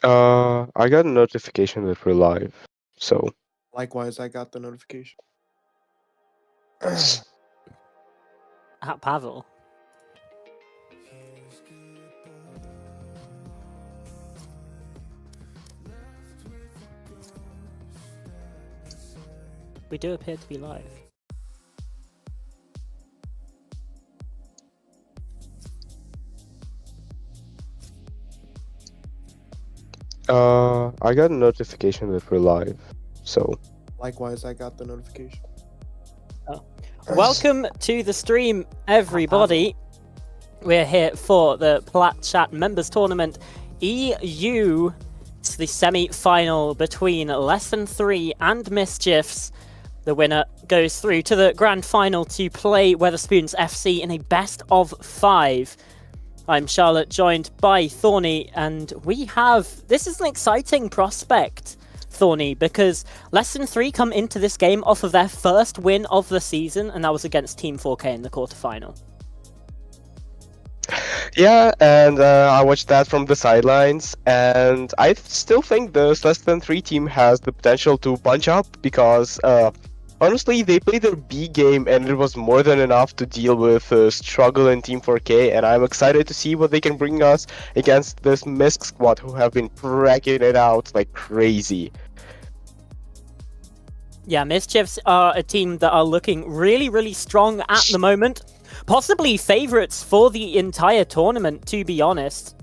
I got a notification that we're live. So, Likewise, I got the notification. At Pavel. We do appear to be live. I got a notification that we're live. So, Likewise, I got the notification. Welcome to the stream, everybody. We're here for the PlatChat Members Tournament EU. It's the semi-final between Lesson 3 and Mischiefs. The winner goes through to the grand final to play Weatherspoons FC in a best of 5. I'm Charlotte, joined by Thorny, and this is an exciting prospect, Thorny, because Lesson 3 come into this game off of their first win of the season, and that was against Team 4K in the quarterfinal. yeah, and I watched that from the sidelines, and I still think the Less Than 3 team has the potential to punch up because, honestly, they played their B game, and it was more than enough to deal with struggle in Team 4K, and I'm excited to see what they can bring us against this MISC squad who have been cracking it out like crazy. Yeah, Mischiefs are a team that are looking really, really strong at the moment. Possibly favourites for the entire tournament, to be honest.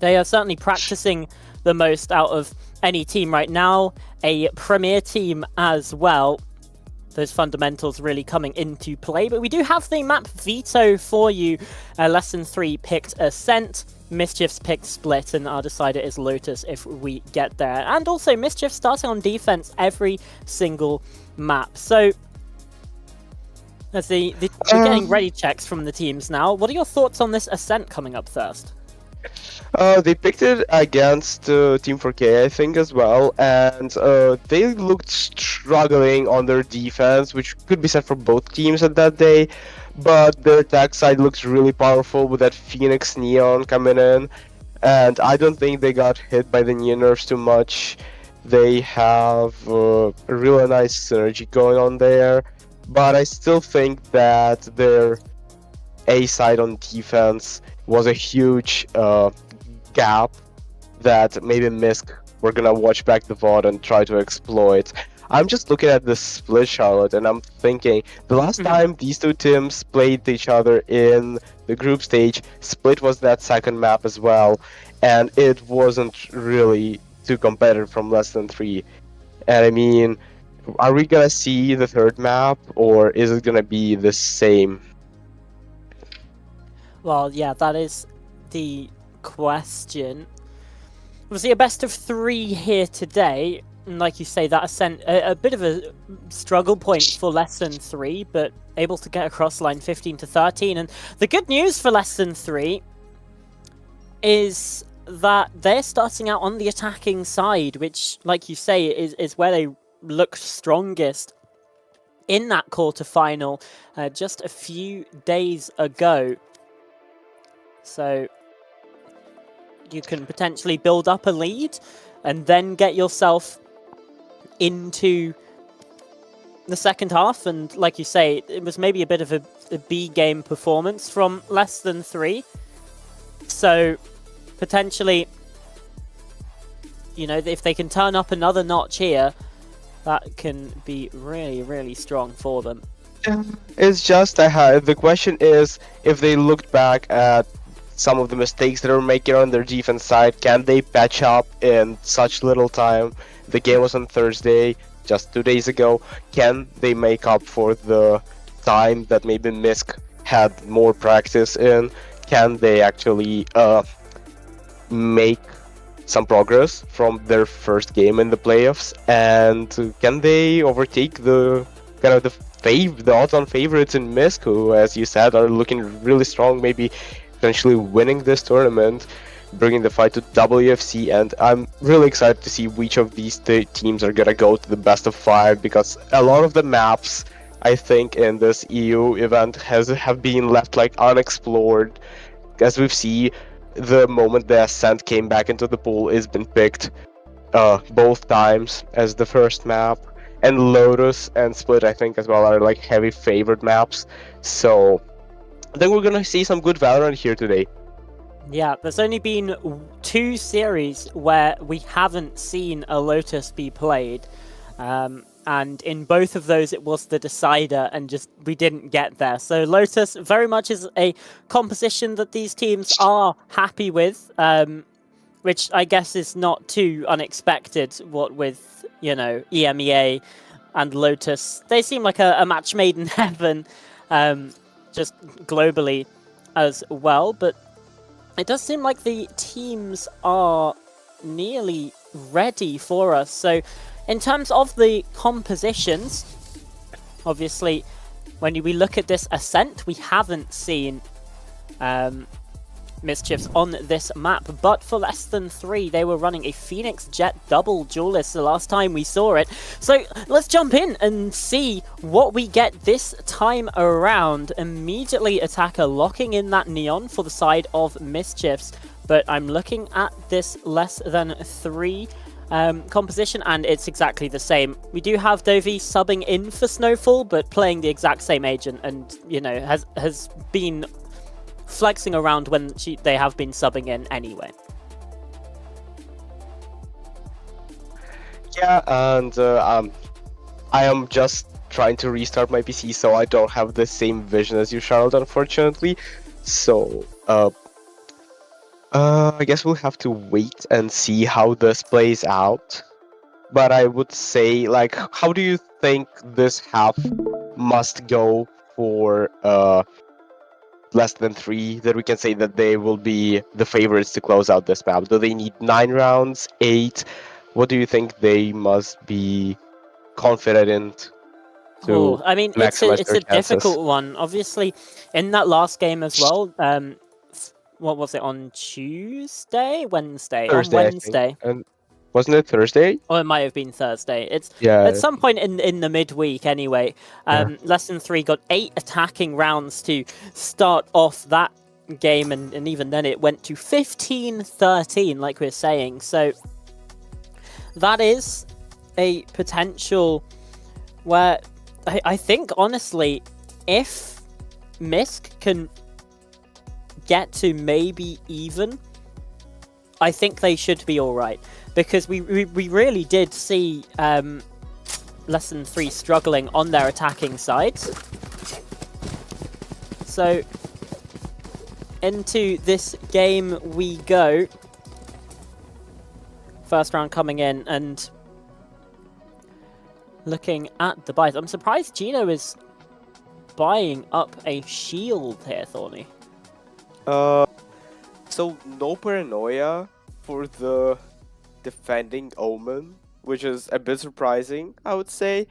They are certainly practicing the most out of any team right now. A premier team as well. Those fundamentals really coming into play. But we do have the map veto for you. Lesson 3 picked Ascent. Mischiefs picked Split, and our decider is Lotus if we get there. And also Mischief starting on defense every single map. So as we're getting ready checks from the teams now. What are your thoughts on this Ascent coming up first? They picked it against Team 4K, I think, as well, and they looked struggling on their defense, which could be said for both teams at that day, but their attack side looks really powerful with that Phoenix Neon coming in, and I don't think they got hit by the Neon nerfs too much. They have a really nice synergy going on there, but I still think that their A side on defense was a huge gap that maybe MISC we're gonna watch back the VOD and try to exploit. I'm just looking at this split, Charlotte, and I'm thinking the last time these two teams played each other in the group stage, Split was that second map as well, and it wasn't really too competitive from Less Than 3. And I mean, are we gonna see the third map, or is it gonna be the same? Well, yeah, that is the question. Obviously, a best of 3 here today. And like you say, that Ascent, a bit of a struggle point for Lesson 3, but able to get across line 15 to 13. And the good news for Lesson 3 is that they're starting out on the attacking side, which, like you say, is where they look strongest in that quarterfinal just a few days ago. So you can potentially build up a lead and then get yourself into the second half. And like you say, it was maybe a bit of a B game performance from Less Than 3. So potentially, you know, if they can turn up another notch here, that can be really, really strong for them. It's just the question is, if they looked back at some of the mistakes that are making on their defense side, can they patch up in such little time? The game was on Thursday, just 2 days ago. Can they make up for the time that maybe MISC had more practice in? Can they actually make some progress from their first game in the playoffs? And can they overtake the kind of the odds-on favorites in MISC, who, as you said, are looking really strong, maybe potentially winning this tournament, bringing the fight to WFC? And I'm really excited to see which of these teams are gonna go to the best of 5, because a lot of the maps, I think, in this EU event have been left like unexplored. As we've seen, the moment the Ascent came back into the pool, it's been picked both times as the first map. And Lotus and Split, I think, as well, are like heavy favored maps. So I think we're gonna see some good Valorant here today. Yeah, there's only been 2 series where we haven't seen a Lotus be played. And in both of those, it was the decider, and just we didn't get there. So Lotus very much is a composition that these teams are happy with, which I guess is not too unexpected. What with, you know, EMEA and Lotus, they seem like a match made in heaven, just globally as well. But it does seem like the teams are nearly ready for us. So in terms of the compositions, obviously, when we look at this Ascent, we haven't seen Mischiefs on this map, but for less than 3, they were running a Phoenix Jet double duelist the last time we saw it. So let's jump in and see what we get this time around. Immediately Attacker locking in that Neon for the side of Mischiefs, but I'm looking at this less than 3 composition, and it's exactly the same. We do have Dovi subbing in for Snowfall, but playing the exact same agent, and you know, has been flexing around when they have been subbing in anyway. Yeah, and I am just trying to restart my PC, so I don't have the same vision as you, Charlotte, unfortunately. So I guess we'll have to wait and see how this plays out. But I would say, like, how do you think this half must go for less than 3, that we can say that they will be the favorites to close out this map? Do they need 9 rounds, 8? What do you think they must be confident in to I mean, it's maximize a their chances? difficult one. Obviously, in that last game as well, what was it, on Tuesday? Wednesday? Thursday, On I think. Wednesday. And wasn't it Thursday? Or it might have been Thursday. It's Yeah. at some point in the midweek anyway. Less than 3 got 8 attacking rounds to start off that game, and even then it went to 15-13, like we we're saying. So that is a potential where I think, honestly, if MISC can get to maybe even, I think they should be alright. Because we really did see less than 3 struggling on their attacking side. So into this game we go. First round coming in, and looking at the buys. I'm surprised Gino is buying up a shield here, Thorny. So no paranoia for the defending Omen, which is a bit surprising, I would say.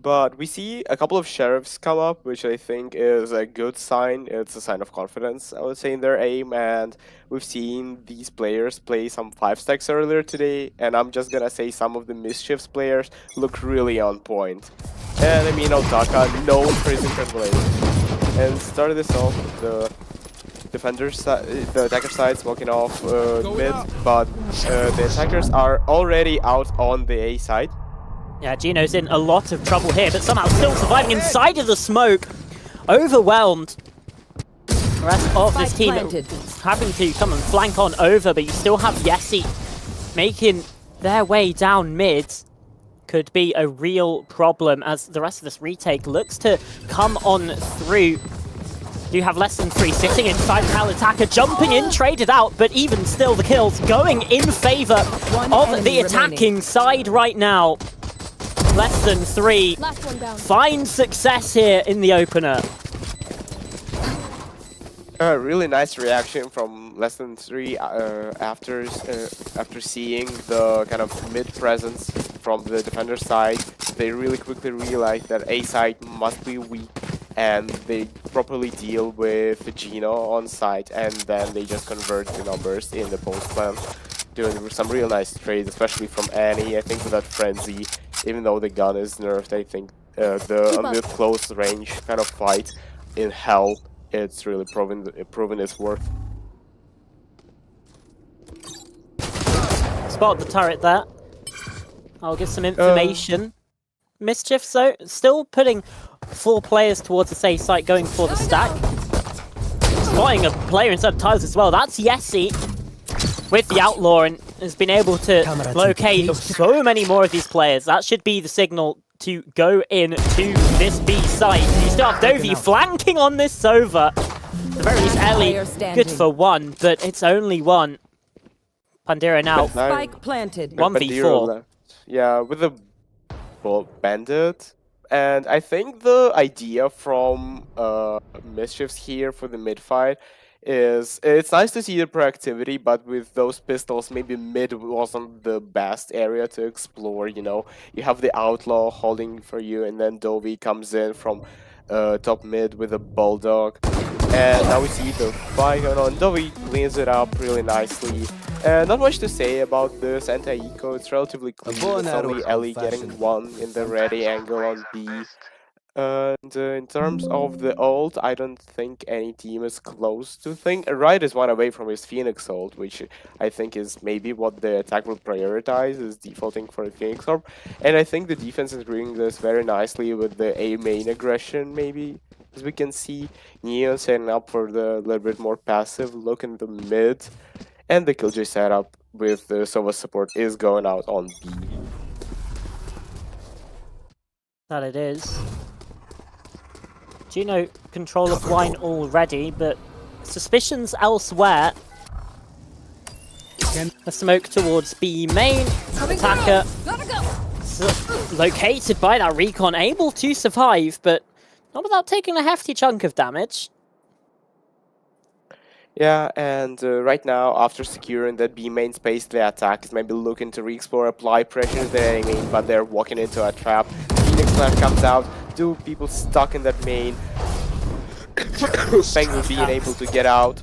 But we see a couple of sheriffs come up, which I think is a good sign. It's a sign of confidence, I would say, in their aim. And we've seen these players play some 5-stacks earlier today. And I'm just gonna say some of the Mischiefs players look really on point. And I mean, Otaka, known for his incredible aim. And started this off with the the attacker side smoking off mid, but the attackers are already out on the A side. Yeah, Gino's in a lot of trouble here, but somehow still surviving inside of the smoke. Overwhelmed. The rest of this team having to come and flank on over, but you still have Yessi making their way down mid. Could be a real problem as the rest of this retake looks to come on through. You have less than 3 sitting inside Cal attacker, jumping in, traded out, but even still the kills going in favor of the attacking side right now. Less than 3 finds success here in the opener. Really nice reaction from less than 3 after seeing the kind of mid presence from the defender side. They really quickly realized that A side must be weak, and they properly deal with Gino on site, and then they just convert the numbers in the post plan, doing some real nice trades, especially from Annie. I think with that frenzy, even though the gun is nerfed, I think the close range kind of fight in hell, it's really proven its worth. spot the turret there. I'll give some information. Mischief, so still putting 4 players towards the safe site, going for the stack. Spotting a player inside tiles as well. That's Yessi with the Outlaw and has been able to locate so many more of these players. That should be the signal to go into this B site. You still have Dovi flanking on this Sova. The very least Ellie, good for 1, but it's only 1. Pandira now. Spike planted. 1v4. Yeah, with the bandit. And I think the idea from Mischiefs here for the mid fight is it's nice to see the proactivity, but with those pistols, maybe mid wasn't the best area to explore. You know, you have the Outlaw holding for you, and then Dovi comes in from top mid with a Bulldog. And now we see the fight going on. Dovi cleans it up really nicely. Not much to say about this anti-eco. It's relatively clean. It's only Ellie getting 1 in the ready angle on B. And in terms of the ult, I don't think any team is close to think. Riot is 1 away from his Phoenix ult, which I think is maybe what the attack will prioritize, is defaulting for the Phoenix Orb. And I think the defense is doing this very nicely with the A main aggression, maybe. As we can see, Neon setting up for the little bit more passive look in the mid. And the Killjoy setup with the Sova support is going out on B. That it is. Gino control of line already, but suspicions elsewhere. A smoke towards B main. Attacker located by that recon, able to survive, but not without taking a hefty chunk of damage. Yeah, and right now, after securing that B main space, the attack is maybe looking to re-explore, apply pressure there, I mean, but they're walking into a trap. Phoenix Plat comes out, 2 people stuck in that main. Feng will being able to get out,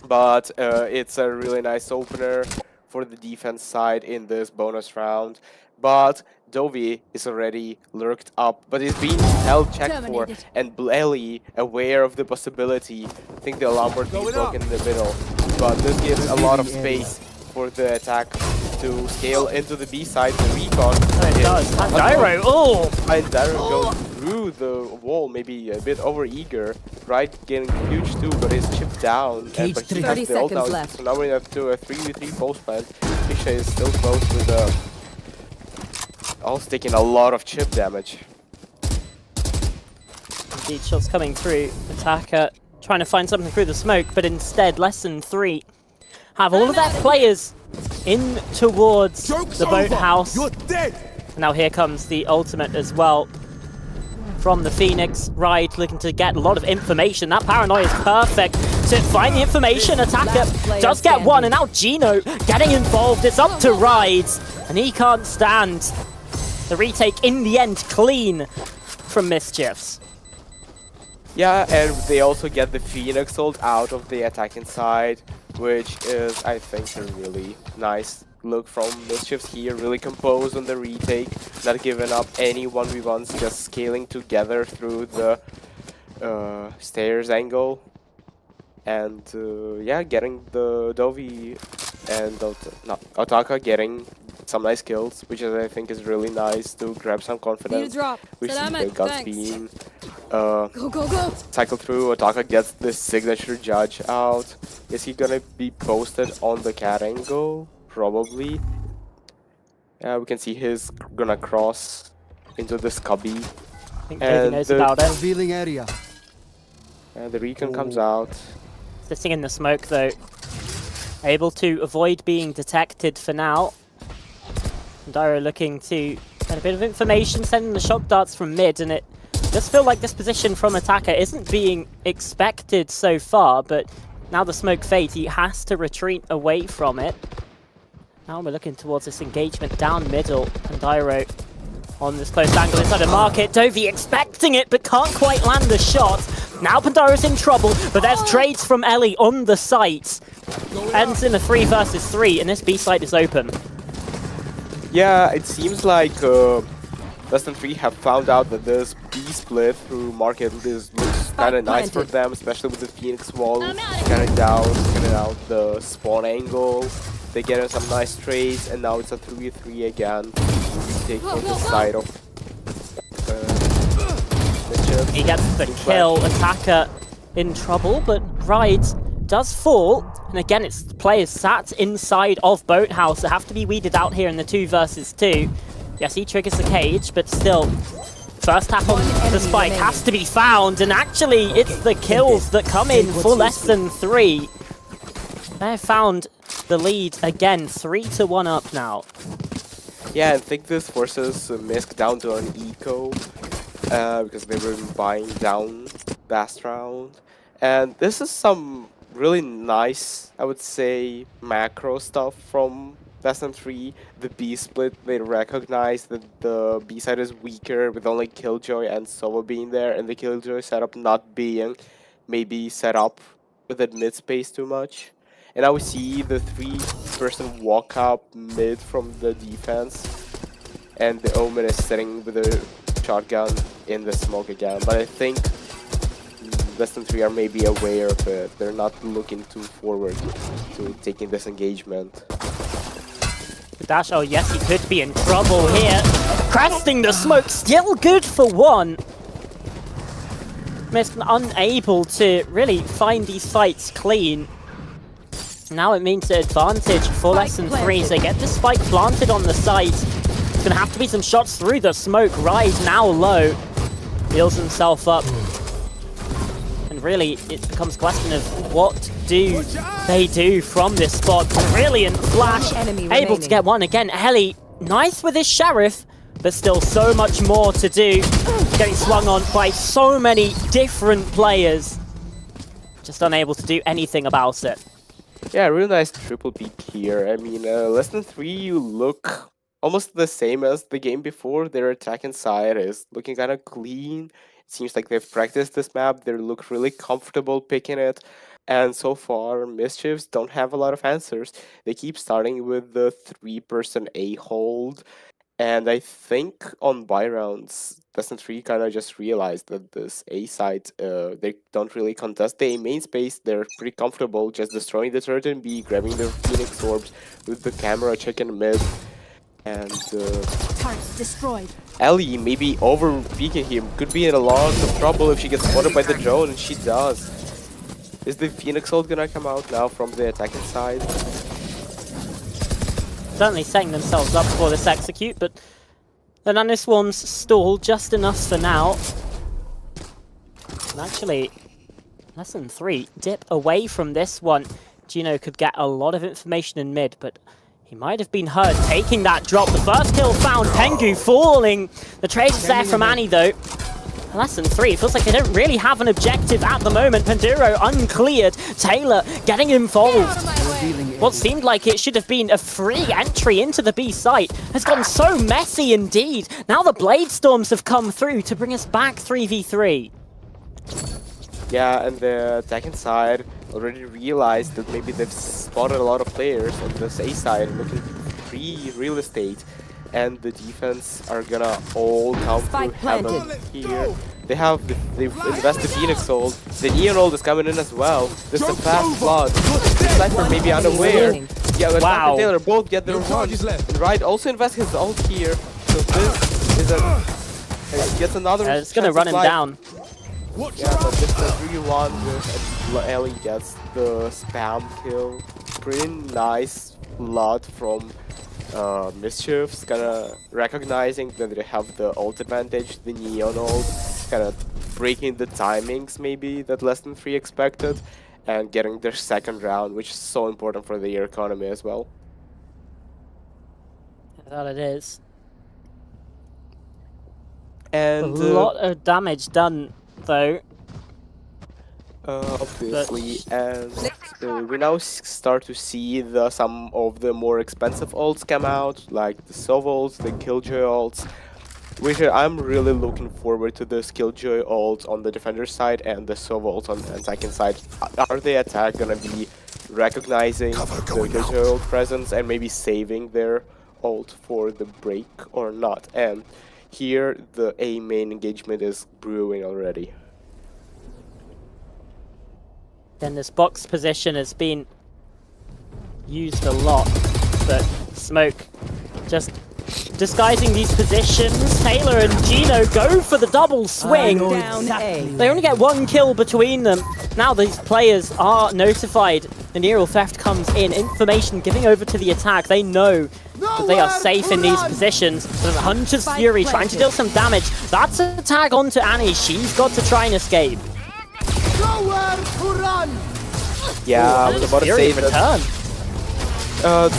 but it's a really nice opener for the defense side in this bonus round. But Dovi is already lurked up, but is being held checked for, and Ellie, aware of the possibility, I think the alarm board is broken in the middle, but this gives a lot of space for the attack to scale into the B side, the recon. It does. Dyro, oh! And Dyro goes through the wall, maybe a bit over-eager. Right, getting huge too, but is chipped down. And but he has the ult out, left. so now we have to a 3v3 post plant. Fisha is still close with the also taking a lot of chip damage. Indeed, shots coming through. Attacker trying to find something through the smoke, but instead, Lesson 3 have all of their players in towards the boathouse. Now here comes the ultimate as well from the Phoenix. Riot looking to get a lot of information. That paranoia is perfect to find the information. Attacker does get 1, and now Gino getting involved. It's up to Riot, and he can't stand the retake in the end clean from Mischiefs. Yeah, and they also get the Phoenix ult out of the attacking side, which is, I think, a really nice look from Mischiefs here. Really composed on the retake, not giving up any 1v1s, just scaling together through the stairs angle. And yeah, getting the Dovi and Otaka getting some nice kills, which is, I think, is really nice to grab some confidence. We see the guns being cycle through. Otaka gets this signature judge out. Is he gonna be posted on the cat angle? Probably. Yeah, we can see he's gonna cross into this cubby. I think Dovi knows about it. Revealing area. And the recon comes out. Sitting in the smoke though. Able to avoid being detected for now. Dyro looking to get a bit of information, sending the shock darts from mid, and it does feel like this position from Attacker isn't being expected so far, but now the smoke fades, he has to retreat away from it. Now we're looking towards this engagement down middle, and Dyro on this close angle inside the market. Dovi expecting it, but can't quite land the shot. Now Pandaro's in trouble, but there's trades from Ellie on the site. Ends in a 3 versus 3, and this B site is open. Yeah, it seems like Lesson 3 have found out that this B split through market looks kind of nice for them, especially with the Phoenix wall, kind of down the spawn angle. They get in some nice trades, and now it's a 3v3 again. Take from the side of Mitchell. He gets the kill. Attacker in trouble, but Ride does fall. And again, it's players sat inside of Boathouse that have to be weeded out here in the 2 versus 2. Yes, he triggers the cage, but still, first tap on the spike has to be found. And actually, it's the kills that come in for less than 3. They found the lead again, 3-1 up now. Yeah, I think this forces MISC down to an eco because they were buying down last round. And this is some really nice, I would say, macro stuff from less than 3. The B split, they recognize that the B side is weaker with only Killjoy and Sova being there, and the Killjoy setup not being maybe set up with that mid space too much. And now we see the 3-person walk up mid from the defense, and the Omen is sitting with a shotgun in the smoke again. But I think less than 3 are maybe aware of it. They're not looking too forward to taking this engagement. Dash, oh yes, he could be in trouble here. Cresting the smoke, still good for 1. MISC unable to really find these fights clean. Now it means the advantage for less than 3 as they get the spike planted on the site. It's gonna have to be some shots through the smoke. Ride now low. Heals himself up. And really, it becomes a question of what do they do from this spot. Brilliant flash. Able to get one again. Ellie, nice with his sheriff, but still so much more to do. Getting swung on by so many different players. Just unable to do anything about it. Yeah, really nice triple peek here. I mean, less than 3, you look almost the same as the game before. Their attack inside is looking kind of clean. It seems like they've practiced this map. They look really comfortable picking it. And so far, Mischiefs don't have a lot of answers. They keep starting with the 3-person A hold. And I think on buy rounds, less than 3 kind of just realized that this A side, they don't really contest the A main space. They're pretty comfortable just destroying the turret and B, grabbing the Phoenix orbs with the camera, checking mid. And turrets destroyed. Ellie maybe over peeking him, could be in a lot of trouble if she gets spotted by the drone, and she does. Is the Phoenix ult gonna come out now from the attacking side? Certainly setting themselves up for this execute, but the nanoswarms stall just enough for now. And actually, less than 3 dip away from this one. Gino could get a lot of information in mid, but he might have been heard taking that drop. The first kill found, Pengu falling. The trade is there from Annie though. Less than 3, feels like they don't really have an objective at the moment. Panduro uncleared, Taylor getting involved. What seemed like it should have been a free entry into the B site has gone so messy indeed. Now the Blade Storms have come through to bring us back 3v3. Yeah, and the attacking side already realized that maybe they've spotted a lot of players on this A side looking for free real estate. And the defense are gonna all come through heaven here. They've invested Phoenix ult. The Neon ult is coming in as well. There's a fast flood. The Cypher may be unaware. Yeah, but wow. Taylor both get their ones. And Ride also invests his ult here. So this is gets another. It's gonna run him down. Yeah, but just a 3-1 with Ellie gets the spam kill. Pretty nice flood from Mischiefs, kind of recognizing that they have the ult advantage, the Neon ult, kind of breaking the timings maybe that less than 3 expected, and getting their second round, which is so important for their economy as well. That it is. And a lot of damage done though. Obviously, and we now start to see some of the more expensive ults come out, like the Sova ults, the Killjoy ults, which I'm really looking forward to this Killjoy ult on the defender side and the Sova ult on the attacking side. Are the attack gonna be recognizing the Killjoy ult presence and maybe saving their ult for the break or not? And here the A main engagement is brewing already. Then this box position has been used a lot. but Smoke just disguising these positions. Taylor and Gino go for the double swing. Down A. They only get 1 kill between them. Now these players are notified. The neural theft comes in. Information giving over to the attack. They know that they are safe in these positions. There's Hunter's Fury trying to deal some damage. That's a tag onto Annie. She's got to try and escape. Yeah, I was about to Fury say that. return.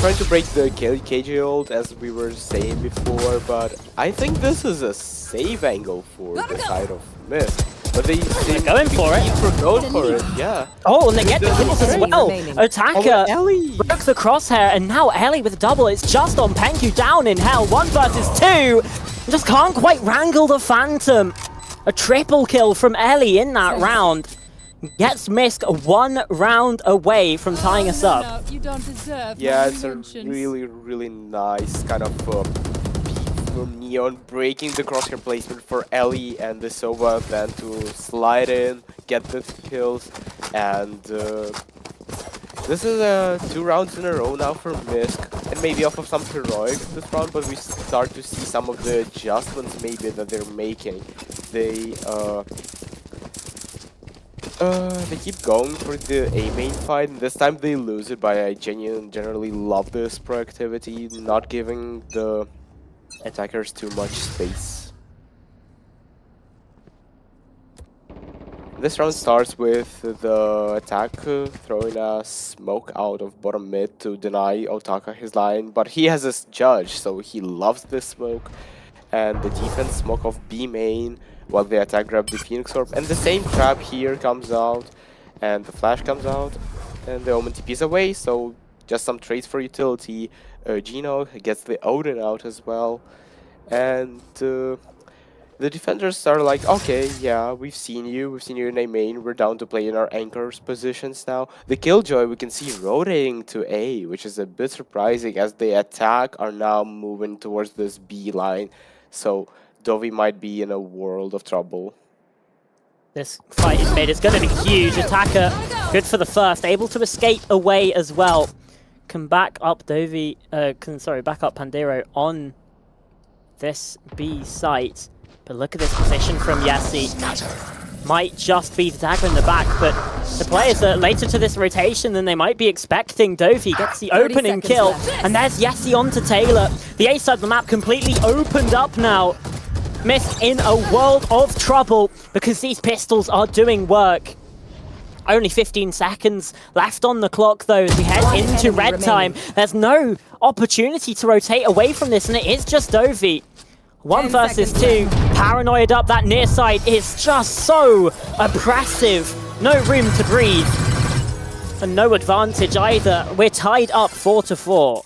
Trying to break the KJ ult, as we were saying before, but I think this is a save angle for the side of MISC. But they going for it. Going for it, yeah. Oh, and they get the kills as well. remaining. Attacker Ellie. broke the crosshair, and now Ellie with a double. It's just on Pengu down in hell. 1 versus 2. Just can't quite wrangle the Phantom. A triple kill from Ellie in that round. Gets MISC 1 round away from tying us up. You don't deserve Yeah, it's a really, really nice kind of peak for Neon, breaking the crosshair placement for Ellie and the Sova, then to slide in, get the kills, and this is 2 rounds in a row now for MISC, and maybe off of some heroics this round, but we start to see some of the adjustments maybe that they're making. They keep going for the A main fight, and this time they lose it, but I generally love this proactivity, not giving the attackers too much space. This round starts with the attack throwing a smoke out of bottom mid to deny Otaka his line, but he has his judge, so he loves this smoke, and the defense smoke off B main, while the attack grab the Phoenix Orb, and the same trap here comes out, and the flash comes out, and the Omen TP's away, so just some trades for utility. Gino gets the Odin out as well, and the defenders are like, okay, yeah, we've seen you in A main, we're down to play in our anchors positions now. The Killjoy we can see rotating to A, which is a bit surprising as the attack are now moving towards this B line, so Dovi might be in a world of trouble. This fight in mid is going to be huge. Attacker, good for the first, able to escape away as well. Can back up Dovi, back up Pandero on this B site. But look at this position from Yessi. Might just be the dagger in the back, but the players are later to this rotation than they might be expecting. Dovi gets the opening kill, and there's Yessi onto Taylor. The A side of the map completely opened up now. MISC in a world of trouble because these pistols are doing work. Only 15 seconds left on the clock though as we head into red time. There's no opportunity to rotate away from this, and it is just Dovi. 1 versus 2, paranoid up. That near side is just so oppressive. No room to breathe. And no advantage either. We're tied up 4-4.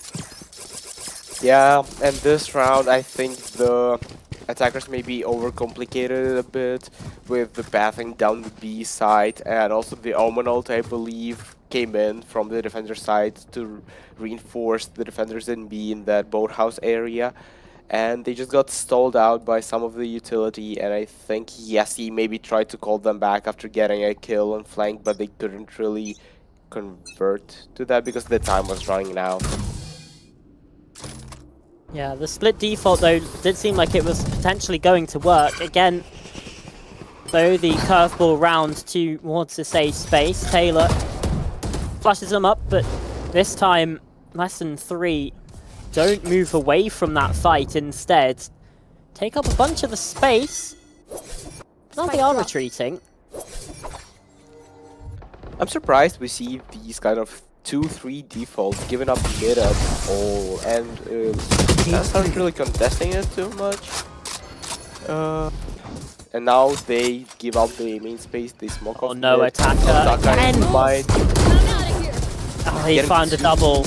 Yeah, and this round I think the attackers maybe overcomplicated it a bit with the pathing down the B side, and also the Omen ult, I believe, came in from the defender side to reinforce the defenders in B in that boathouse area, and they just got stalled out by some of the utility, and I think Yessi maybe tried to call them back after getting a kill on flank, but they couldn't really convert to that because the time was running out. Yeah, the split default though did seem like it was potentially going to work. Again, though, the curveball round towards the safe space. Taylor flushes them up, but this time, less than 3 don't move away from that fight. Instead, take up a bunch of the space. Now they are retreating. I'm surprised we see these kind of 2-3 defaults given up mid at all, and that's not really contesting it too much. And now they give up the main space, they smoke off. Oh no, mid. attacker. He Getting found a double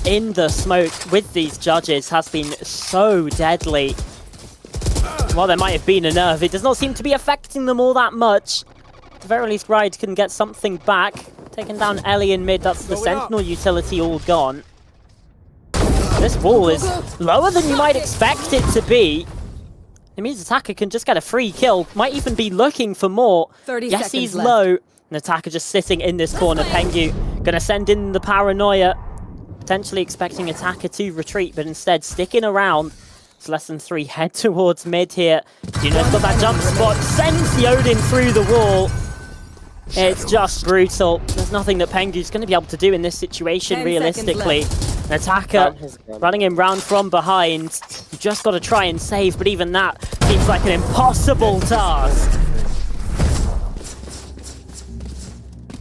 in the smoke with these judges has been so deadly. While there might have been a nerve, it does not seem to be affecting them all that much. At the very least, Ride can get something back. Taking down Ellie in mid, that's the Sentinel utility all gone. This wall is lower than you might expect it to be. It means Attacker can just get a free kill, might even be looking for more. 30 Yes, seconds he's left. low. An Attacker just sitting in this corner. Pengu gonna send in the paranoia. potentially expecting Attacker to retreat, but instead sticking around. It's less than 3 head towards mid here. Juno's got that jump spot, sends the Odin through the wall. It's just brutal. There's nothing that Pengu's going to be able to do in this situation, realistically. An Attacker running him round from behind. You just got to try and save, but even that seems like an impossible task.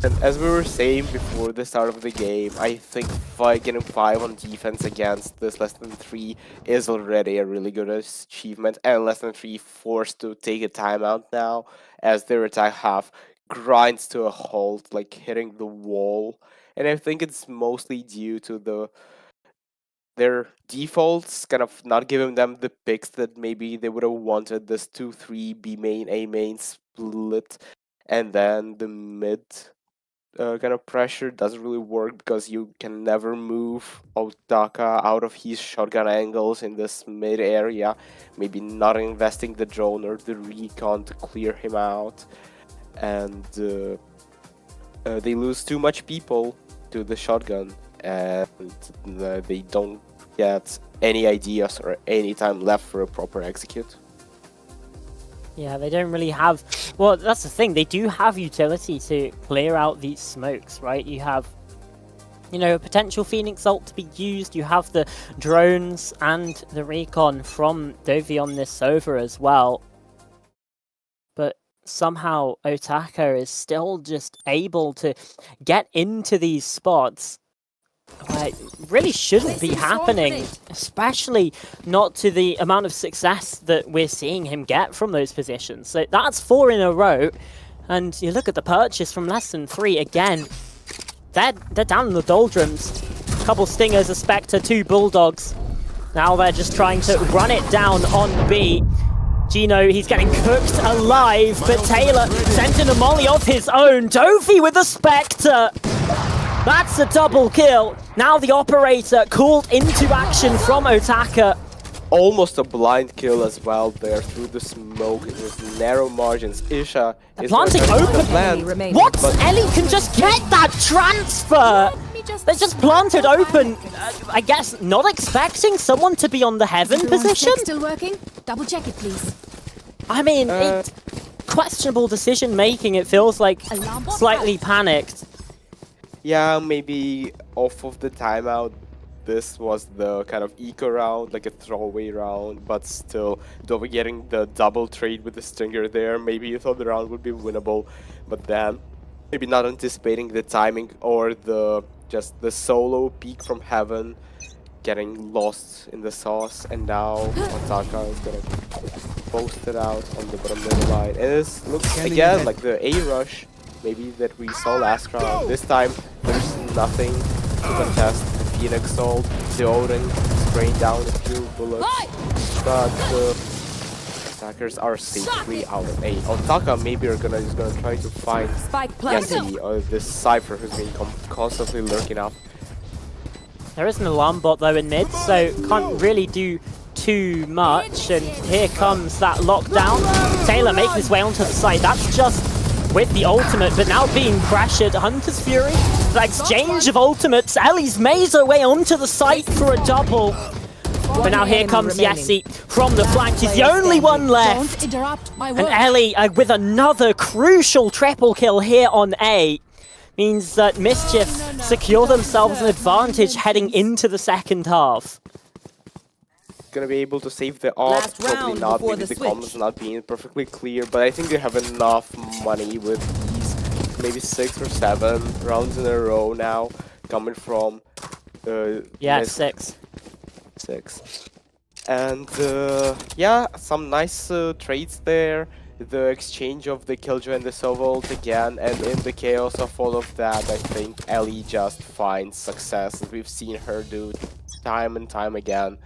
And as we were saying before the start of the game, I think getting 5 on defense against this less than 3 is already a really good achievement, and less than 3 forced to take a timeout now as their attack half grinds to a halt, like hitting the wall. And I think it's mostly due to their defaults kind of not giving them the picks that maybe they would have wanted, this 2-3 B main A main split, and then the mid kind of pressure doesn't really work because you can never move Otaka out of his shotgun angles in this mid area, maybe not investing the drone or the recon to clear him out, and they lose too much people to the shotgun, and they don't get any ideas or any time left for a proper execute. Yeah, they don't really have... Well, that's the thing. They do have utility to clear out these smokes, right? You have, you know, a potential Phoenix ult to be used. You have the drones and the recon from Dovi on this over as well. But somehow Otaka is still just able to get into these spots. It really shouldn't be happening, especially not to the amount of success that we're seeing him get from those positions. So that's 4 in a row, and you look at the purchase from less than 3 again. They're down in the doldrums. A couple stingers, a Spectre, 2 bulldogs. Now they're just trying to run it down on B. Gino, he's getting cooked alive, but Taylor sent in a molly of his own. Dovi with a Spectre. That's a double kill. Now the operator called into action from Otaka. Almost a blind kill as well there through the smoke with narrow margins. Isha is planting open. Plant, What? Ellie can just get that transfer. They just planted open. I guess not expecting someone to be on the heaven position. Still working? Double check it, please. I mean, it's questionable decision making. It feels like slightly panicked. Yeah, maybe off of the timeout, this was the kind of eco round, like a throwaway round, but still, Dovi getting the double trade with the Stinger there, maybe you thought the round would be winnable, but then maybe not anticipating the timing or just the solo peek from heaven, getting lost in the sauce, and now Otaka is gonna post it out on the bottom middle line. And this looks again like the A rush. Maybe that we saw last round. This time, there's nothing to contest. The Phoenix ult, the Odin spraying down a few bullets, but the attackers are safely out of A. Otaka maybe is gonna try to find Yeti or this Cypher who's been constantly lurking up. There is an alarm bot though in mid, so can't really do too much. And here comes that lockdown. Taylor making his way onto the side. That's just with the ultimate, but now being pressured. Hunter's Fury, the exchange of ultimates. Ellie's made her way onto the site for a double. But now here comes Yessi from the flank. He's the only one left. And Ellie with another crucial triple kill here on A. Means that Mischief secure themselves an advantage heading into the second half. Gonna be able to save the off, probably not, maybe the comms not being perfectly clear, but I think they have enough money with these maybe 6 or 7 rounds in a row now coming from yeah, MISC. 6. And yeah, some nice trades there. The exchange of the Killjoy and the Sova ult again, and in the chaos of all of that, I think Ellie just finds success, as we've seen her do time and time again.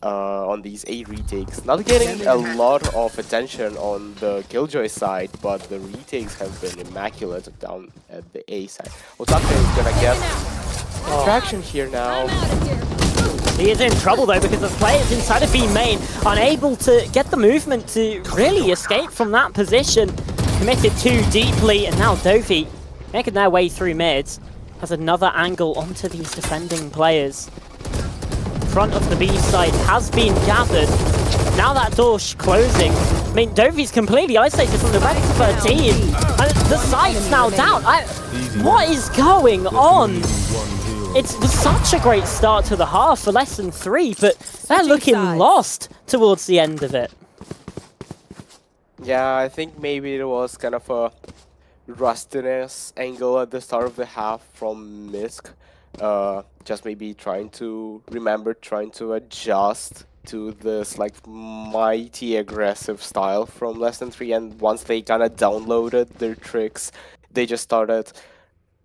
On these A retakes. Not getting a lot of attention on the Killjoy side, but the retakes have been immaculate down at the A side. Otaka is gonna get traction here now. He is in trouble though because the players inside of B main unable to get the movement to really escape from that position. Committed too deeply, and now Dovi making their way through mid. has another angle onto these defending players. Front of the B side has been gathered. Now that door's closing. I mean, Dovi's completely isolated from the red 13. And the side's now down. What is going on? It was such a great start to the half for Lesson 3, but they're looking lost towards the end of it. Yeah, I think maybe it was kind of a rustiness angle at the start of the half from MISC. Just maybe trying to adjust to this like mighty aggressive style from Lesson 3, and once they kind of downloaded their tricks, they just started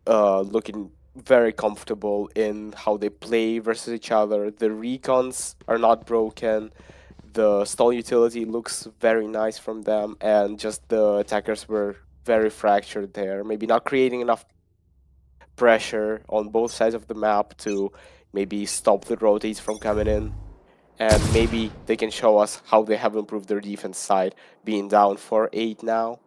looking very comfortable in how they play versus each other. The recons are not broken. The stall utility looks very nice from them, and just the attackers were very fractured there. Maybe not creating enough pressure on both sides of the map to maybe stop the rotates from coming in. And maybe they can show us how they have improved their defense side, being down for 8 now.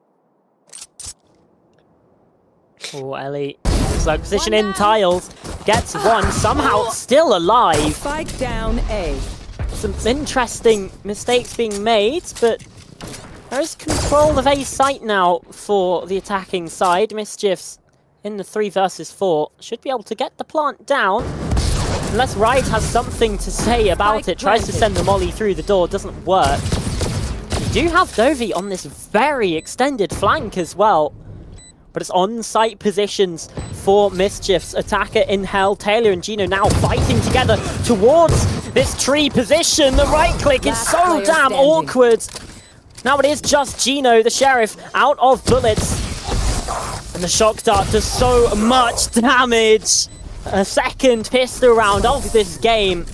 Oh, Ellie. So position in tiles. Gets one. Somehow still alive. Spike down A. Some interesting mistakes being made, but there is control of A site now for the attacking side. Mischiefs in the 3 versus 4 should be able to get the plant down. Unless Riot has something to say about it, tries to send the molly through the door, doesn't work. You do have Dovi on this very extended flank as well. But it's on-site positions for Mischiefs. Attacker in Hell, Taylor and Gino now fighting together towards this tree position. The right click is so damn awkward. Now it is just Gino, the Sheriff, out of bullets. And the shock dart does so much damage. A second pistol round of this game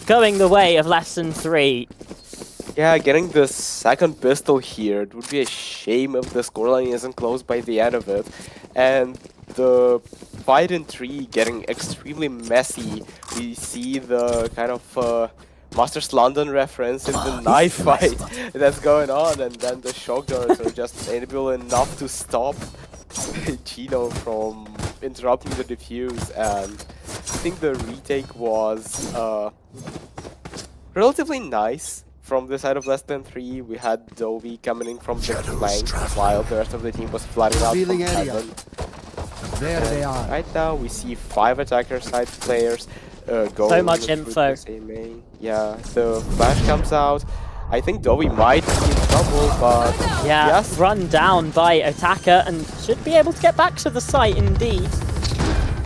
going the way of Lesson 3. Yeah, getting the second pistol here, it would be a shame if the scoreline isn't close by the end of it. And the fight in 3 getting extremely messy. We see the kind of Masters London reference in the knife fight that's going on, and then the shock darts are just able enough to stop Gino from interrupting the defuse. And I think the retake was relatively nice. From the side of Lesson 3, we had Dovi coming in from the flank while the rest of the team was flooding out from heaven. There they are. Right now, we see 5 attacker side players going so much through info. the same main. Yeah, the flash comes out. I think Dovi might be in trouble, but yeah, yes. Run down by attacker and should be able to get back to the site indeed.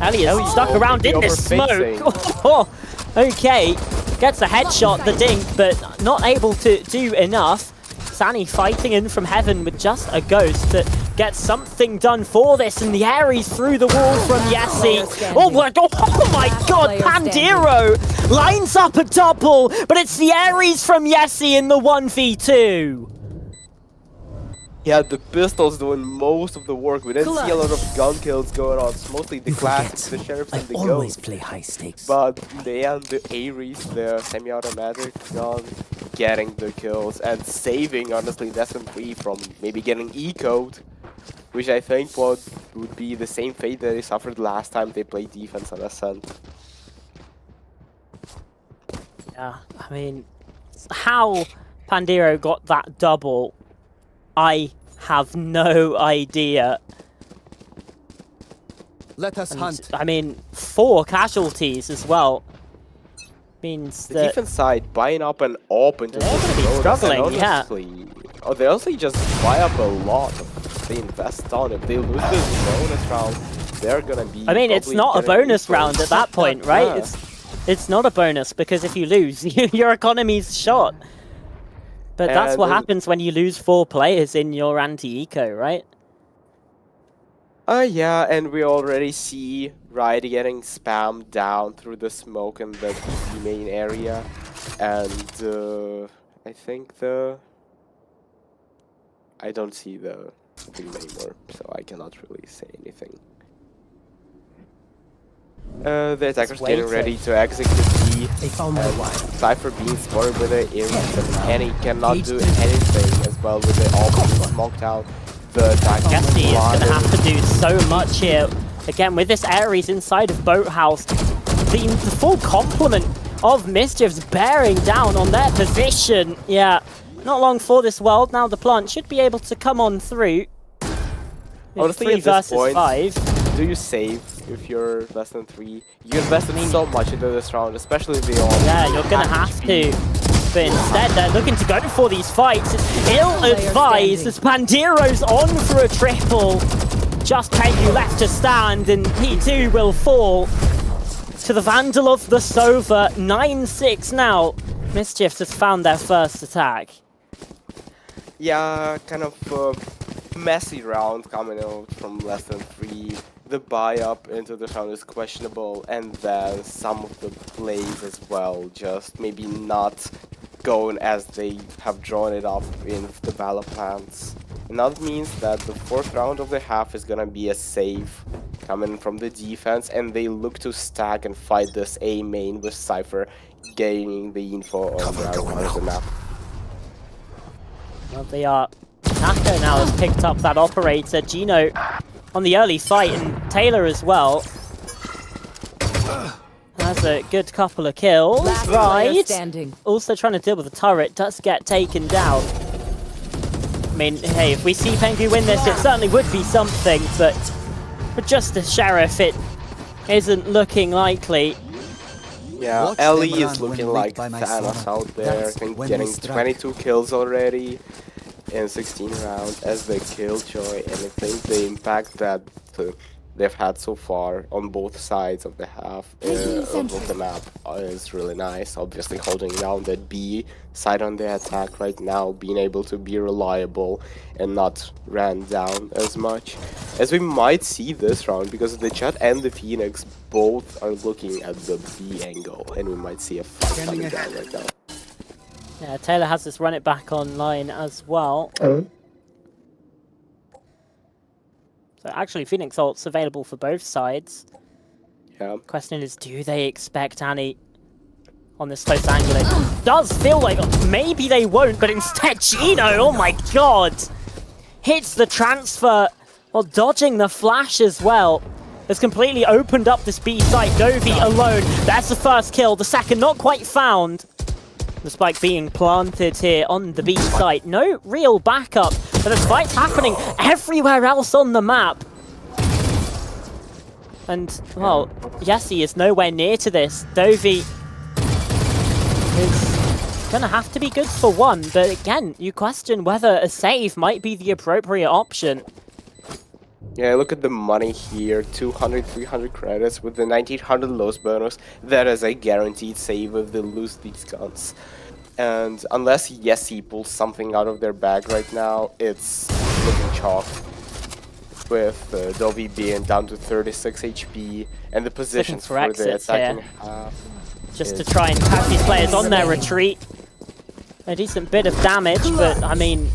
Elliot stuck around in this smoke. Okay. Gets a headshot, the dink, but not able to do enough. Sani fighting in from heaven with just a ghost that gets something done for this, and the Ares through the wall from Yessi. Oh my god, Pandiro lines up a double, but it's the Ares from Yessi in the 1v2. Yeah, the pistols doing most of the work. We didn't see a lot of gun kills going on. It's mostly the class, the sheriffs, and the ghosts. Play high stakes. But they and the Ares, the semi-automatic gun, getting the kills and saving, honestly, Lesson 3 from maybe getting ecoed, which I think would be the same fate that they suffered last time they played defense on Ascent. Yeah, I mean, how Pandiro got that double, I have no idea. Let us hunt. I mean, 4 casualties as well. Means The that defense side buying up an AWP into they're gonna be the struggling, yeah. Oh, they also just buy up a lot. They invest on it. They lose this bonus round. They're gonna be. I mean, it's not a bonus round at that point, right? Yeah. It's not a bonus because if you lose, your economy's shot. But that's what happens when you lose 4 players in your anti-eco, right? Yeah, and we already see Riot getting spammed down through the smoke in the BT main area, and I think I don't see the thing anymore, so I cannot really say anything. The attacker's getting ready to execute B. They found my wire. Cypher being spotted with the Ares, and he cannot do anything as well with the all being smoked out. The attacker Jesse is going to have to do so much here. Again, with this Ares inside of Boathouse, the full complement of Mischiefs bearing down on their position. Yeah, not long for this world. Now the plant should be able to come on through. Honestly, 3 at this versus point, 5. do you save if you're less than 3? You invested so much into this round, especially the all. Yeah, you're gonna have to. But instead, they're looking to go for these fights. It's ill-advised as Pandero's on for a triple. Just Pengu left to stand, and he too will fall to the Vandal of the Sova. 9-6 now. Mischiefs has found their first attack. Yeah, kind of messy round coming out from less than 3. The buy up into the round is questionable, and then some of the plays as well, just maybe not going as they have drawn it up in the battle plans. And that means that the 4th round of the half is gonna be a save coming from the defense, and they look to stack and fight this A main with Cypher gaining the info on the outside of the map. Well, they are. Taka now has picked up that operator. Gino on the early fight, and Taylor as well. That's a good couple of kills. Right. Also trying to deal with the turret. Does get taken down. I mean, hey, if we see Pengu win this, it certainly would be something, but for just the Sheriff, it isn't looking likely. Yeah, Watch Ellie them is run looking when like lit by my Thanos sword. out there, I That's think when getting they strike. 22 kills already in 16 rounds as the killjoy, and I think the impact that they've had so far on both sides of the half of the map is really nice. Obviously holding down that B side on the attack right now, being able to be reliable and not ran down as much as we might see this round, because the Jet and the Phoenix both are looking at the B angle, and we might see a fight coming down right now. Yeah, Taylor has this run it back online as well. So actually, Phoenix ult's available for both sides. Yeah. Question is, do they expect Annie on this close angle? It does feel like maybe they won't, but instead Gino, oh my god, hits the transfer while dodging the flash as well. Has completely opened up this B site. Dovi alone. That's the first kill. The second not quite found. The spike being planted here on the B site. No real backup, but there's fights happening everywhere else on the map. And, well, Yessi is nowhere near to this. Dovi is gonna have to be good for one, but again, you question whether a save might be the appropriate option. Yeah, look at the money here, 200, 300 credits with the 1900 loss bonus. That is a guaranteed save if they lose these guns. And unless Yessi pulls something out of their bag right now, it's looking chalk. With Dovi being down to 36 HP and the positions for the attacking half. Just to try and catch these players on their retreat. A decent bit of damage, but I mean,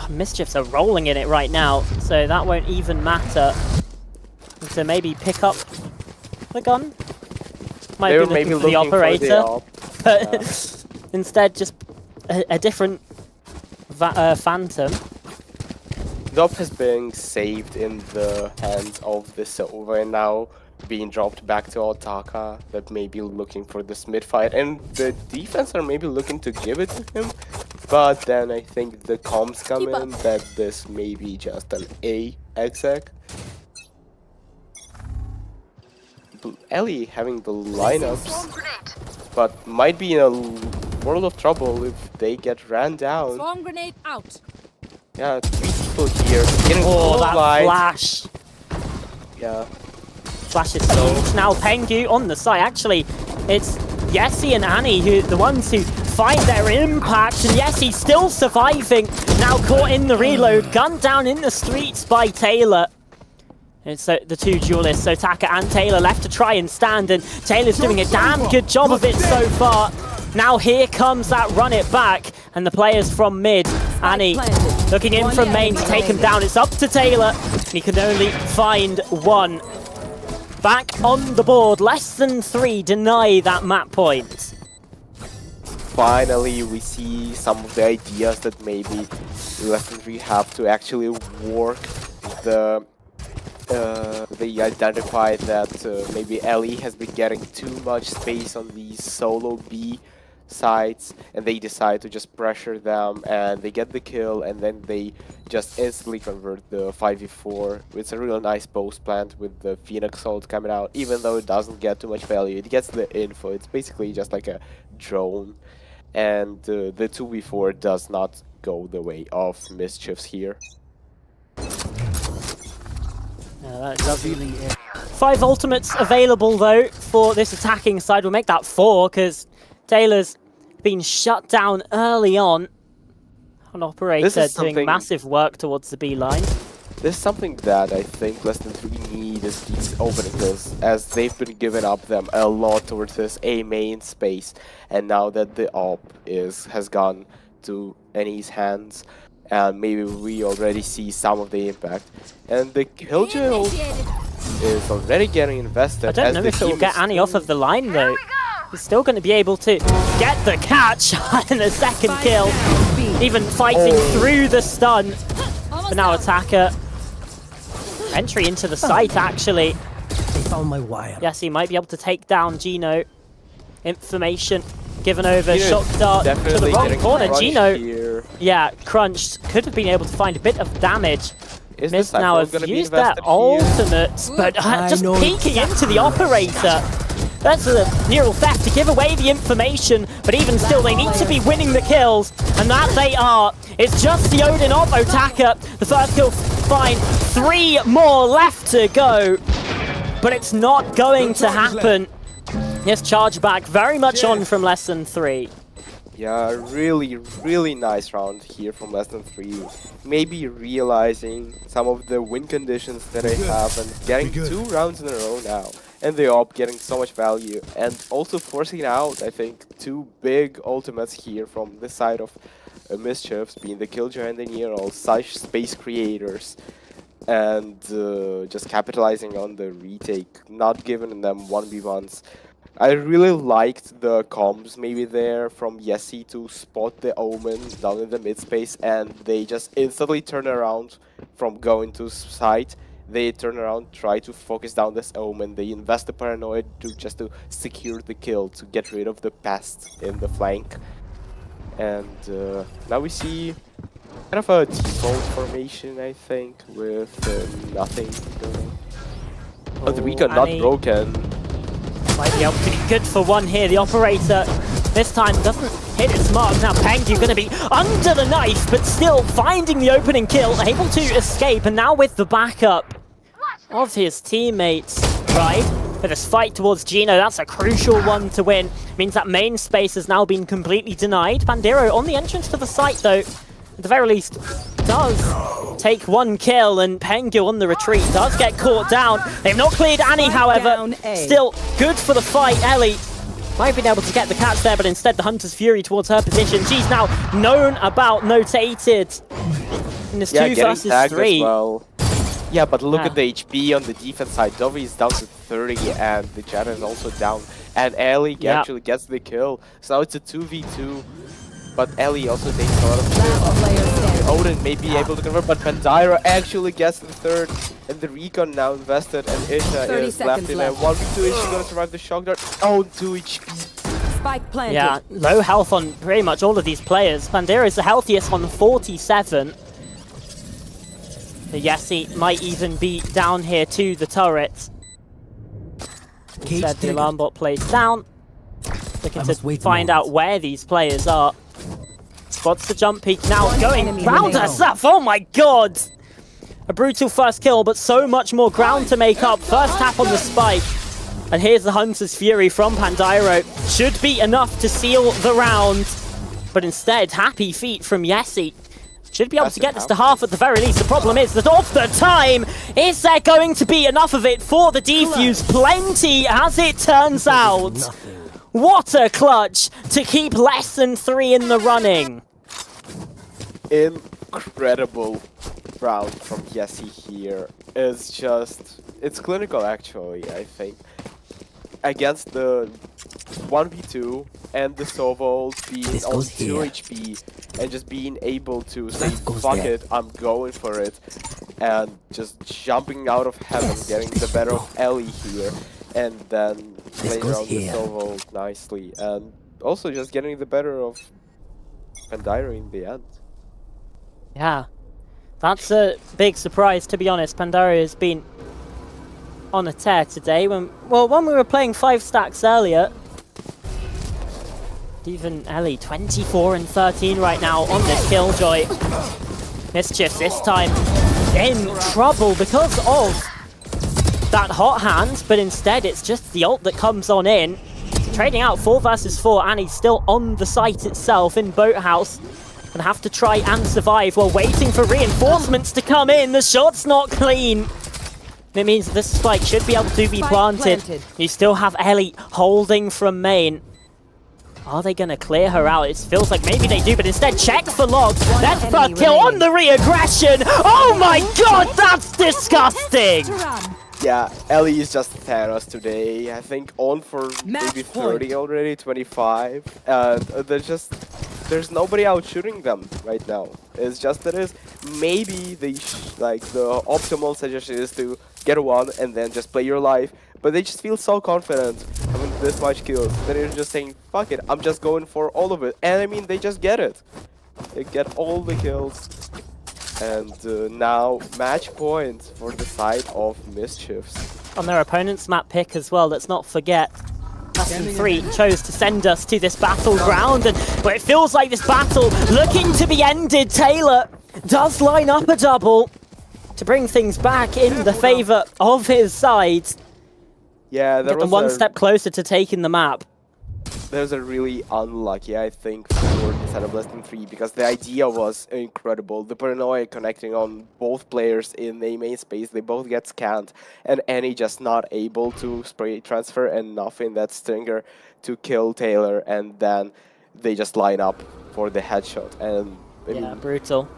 Mischiefs are rolling in it right now, so that won't even matter. So maybe pick up the gun. Might be looking for the operator, but instead just a different Phantom. Dop has been saved in the hands of the Silver and now being dropped back to Otaka, that may be looking for this mid fight, and the defense are maybe looking to give it to him, but then I think the comms come in that this may be just an A exec. Ellie having the lineups, but might be in a world of trouble if they get ran down. Swarm grenade out. Yeah, 3 people here. Getting that light. flash. Yeah. Flash is huge. Now Pengu on the side. Actually, it's Yessi and Annie who the ones who find their impact, and Yessi still surviving. Now caught in the reload, gunned down in the streets by Taylor. And so the two duelists, so Taka and Taylor, left to try and stand, and Taylor's doing a damn good job of it so far. Now here comes that run it back, and the players from mid, Annie looking in from main to take him down. It's up to Taylor, and he can only find one. Back on the board, less than 3 deny that map point. Finally, we see some of the ideas that maybe less than 3 have to actually work. The they identified that maybe Ellie has been getting too much space on these solo B sides, and they decide to just pressure them, and they get the kill, and then they just instantly convert the 5v4. It's a real nice post plant with the Phoenix ult coming out, even though it doesn't get too much value. It gets the info. It's basically just like a drone, and the 2v4 does not go the way of Mischiefs here. That doesn't. 5 ultimates available though for this attacking side. We'll make that 4 because Taylor's been shut down early on. An operator doing massive work towards the B line. This is something that I think Less Than 3 need is these opening kills, as they've been giving up them a lot towards this A main space, and now that the op has gone to Annie's hands, and maybe we already see some of the impact. And the Killjoy ult is already getting invested. I don't know if it will get Annie off of the line though. He's still going to be able to get the catch and the second kill, even fighting through the stun. But now Attacker, entry into the site actually. They found my wire. Yes, he might be able to take down Gino. Information given over, shock dart to the wrong corner. Gino, yeah, crunched. Could have been able to find a bit of damage. MISC now have used their ultimates, but just peeking into the operator. That's a neural theft to give away the information, but even still, they need to be winning the kills, and that they are. It's just the Odin off Otaka. The first kill, fine. 3 more left to go, but it's not going to happen. Yes, charge back very much on from Less Than 3. Yeah, really nice round here from Less Than 3. Maybe realizing some of the win conditions that they have and getting 2 rounds in a row now. And the op getting so much value, and also forcing out, I think, 2 big ultimates here from this side of Mischiefs, being the Killjoy and the Nier, all such space creators, and just capitalizing on the retake, not giving them 1v1s. I really liked the comms maybe there from Yessi to spot the Omen down in the mid space, and they just instantly turn around from going to site. They turn around, try to focus down this Omen. They invest the Paranoid just to secure the kill, to get rid of the pest in the flank. And now we see kind of a default formation, I think, with nothing going. Oh, the recon not broken. Might be able to be good for one here. The operator this time doesn't hit its mark. Now Pengu going to be under the knife, but still finding the opening kill, able to escape, and now with the backup of his teammates, right? For this fight towards Gino, that's a crucial one to win. Means that main space has now been completely denied. Bandero on the entrance to the site, though, at the very least, does take 1 kill, and Pengu on the retreat does get caught down. They've not cleared Annie, however. Still good for the fight. Ellie might have been able to get the catch there, but instead the Hunter's Fury towards her position. She's now known about, notated in this 2 versus 3. Well. Yeah, but look at the HP on the defense side. Dovey is down to 30, and the Jett is also down. And Ellie actually gets the kill. So now it's a 2v2. But Ellie also takes a lot of kills. Odin may be able to convert, but Pandira actually gets the 3rd. And the recon now invested, and Isha is left in a 1v2. Is she going to survive the shock dart? Oh, 2 HP. Spike planted. Yeah, low health on pretty much all of these players. Pandira is the healthiest on 47. The Yessi might even be down here to the turret. Instead, the alarm bot plays down. Looking to find out where these players are. Spots the jump peak now, going round herself. Oh my god! A brutal first kill, but so much more ground to make up. First tap on the spike. And here's the Hunter's Fury from Pandiro. Should be enough to seal the round. But instead, happy feet from Yessi. Should be able to get this to half at the very least. The problem is that of the time, is there going to be enough of it for the defuse? Plenty, as it turns out. What a clutch to keep Less Than 3 in the running. Incredible round from Yessi here. It's just, it's clinical actually, I think. Against the 1v2 and the Sova being on 2 HP and just being able to say, fuck it, I'm going for it. and just jumping out of heaven, getting the better of Ellie here, and then playing goes around the here. solo nicely, and also just getting the better of Pandaira in the end. Yeah, that's a big surprise, to be honest. Pandaria has been on a tear today. When we were playing 5 stacks earlier, even Ellie, 24 and 13 right now on this Killjoy. Mischief this time in trouble because of that hot hand, but instead it's just the ult that comes on in. Trading out 4 versus 4, and he's still on the site itself in Boathouse. Gonna have to try and survive while waiting for reinforcements to come in. The shot's not clean. It means this spike should be able to be planted. You still have Ellie holding from main. Are they gonna clear her out? It feels like maybe they do, but instead check for logs. That's the kill on the re-aggression. Oh my god, that's disgusting! Yeah, Ellie is just Thanos today. I think on for maybe 30 already, 25. And there's nobody out shooting them right now. It's just that is maybe the optimal suggestion is to get one and then just play your life. But they just feel so confident having this much kills that they're just saying, fuck it, I'm just going for all of it. And I mean, they just get it. They get all the kills. And now match point for the side of Mischiefs. On their opponent's map pick as well, let's not forget. Lesson 3 chose to send us to this battleground, and where it feels like this battle looking to be ended, Taylor does line up a double to bring things back in the favor of his side. Yeah, Get them one step closer to taking the map. There's a really unlucky, I think, for the side of Lesson 3, because the idea was incredible. The paranoia connecting on both players in the main space, they both get scanned, and Annie just not able to spray transfer enough in that stinger to kill Taylor, and then they just line up for the headshot. And I Yeah, mean, brutal.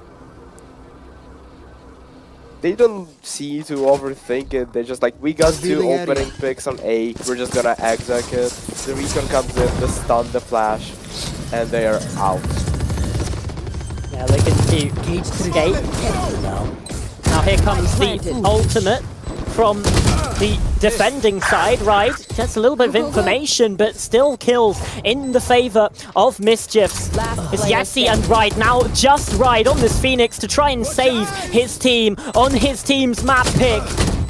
they don't see to overthink it. They're just like, we got 2 opening picks on A, we're just gonna exec it. The recon comes in, the stun, the flash, and they are out. Yeah, they can do escape. Now here comes the ultimate from the defending side, right? Gets a little bit of information, but still kills in the favor of Mischiefs. It's Yessi and Ride now, just Ride on this Phoenix to try and save his team on his team's map pick.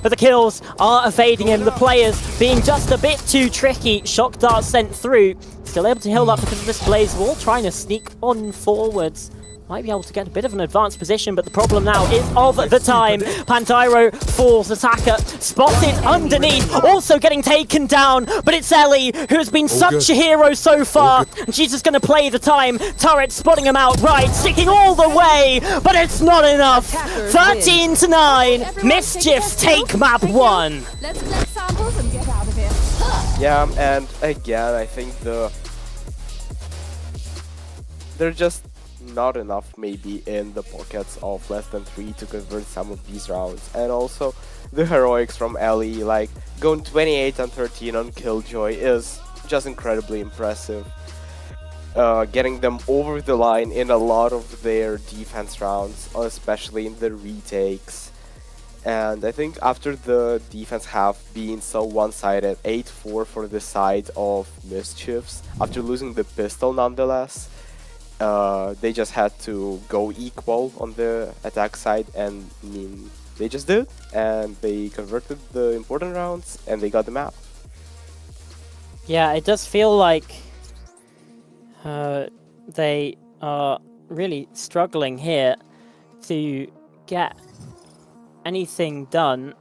But the kills are evading him, the players being just a bit too tricky. Shock dart sent through, still able to heal up because of this Blaze Wall, trying to sneak on forwards. Might be able to get a bit of an advanced position, but the problem now is of the time. Pantyro falls, attacker spotted underneath, also getting taken down, but it's Ellie who has been such a hero so far, and she's just going to play the time. Turret spotting him out, right, sticking all the way, but it's not enough. 13-9, Mischiefs take map 1. Let's collect samples and get out of here. Yeah, and again, I think they're just not enough maybe in the pockets of Lesson 3 to convert some of these rounds. And also the heroics from Ellie, like going 28 and 13 on Killjoy is just incredibly impressive. Getting them over the line in a lot of their defense rounds, especially in the retakes. And I think after the defense have been so one-sided, 8-4 for the side of Mischiefs, after losing the pistol nonetheless, they just had to go equal on the attack side, and I mean, they just did, and they converted the important rounds, and they got the map. Yeah, it does feel like they are really struggling here to get anything done.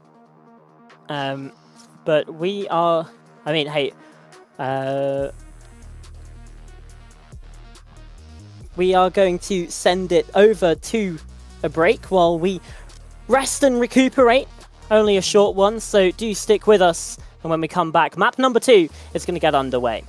But we are, I mean, hey, we are going to send it over to a break while we rest and recuperate. Only a short one, so do stick with us. And when we come back, map number 2 is going to get underway.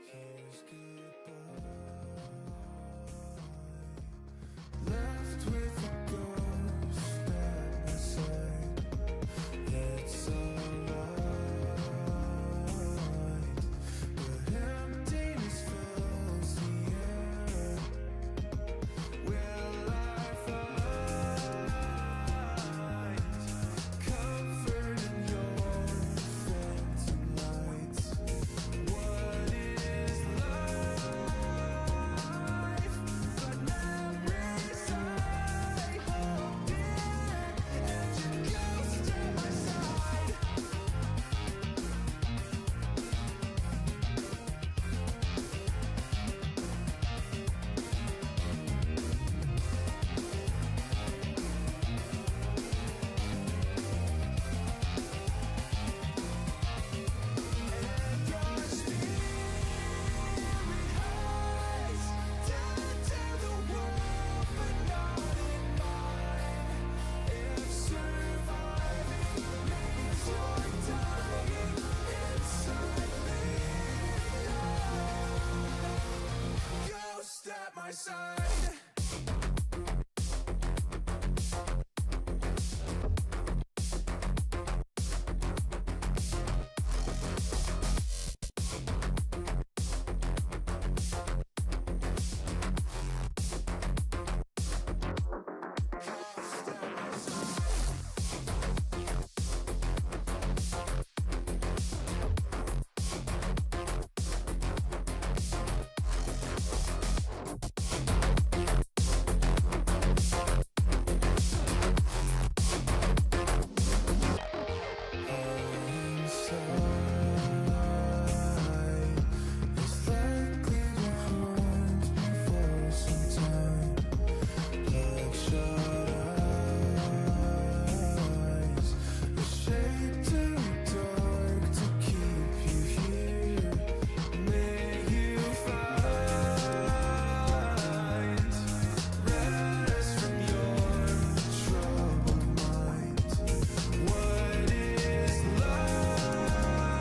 Here's goodbye. Left with a ghost at my side. It's alright, but emptiness fills the air. Will I find comfort in your phantom lights? What is life but memories I hold dear, and your ghost at my side? And your spirit hides to the world, but not in mine. If surviving means you're dying inside me, ghost at my side. What is love?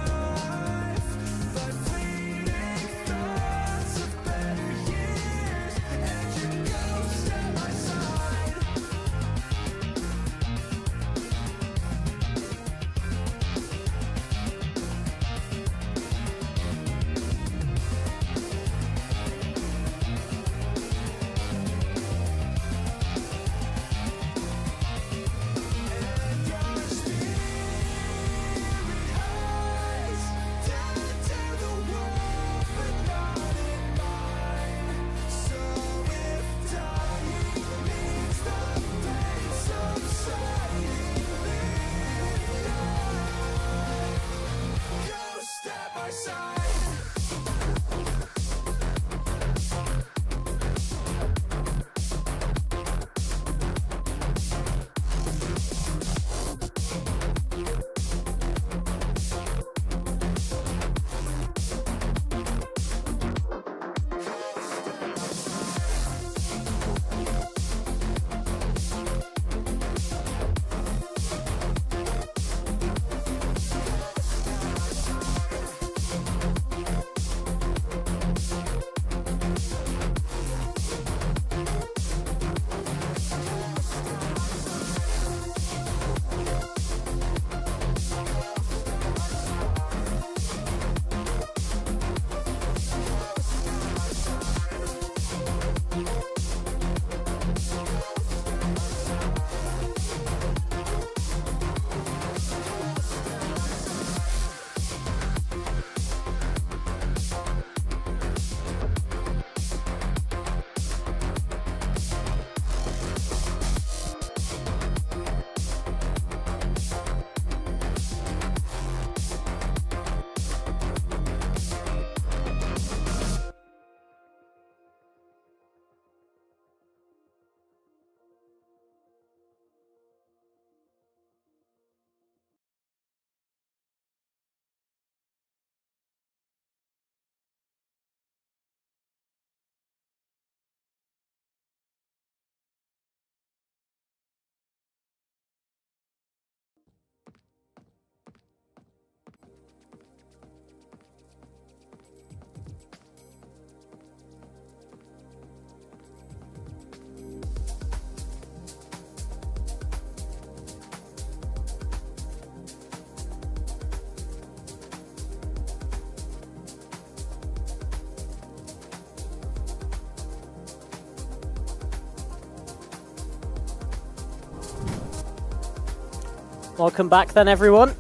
Welcome back then, everyone.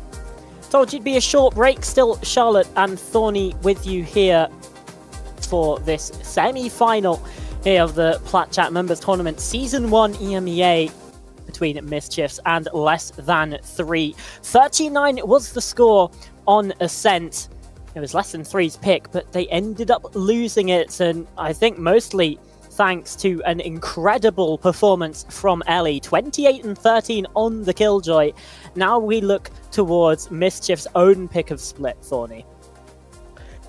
Told you it'd be a short break. Still Charlotte and Thorny with you here for this semi-final here of the PlatChat Members Tournament Season 1 EMEA between Mischiefs and Less Than 3. 39 was the score on Ascent. It was Less Than 3's pick, but they ended up losing it, and I think mostly thanks to an incredible performance from Ellie. 28 and 13 on the Killjoy. Now we look towards Mischief's own pick of split, Thorny.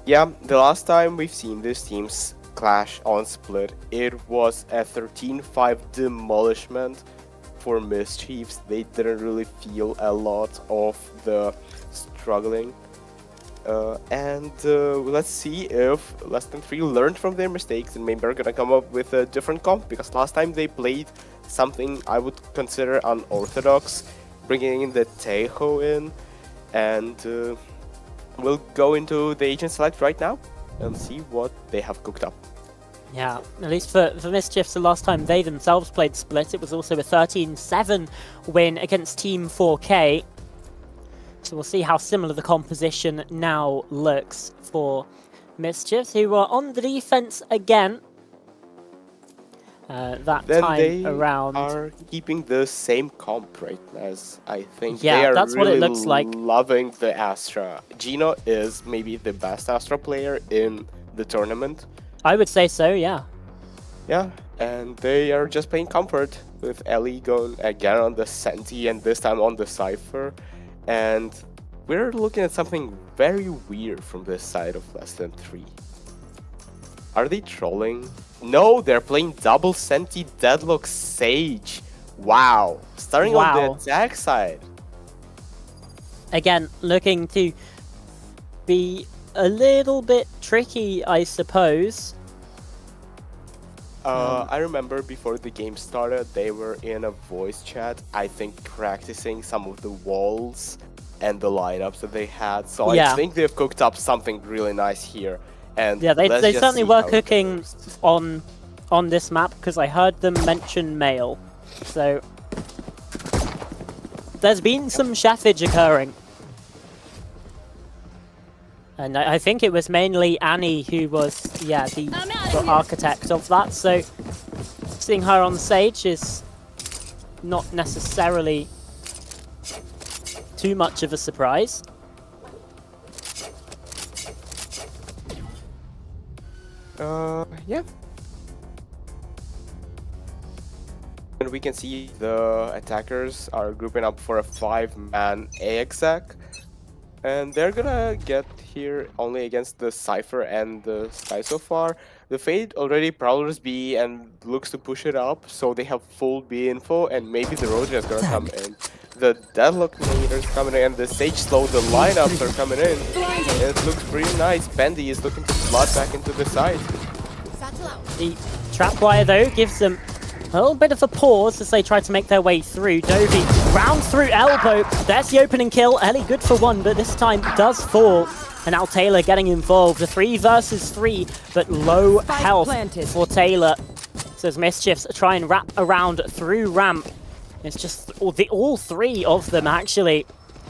Yeah, the last time we've seen these teams clash on split, it was a 13-5 demolishment for Mischiefs. They didn't really feel a lot of the struggling. Let's see if Less Than 3 learned from their mistakes and maybe are gonna come up with a different comp, because last time they played something I would consider unorthodox, bringing in the Tejo in, and we'll go into the agent select right now and see what they have cooked up. Yeah, at least for Mischiefs, the last time they themselves played split, it was also a 13-7 win against Team 4K. So we'll see how similar the composition now looks for Mischiefs, who are on the defense again. That Then time they around. are keeping the same comp, right? As I think Yeah, they are that's what really it looks like. loving the Astra. Gino is maybe the best Astra player in the tournament. I would say so, yeah. Yeah, and they are just playing comfort with Ellie going again on the Senti and this time on the Cypher. And we're looking at something very weird from this side of Less Than 3. Are they trolling? No, they're playing double Senti Deadlock Sage. Wow. Starting on the attack side. Again, looking to be a little bit tricky, I suppose. I remember before the game started, they were in a voice chat, I think practicing some of the walls and the lineups that they had. So Yeah. I think they've cooked up something really nice here. And Yeah, they let's just certainly see were how it cooking goes. on this map, because I heard them mention mail. So there's been some chefage occurring. And I think it was mainly Annie who was, yeah, the architect of that. So seeing her on stage is not necessarily too much of a surprise. Yeah. And we can see the attackers are grouping up for a 5-man A-exec. And they're gonna get here only against the Cypher and the Sky so far. The Fade already prowlers B and looks to push it up, so they have full B info, and maybe the Roja is gonna come in. The Deadlock meter is coming in, and the Sage Slow, the lineups are coming in. And it looks pretty nice. Bendy is looking to flood back into the side. The trap wire, though, gives them a little bit of a pause as they try to make their way through. Dovey round through elbow. There's the opening kill. Ellie good for one, but this time does fall. And now Taylor getting involved. The 3 versus 3, but low health for Taylor. So as Mischiefs try and wrap around through ramp. It's just all 3 of them actually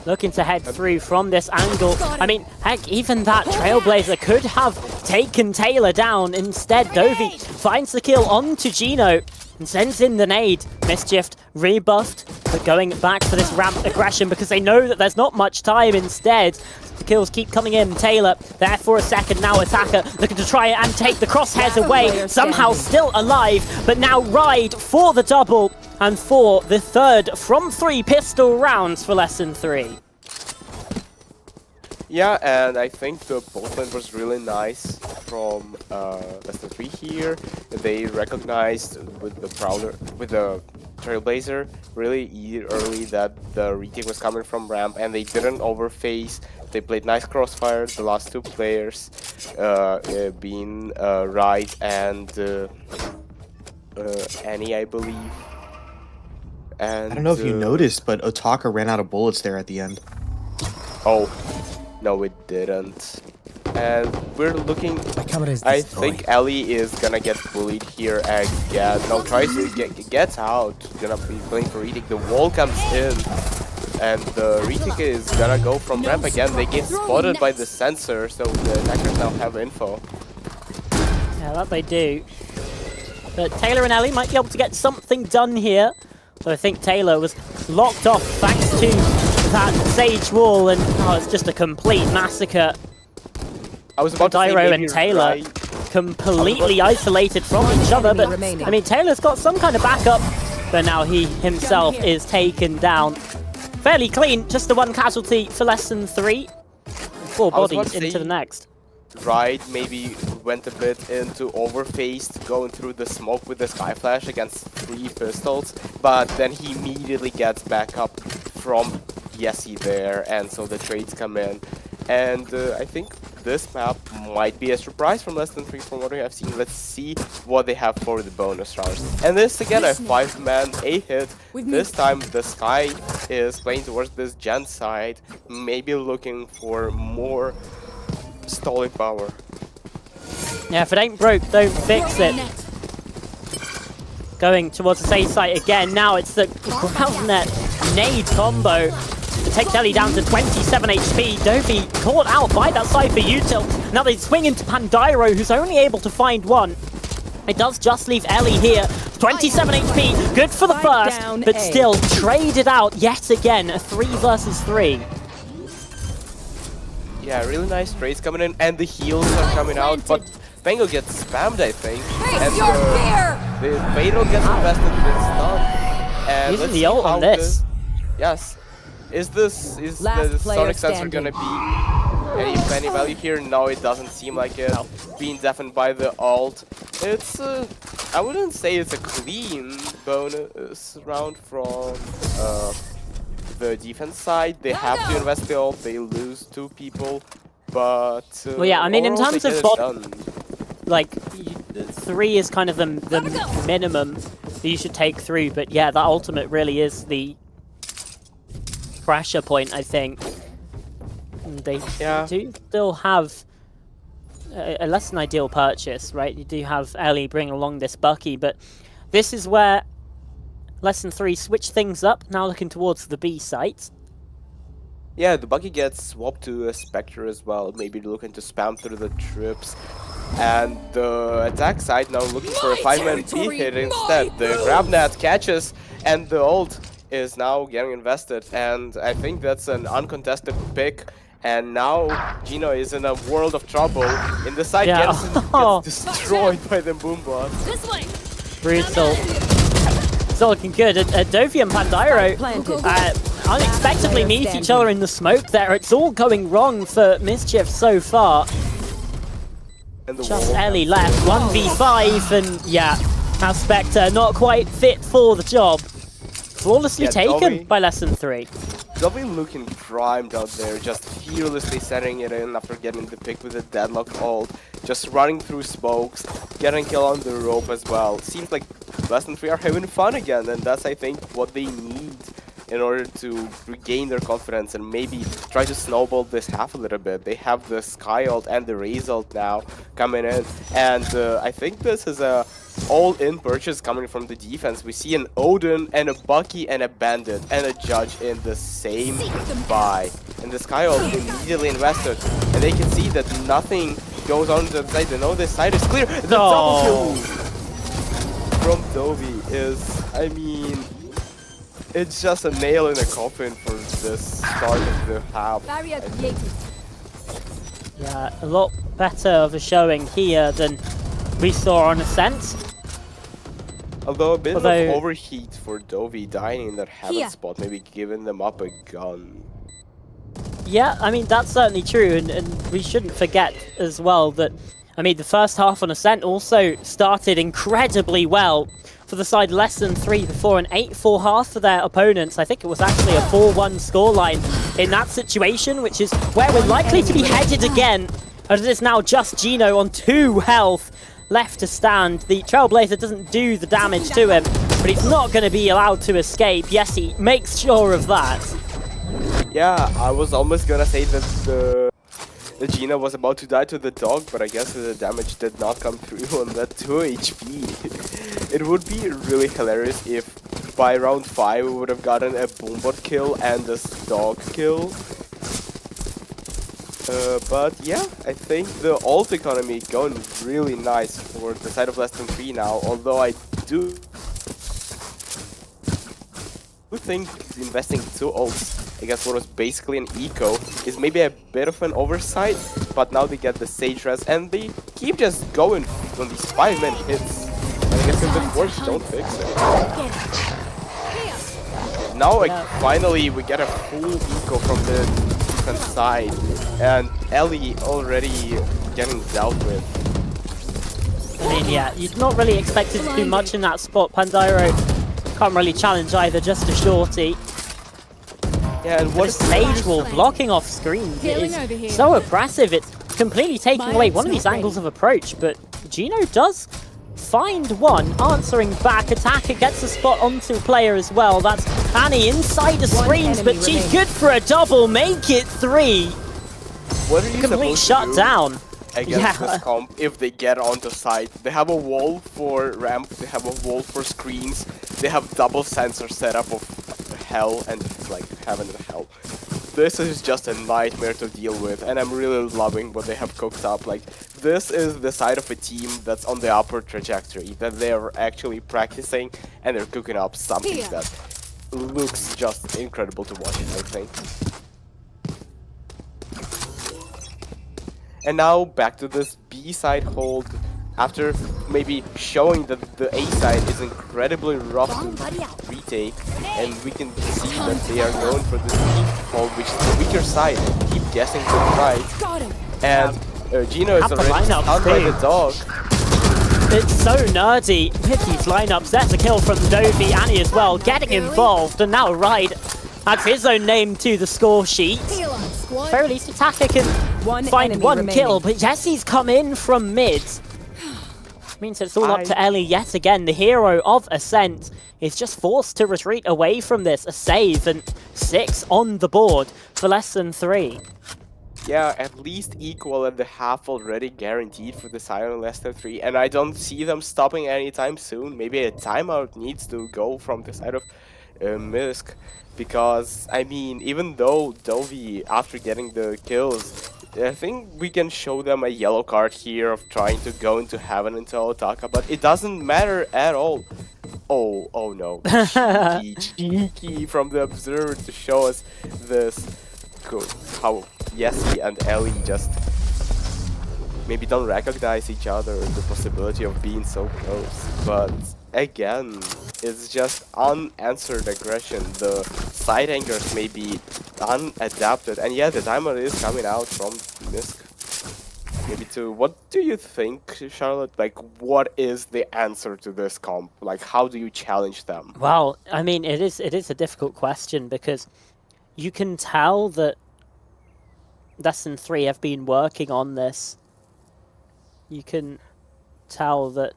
looking to head through from this angle. I mean, heck, even that Trailblazer could have taken Taylor down. Instead, Dovey finds the kill onto Gino and sends in the nade. Mischief rebuffed, but going back for this ramp aggression because they know that there's not much time instead. The kills keep coming in. Taylor there for a second, now Attacker looking to try and take the crosshairs away. Somehow still alive, but now Ride for the double and for the third from 3 pistol rounds for Less Than 3. Yeah, and I think the boatland was really nice from Less Than 3 here. They recognized with the Prowler, with the Trailblazer really early that the retake was coming from ramp, and they didn't overface. They played nice crossfire. The last 2 players being Ride and Annie, I believe. And I don't know if you noticed, but Otaka ran out of bullets there at the end. Oh, no, it didn't. And we're looking. I think Ellie is gonna get bullied here again. No, tries to get out. Gonna be playing for retake. The wall comes in. And the retake is gonna go from ramp again. They get spotted by the sensor, so the attackers now have info. Yeah, that they do. But Taylor and Ellie might be able to get something done here. So I think Taylor was locked off thanks to that Sage wall, and it's just a complete massacre. I was about to say Dyro maybe and Taylor right. completely isolated from each other, but remaining. I mean, Taylor's got some kind of backup, but now he himself is taken down. Fairly clean, just the one casualty for Lesson 3. 4 I was about bodies to into say- the next. Right, maybe went a bit into overfaced, going through the smoke with the Sky Flash against 3 pistols, but then he immediately gets back up from Yessi there, and so the trades come in. And I think this map might be a surprise from Lesson 3 from what we have seen. Let's see what they have for the bonus round. And this again, a 5-man A-hit. This time the Sky is playing towards this Gen side, maybe looking for more stalling power. Yeah, if it ain't broke, don't fix it. Going towards the safe site again. Now it's the ground net nade combo. It takes Ellie down to 27 HP. Dovey caught out by that Cypher util. Now they swing into Pandyro, who's only able to find one. It does just leave Ellie here. 27 HP, good for the first, but still traded out yet again. A 3 versus 3. Yeah, really nice trades coming in, and the heals are coming out, but Bengo gets spammed, I think. And the Fatal gets invested with stun. And Using let's the see ult how on this. Yes. Is the Last player Sonic sensor standing. gonna be any value here? No, it doesn't seem like it. Being deafened by the ult. It's I wouldn't say it's a clean bonus round from the defense side. They have to invest the ult, they lose 2 people, but Well, yeah, I mean, in overall, terms they of get it bot- done. Like, 3 is kind of the minimum that you should take through, but yeah, that ultimate really is the pressure point, I think. And they Yeah. do still have a less than ideal purchase, right? You do have Ellie bring along this Bucky, but this is where Lesson 3 switch things up, now looking towards the B site. Yeah, the Bucky gets swapped to a Spectre as well, maybe looking to spam through the trips. And the attack side now looking for a 5-man B hit instead. The grab net catches, and the ult is now getting invested. And I think that's an uncontested pick. And now Gino is in a world of trouble. In the side, Yeah. gets destroyed by the Boombot. Brutal. It's all looking good. Dovey and Pandyro unexpectedly meet each other in the smoke there. It's all going wrong for Mischief so far. And the Just wall Ellie comes left, 1v5, and yeah, now Spectre not quite fit for the job. Flawlessly Yeah, taken Dovey. by Lesson 3. Dobby looking primed out there, just fearlessly setting it in after getting the pick with a deadlock ult, just running through smokes, getting kill on the rope as well. Seems like Lesson 3 are having fun again, and that's, I think, what they need in order to regain their confidence and maybe try to snowball this half a little bit. They have the Sky ult and the Raze ult now coming in, and I think this is a all-in purchase coming from the defense. We see an Odin and a Bucky and a Bandit and a Judge in the same buy. And the Sky ult immediately invested, and they can see that nothing goes on to the side. They know this side is clear. The double kill from Dovey is, I mean, it's just a nail in a coffin for this start of the half. Barrier created. Yeah, a lot better of a showing here than we saw on Ascent. Although a bit Although- of overheat for Dovey dying in that heaven Here. spot, maybe giving them up a gun. Yeah, I mean, that's certainly true, and we shouldn't forget as well that, I mean, the first half on Ascent also started incredibly well for the side Lesson 3 before an 8-4 half for their opponents. I think it was actually a 4-1 scoreline in that situation, which is where we're likely to be headed again, as it is now just Gino on 2 health left to stand. The Trailblazer doesn't do the damage to him, but he's not going to be allowed to escape. Yes, he makes sure of that. Yeah, I was almost gonna say that the Gina was about to die to the dog, but I guess the damage did not come through on that 2 HP. It would be really hilarious if by round 5 we would have gotten a Boombot kill and a dog kill. But yeah, I think the ult economy going really nice for the side of less than 3 now, although I do think investing 2 ults against what was basically an eco is maybe a bit of an oversight, but now they get the Sage Res and they keep just going on these 5-man hits. And I guess if the force don't fix it. Now finally we get a full eco from the defense side, and Ellie already getting dealt with. I mean, yeah, you're not really expected to do much in that spot. Pandiro can't really challenge either, just a shorty. Yeah, and what This Sage Wall blocking off screen is so oppressive. It's completely taking away one of these angles of approach, but Gino does find one, answering back. Attacker gets a spot onto player as well. That's Annie inside the screens, but she's good for a double. Make it 3. What are you Complete supposed to do shutdown. against this comp if they get onto site? They have a wall for ramp, they have a wall for screens, they have double sensor setup of hell and like heaven and hell. This is just a nightmare to deal with, and I'm really loving what they have cooked up. Like, this is the side of a team that's on the upward trajectory, that they're actually practicing and they're cooking up something that looks just incredible to watch, I think. And now back to this B side hold. After maybe showing that the A side is incredibly rough to retake, and we can see that they are going for this deep hold, which is the weaker side. Keep guessing to the right, and Gino is already stunned by the dog. It's so nerdy with these lineups. That's a kill from Dovi, Annie as well, getting involved, and now Ride adds his own name to the score sheet. At very least Attacker can find one kill, but Jesse's come in from mid. Means it's all up to Ellie yet again. The hero of Ascent is just forced to retreat away from this. A save and 6 on the board for less than 3. Yeah, at least equal at the half already guaranteed for the side on less than 3, and I don't see them stopping anytime soon. Maybe a timeout needs to go from the side of MISC, because I mean, even though Dovi, after getting the kills, I think we can show them a yellow card here of trying to go into heaven into Otaka, but it doesn't matter at all. Oh no. Cheeky from the observer to show us this. How Yessi and Ellie just maybe don't recognize each other, the possibility of being so close. But again, it's just unanswered aggression. The side anchors may be unadapted, and yeah, the timer is coming out from MISC. Maybe to what do you think, Charlotte? Like, what is the answer to this comp? Like, how do you challenge them? Well, I mean, it is a difficult question, because you can tell that less than 3 have been working on this. You can tell that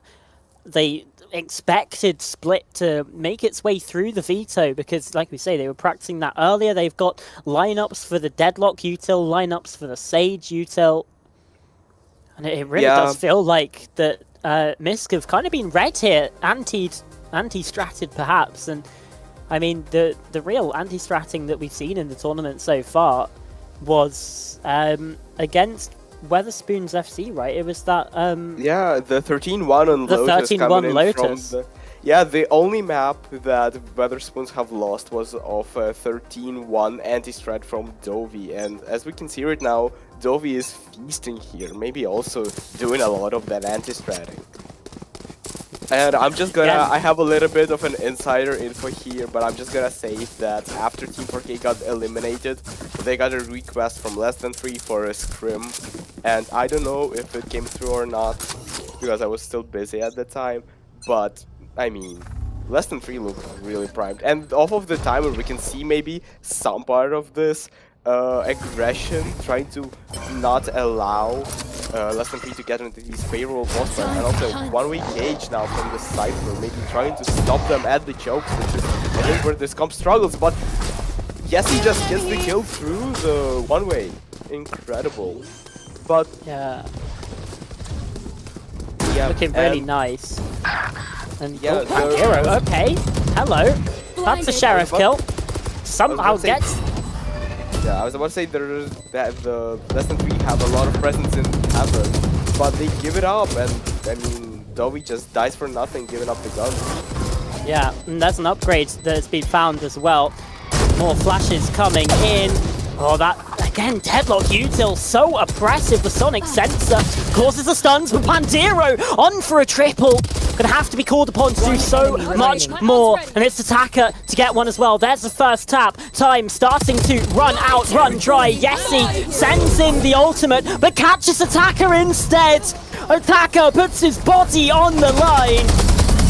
they expected Split to make its way through the veto, because like we say, they were practicing that earlier. They've got lineups for the Deadlock util, lineups for the Sage util, and it really does feel like that MISC have kind of been read here, anti-stratted perhaps. And I mean, the real anti-stratting that we've seen in the tournament so far was against Weatherspoon's FC, right? It was that yeah, the 13-1 on the Lotus 13-1 Lotus. Yeah, the only map that Weatherspoons have lost was of a 13-1 anti-strat from Dovi, and as we can see right now, Dovi is feasting here, maybe also doing a lot of that anti-stratting. And I'm just gonna, I have a little bit of an insider info here, but I'm just gonna say that after Team 4K got eliminated, they got a request from less than 3 for a scrim, and I don't know if it came through or not, because I was still busy at the time, but I mean, less than 3 look really primed, and off of the timer we can see maybe some part of this aggression, trying to not allow less than 3 to get into these favorable boss fights, and also one-way cage now from the Cypher, maybe trying to stop them at the chokes, which is I think where this comp struggles, but yes, he just gets the kill through the one-way. Incredible. But yeah, yeah, looking really nice. And yeah, hero, okay. hello. That's a sheriff kill. Somehow I was about to gets... Yeah, I was about to say that the Less Than 3 have a lot of presence in heaven, but they give it up, and I mean, Dovey just dies for nothing, giving up the gun. Yeah, and that's an upgrade that's been found as well. More flashes coming in. Oh, that, again, Deadlock Util, so oppressive. The Sonic Sensor causes the stuns, but Pandero on for a triple. Gonna have to be called upon to do so much more. And it's Attacker to get one as well. There's the first tap. Time starting to run out, run dry. Yessi sends in the ultimate, but catches Attacker instead. Attacker puts his body on the line,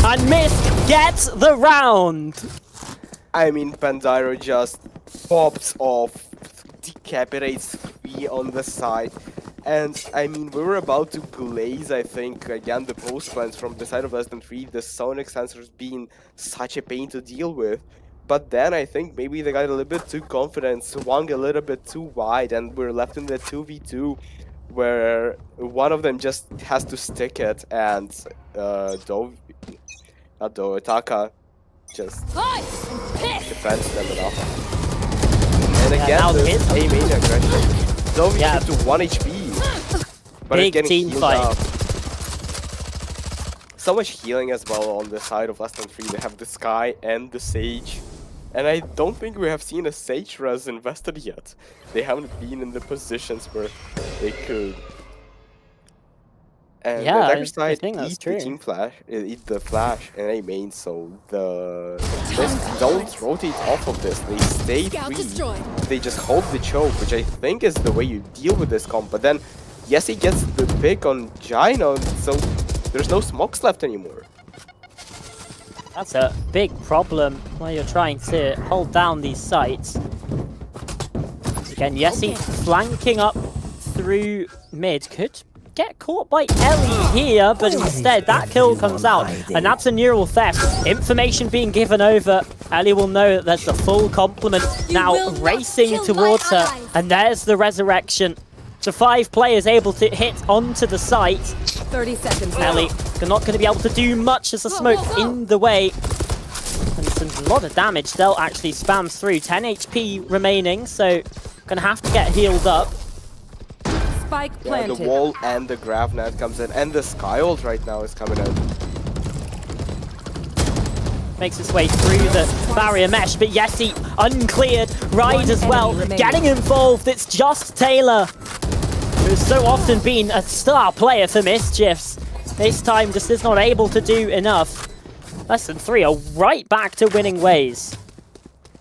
and MISC gets the round. I mean, Pandiro just pops off, decapitates 3 on the side, and I mean, we were about to glaze, I think, again, the post plans from the side of Less Than 3, the Sonic sensors being such a pain to deal with. But then I think maybe they got a little bit too confident, swung a little bit too wide, and we're left in the 2v2, where one of them just has to stick it, and Taka just defends them enough. And again, this A-main aggression. Dovey Yeah. to 1 HP. But Big it's getting team healed fight. up. So much healing as well on the side of Less Than 3. They have the Sky and the Sage. And I don't think we have seen a Sage res invested yet. They haven't been in the positions where they could. And Yeah, the I Dagger side think that's eat true. the team flash, eat the flash and A main, so the MISC don't rotate off of this. They stay Scout free. destroyed. They just hold the choke, which I think is the way you deal with this comp. But then, yes, he gets the pick on Gino, so there's no smokes left anymore. That's a big problem while you're trying to hold down these sites. Again, Yessi flanking up through mid. Could get caught by Ellie here, but instead that kill comes out. And that's a neural theft. Information being given over. Ellie will know that there's the full complement now racing towards her. And there's the resurrection. So 5 players able to hit onto the site. 30 seconds. Ellie not going to be able to do much as the smoke in the way. And some a lot of damage. Del actually spams through. 10 HP remaining, so going to have to get healed up. Spike Yeah, planted. the wall and the Gravnet comes in, and the Sky ult right now is coming in. Makes its way through the barrier mesh, but Yessi uncleared. Ride as well, getting involved. It's just Taylor, who's so often been a star player for Mischiefs. This time just is not able to do enough. Less Than 3 are right back to winning ways.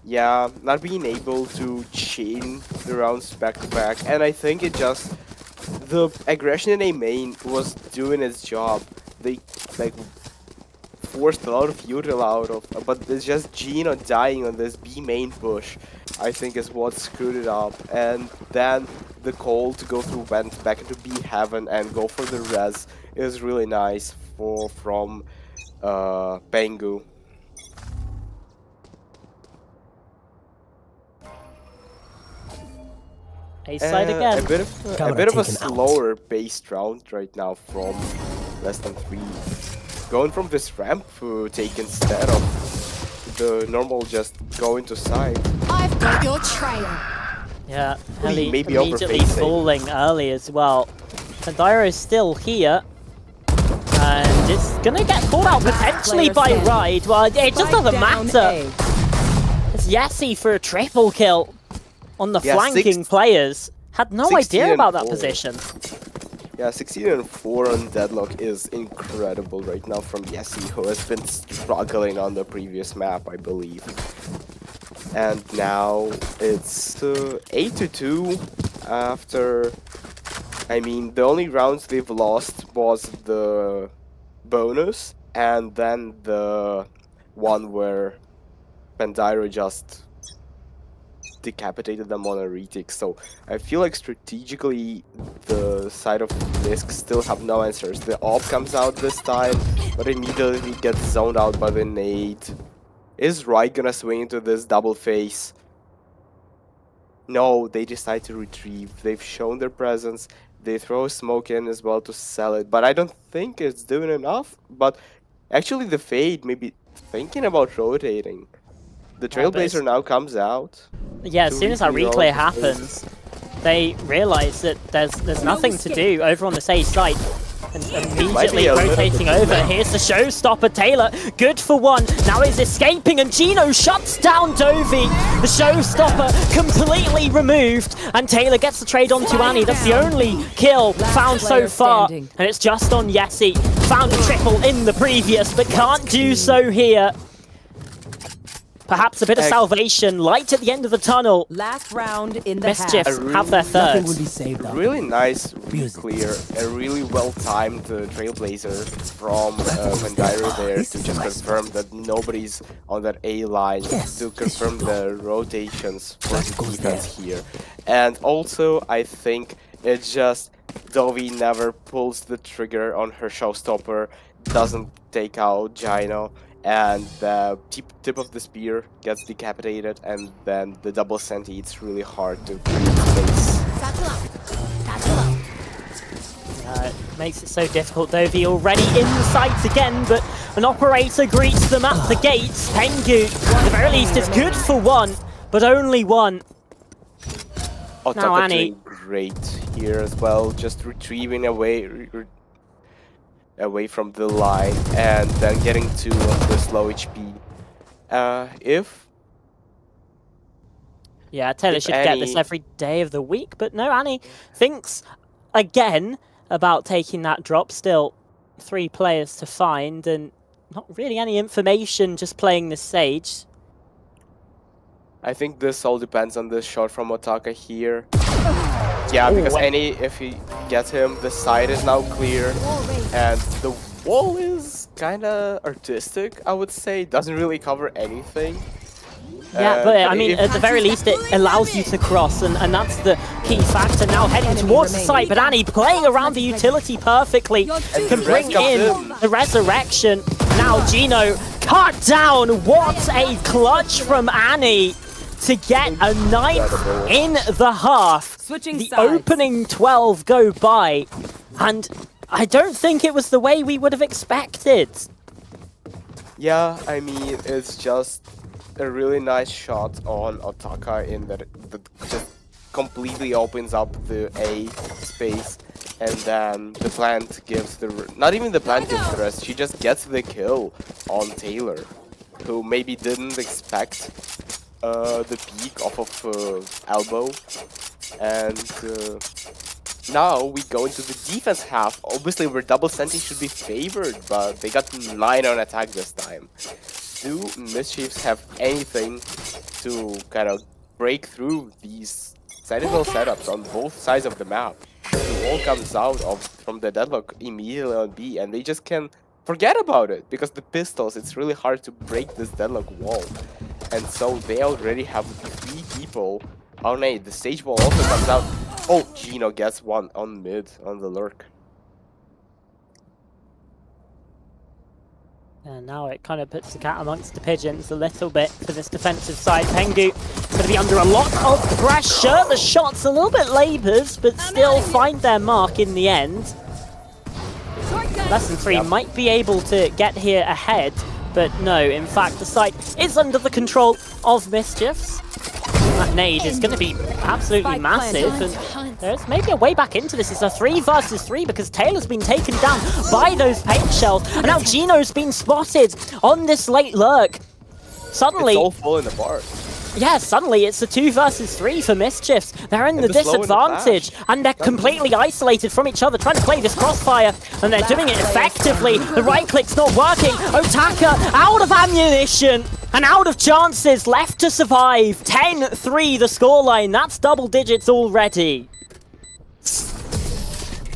Yeah, not being able to chain the rounds back to back, and I think it just the aggression in A main was doing its job. They like forced a lot of util out of, but it's just Gino dying on this B main push, I think, is what screwed it up. And then the call to go through vent back into B heaven and go for the res is really nice from Bangu. A side again. A bit of a Camera taken out. slower paced round right now from Less Than 3. Going from this ramp take instead of the normal just go into side. I've got your trail. Yeah, Maybe Ellie immediately overfacing. falling early as well. Pandiro is still here. And it's gonna get caught out potentially by standing. Ride. Well, it just Spike doesn't down matter. A. It's Yessi for a triple kill on the Yeah, flanking players. Had no 16 idea and about that 4. position. Yeah, 16 and 4 on Deadlock is incredible right now from Yessi, who has been struggling on the previous map, I believe. And now it's 8-2 after. I mean, the only rounds they've lost was the bonus, and then the one where Pandiro just decapitated them on a retake. So I feel like strategically the side of MISC still have no answers. The AWP comes out this time, but immediately gets zoned out by the nade. Is Ride gonna swing into this double face? No, they decide to retrieve. They've shown their presence. They throw a smoke in as well to sell it, but I don't think it's doing enough. But actually the fade maybe thinking about rotating. The Yeah, but Trailblazer now comes out. Yeah, as to soon as that reclear all reclear of the space. happens, they realise that there's nothing to do over on the A site. And immediately a little rotating bit over. Here's the showstopper, Taylor. Good for one. Now he's escaping, and Gino shuts down Dovey. The showstopper completely removed, and Taylor gets the trade onto Annie. That's the only kill found so player far. standing. And it's just on Yessi. Found a triple in the previous, but can't do so here. Perhaps a bit of salvation. Light at the end of the tunnel. Last round in the half. Mischiefs have their Nothing third. will be saved up. Really nice Music. clear, a really well-timed Trailblazer from Mandira there This to is just my confirm that nobody's on that A line, Yes, to confirm the rotations for That the goes defense here. And also, I think it's just Dovey never pulls the trigger on her showstopper, doesn't take out Gino, and the tip of the spear gets decapitated, and then the double senti, it's really hard to create space. It makes it so difficult. Dovey already in the sights again, but an operator greets them at the gates. Pengu, at the very least, is good for one, but only one. Otaka Annie. doing great here as well, just retrieving away from the line and then getting to the slow HP. Yeah, Taylor If should get this Annie- every day of the week, but no, Annie thinks again about taking that drop. Still 3 players to find, and not really any information, just playing the Sage. I think this all depends on the shot from Otaka here. Yeah, because Ooh. if he gets him, the side is now clear, and the wall is kinda artistic, I would say. Doesn't really cover anything. Yeah, but I mean, at the very least, it allows you to cross, and that's the key factor. Now heading towards the site, but Annie playing around the utility perfectly can bring in the resurrection. Now Gino cut down. What a clutch from Annie to get a 9th in the half. Switching The sides. opening 12 go by, and I don't think it was the way we would have expected. Yeah, I mean, it's just a really nice shot on Otaka in that just completely opens up the A space, and then the plant gives not even the plant gives the rest, she just gets the kill on Taylor, who maybe didn't expect the peak off of elbow, and now we go into the defense half. Obviously, where double senti should be favored, but they got 9 on attack this time. Do Mischiefs have anything to kind of break through these Sentinel setups on both sides of the map? The wall comes out from the deadlock immediately on B, and they just can forget about it, because the pistols, it's really hard to break this deadlock wall. And so they already have 3 people on A. The stage wall also comes out. Oh, Gino gets one on mid on the lurk. And now it kind of puts the cat amongst the pigeons a little bit for this defensive side. Pengu going to be under a lot of pressure. The shots a little bit laboured, but still find their mark in the end. Lesson 3 might be able to get here ahead, but no, in fact, the site is under the control of Mischiefs. That nade is going to be absolutely Spike massive, planted. and there's maybe a way back into this. It's a 3 versus 3 because Taylor's been taken down by those paint shells, and now Gino's been spotted on this late lurk. Suddenly, It's all falling apart. yeah, suddenly it's a 2 versus 3 for Mischiefs. They're in the the slow and the disadvantage, flash. and they're completely isolated from each other, trying to play this crossfire, and they're doing it effectively. The right click's not working. Otaka out of ammunition and out of chances, left to survive. 10-3 the scoreline. That's double digits already.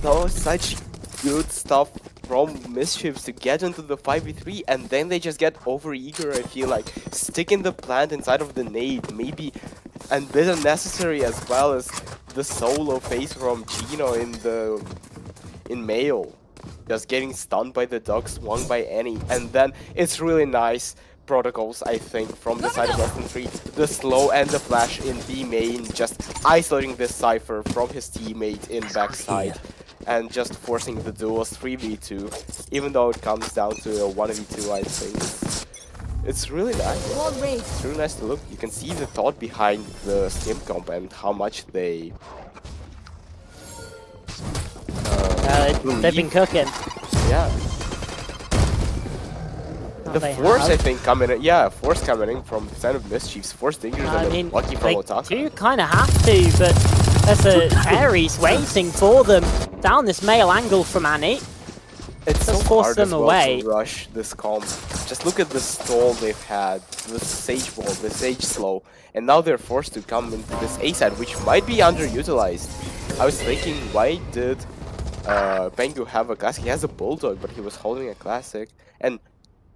That was such good stuff from Mischiefs to get into the 5v3, and then they just get overeager, I feel like. Sticking the plant inside of the nade, maybe, and bit unnecessary, as well as the solo phase from Gino in male. Just getting stunned by the dog, swung by Annie, and then it's really nice protocols, I think, from the side of Lesson 3. The slow and the flash in B main, just isolating this Cypher from his teammate in backside, and just forcing the duels 3v2, even though it comes down to a 1v2, I think. It's really nice. Wall raised. It's really nice to look. You can see the thought behind the skim comp and how much they They've been cooking. yeah. Oh, The they force, have. I think, coming in. Yeah, force coming in from the side of Mischiefs. Force Dingers I and mean, Lucky from they Otaka. do kind of have to, but there's a Ares waiting for them down this male angle from Annie. It's so Just force hard them as well away. to rush this comp. Just look at the stall they've had, the Sage Wall, the Sage Slow, and now they're forced to come into this A side, which might be underutilized. I was thinking, why did Pengu have a classic? He has a Bulldog, but he was holding a classic, and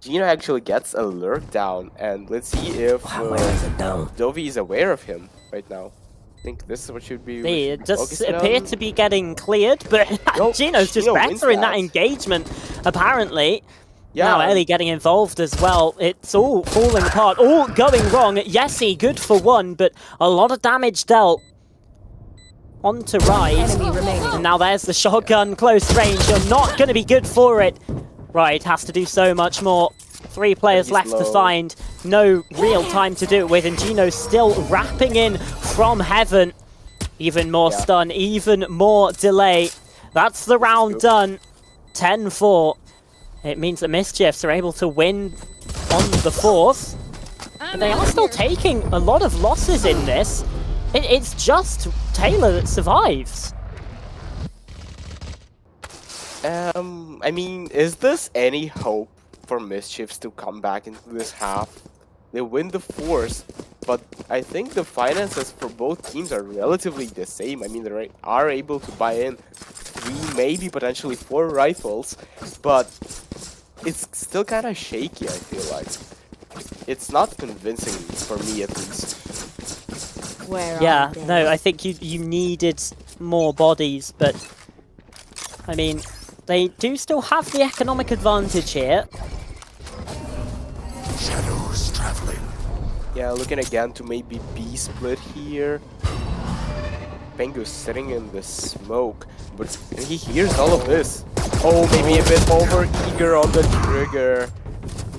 Gino actually gets a lurk down, and let's see if Dovi is aware of him right now. I think this is what should be. They just focusing appear on. to be getting cleared, but Yo, Gino's just Gino wins better in that that. engagement, apparently. Yeah. Now Ellie getting involved as well. It's all falling apart, all going wrong. Yessie, good for one, but a lot of damage dealt onto Rise. Enemy remaining. And now there's the shotgun, close range. You're not going to be good for it. Right, has to do so much more. 3 players He's left to low. find. No real time to do it with, and Gino still wrapping in from heaven. Even more Yeah. stun, even more delay. That's the round good. done. 10-4. It means the Mischiefs are able to win on the 4th. But they are still taking a lot of losses in this. It's just Taylor that survives. I mean, is this any hope for Mischiefs to come back into this half? They win the force, but I think the finances for both teams are relatively the same. I mean, they are able to buy in 3, maybe potentially 4 rifles, but it's still kind of shaky, I feel like. It's not convincing for me, at least. Where Yeah, are they? no, I think you needed more bodies, but I mean, they do still have the economic advantage here. Shadows traveling. Yeah, looking again to maybe B split here. Pengu's sitting in the smoke, but he hears all of this. Oh, maybe a bit over eager on the trigger.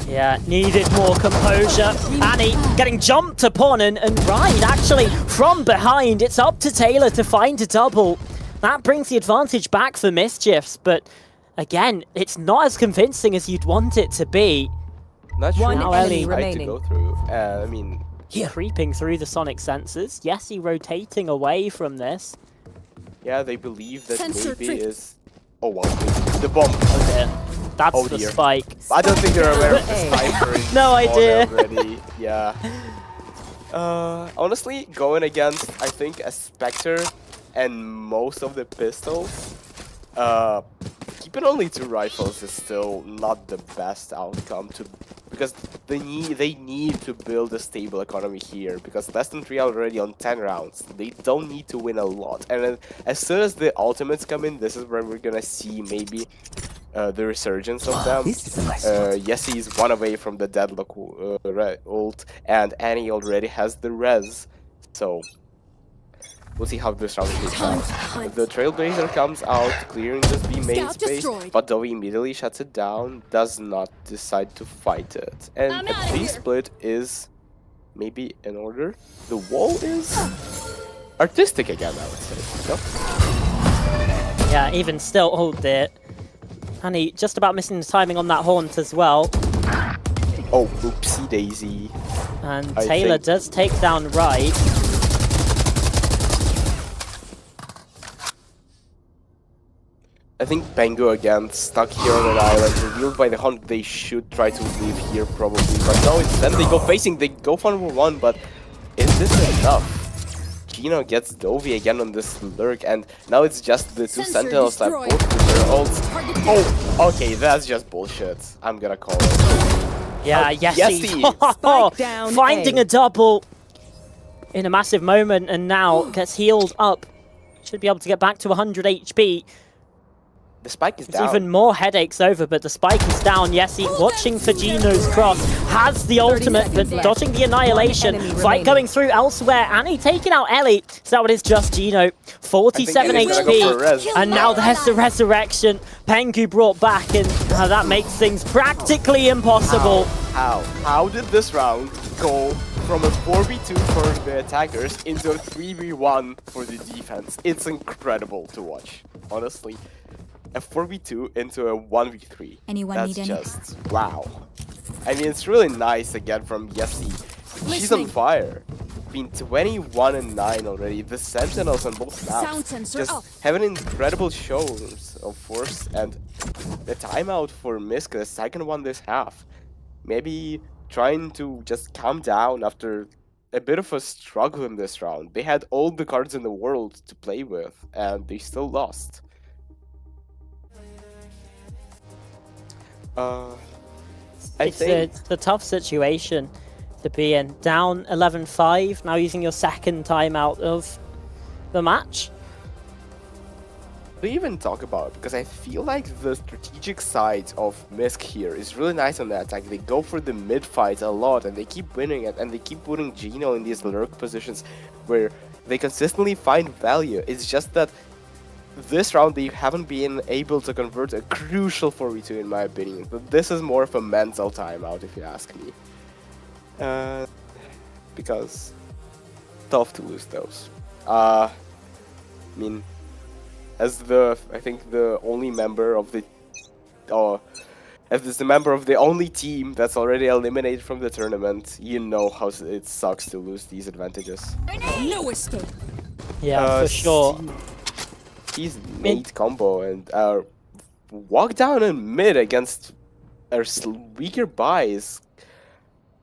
Yeah, needed more composure. Annie getting jumped upon and right, actually, from behind. It's up to Taylor to find a double. That brings the advantage back for Mischiefs, but again, it's not as convincing as you'd want it to be. Not sure One which enemy side to remaining. go through. I mean, Creeping through the sonic sensors. Yessie rotating away from this. yeah, they believe that Sensor maybe trick. is. Oh wow, the bomb. Oh dear. That's Oh the dear. spike. I don't think they're aware of the Hey. sniper. in No spawn idea. Already. Yeah. Honestly, going against I think a Spectre and most of the pistols, keeping only 2 rifles is still not the best outcome because they need to build a stable economy here because less than 3 already on 10 rounds. They don't need to win a lot, and then as soon as the ultimates come in, this is where we're gonna see maybe the resurgence of them. This is a nice spot. Yessie is 1 away from the deadlock ult, and Annie already has the res, so we'll see how this round shapes Time out. to hunt. The Trailblazer comes out, clearing this B main Scout space, destroyed. but Dovi immediately shuts it down, does not decide to fight it. And I'm a outta B here. split is maybe in order. The wall is artistic again, I would say. No? Yeah, even still, oh dear. Annie just about missing the timing on that haunt as well. Oh, oopsie daisy. And I Taylor think- does take down Ride. I think Pengu again stuck here on an island, revealed by the hunt. They should try to leave here probably, but no, instead they go facing, they go for number 1, but is this enough? Gino gets Dovi again on this lurk, and now it's just the 2 Sensor sentinels that destroyed. both with their ults. Target Oh, okay, that's just bullshit. I'm gonna call it. Yeah, Oh, Yessie. Yessie. Spike down Finding A. a double in a massive moment, and now gets healed up. Should be able to get back to 100 HP. The spike is It's down. even more headaches over, but the spike is down. Yessie watching for Gino's cross. Has the 30 ultimate, but seconds left. dodging the annihilation. One enemy Fight remaining. going through elsewhere. Annie taking out Ellie. So it is just Gino. 47 I think Ellie's gonna go for a res. HP. And now there's the resurrection. Pengu brought back, and that makes things practically impossible. How did this round go from a 4v2 for the attackers into a 3v1 for the defense? It's incredible to watch, honestly. A 4v2 into a 1v3. Anyone That's need any? just wow. I mean, it's really nice again from Yessi. She's on Listening. fire. Been 21-9 already. The Sentinels on both maps Sound sensor just off. have an incredible shows of force, and the timeout for MISC, the second one this half. Maybe trying to just calm down after a bit of a struggle in this round. They had all the cards in the world to play with, and they still lost. I think It's a tough situation to be in. Down 11-5, now using your second timeout of the match. we even talk about it because I feel like the strategic side of MISC here is really nice on the attack. They go for the mid fight a lot and they keep winning it, and they keep putting Gino in these lurk positions where they consistently find value. It's just that this round they haven't been able to convert a crucial 4v2 in my opinion. But this is more of a mental timeout if you ask me. Because tough to lose those. I mean, as I think the only member of the, as the member of the only team that's already eliminated from the tournament, you know how it sucks to lose these advantages. No escape. Yeah, for sure. He's made combo and walk down in mid against weaker buys.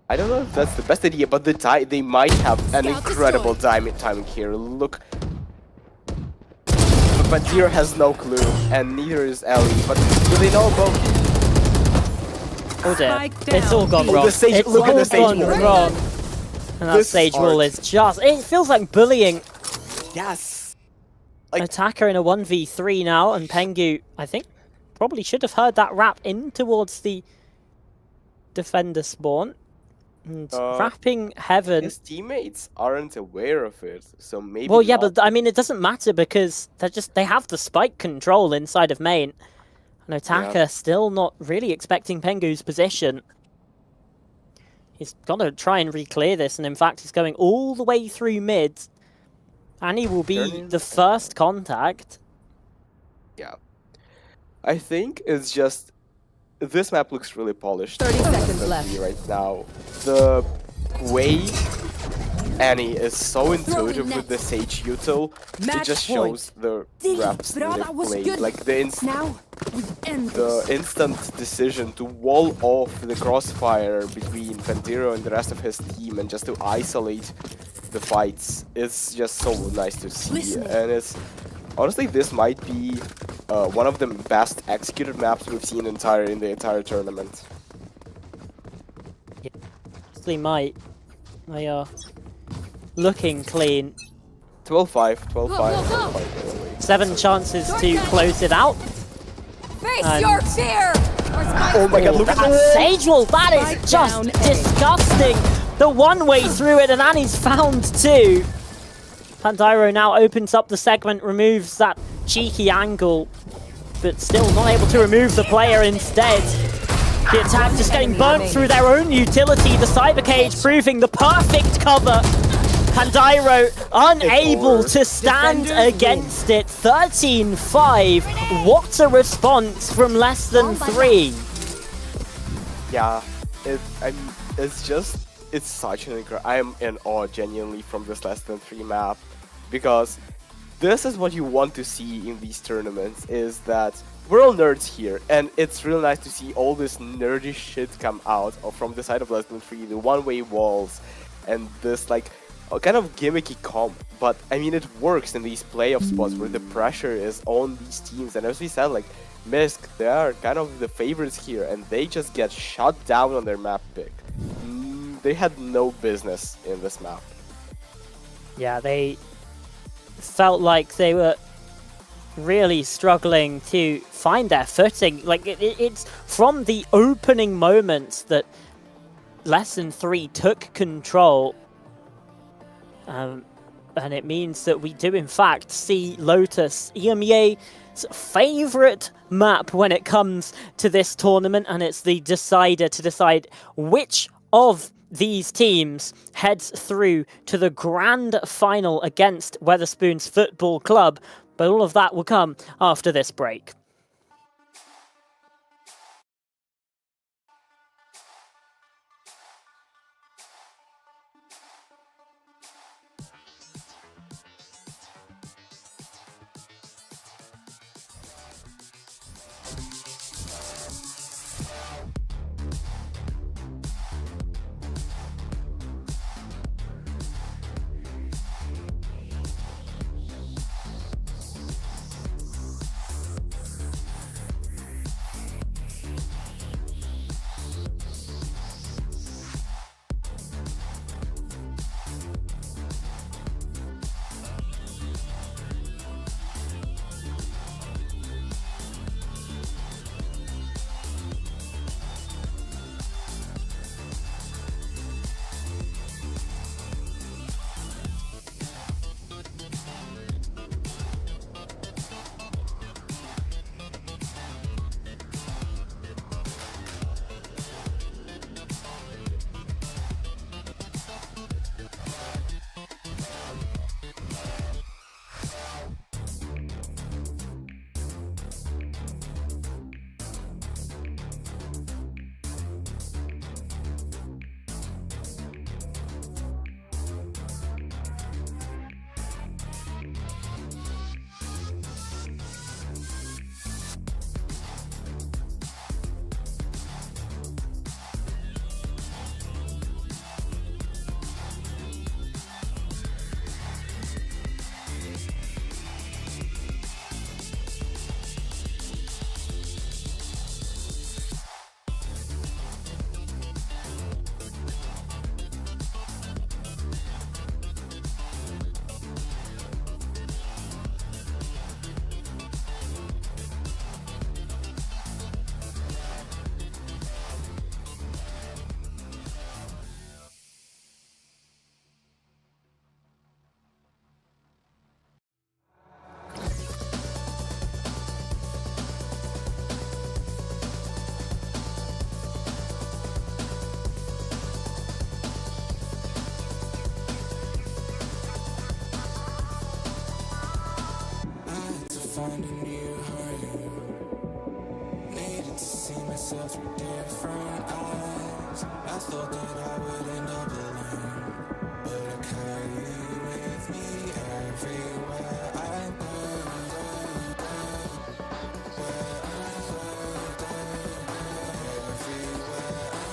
I don't know if that's the best idea, but they might have an Scout incredible timing here. Look. But Zero has no clue, and neither is Ellie. But do they know about? Oh dear, Spike it's all gone down. wrong. The stage- It's look at all the stage gone wall. wrong. And that This stage wall art. is just, it feels like bullying. Yes. Like- Attacker in a 1v3 now, and Pengu, I think, probably should have heard that wrap in towards the defender spawn. And wrapping Heaven. His teammates aren't aware of it, so maybe. Well, yeah, not. but I mean, it doesn't matter because they have the spike control inside of main. And Otaka still not really expecting Pengu's position. He's got to try and re-clear this, and in fact, he's going all the way through mid. And he will be the first contact. Yeah. I think it's just this map looks really polished. 30 seconds left. Right now, the way Annie is so intuitive with the Sage util, it Match just point. shows the reps Bro, that that they've was played. good. Like the Now we end the this. instant decision to wall off the crossfire between Pentiro and the rest of his team and just to isolate the fights is just so nice to see. Listening. And it's honestly, this might be one of the best executed maps we've seen in the entire tournament. They might. They are looking clean. 12-5, 12-5, Go, go, go. 12-5. 7 chances to close it out. Face And- your fear! Oh my god, look at That that! Sage Wall, that is Spike just down A. disgusting. The one way through it, and Annie's found 2. Pandiro now opens up the segment, removes that cheeky angle, but still not able to remove the player instead. The attack just getting burnt through their own utility. The Cyber Cage proving the perfect cover. Pandiro unable over. to stand Defenders against it. 13-5. What a response from less than 3. Yeah, it's such an incredible. I am in awe genuinely from this less than 3 map, because this is what you want to see in these tournaments, is that we're all nerds here, and it's real nice to see all this nerdy shit come out from the side of less than 3, the one-way walls, and this like kind of gimmicky comp. But I mean, it works in these playoff spots where the pressure is on these teams, and as we said, like MISC, they are kind of the favorites here, and they just get shut down on their map pick. They had no business in this map. Yeah, they felt like they were really struggling to find their footing. Like it's from the opening moments that less than 3 took control. And it means that we do in fact see Lotus, EMEA favorite map when it comes to this tournament, and it's the decider to decide which of these teams heads through to the grand final against Weatherspoons Football Club. But all of that will come after this break. Find a new home. Needed to see myself through different eyes. I thought that I would end up alone, but I carry you with me everywhere I go. Where I go, everywhere I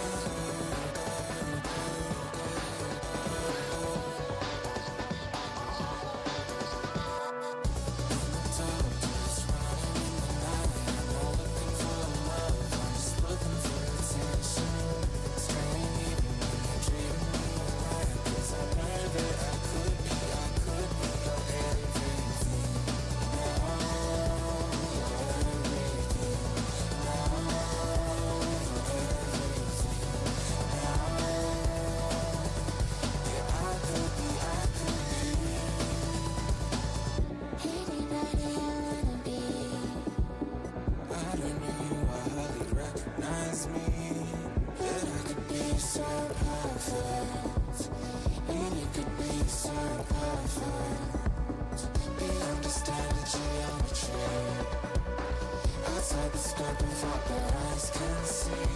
outside the scope of what their eyes can see.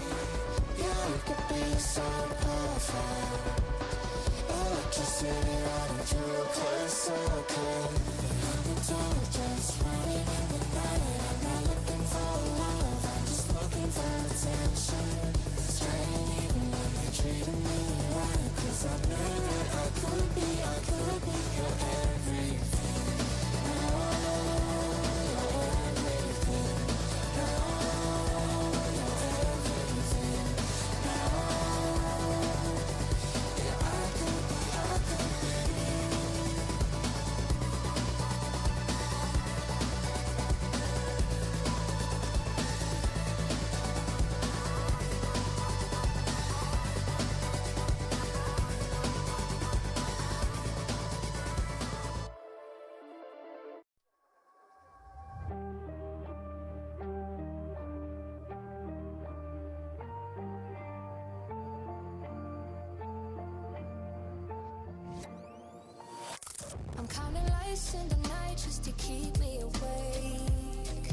Yeah, we could be so perfect. Electricity running through a closed circuit. I'm a dog just running in the night. I'm not looking for love, I'm just looking for attention. Straying even when they're treating me right. 'Cause I knew that I could be your everything. Counting lights in the night just to keep me awake.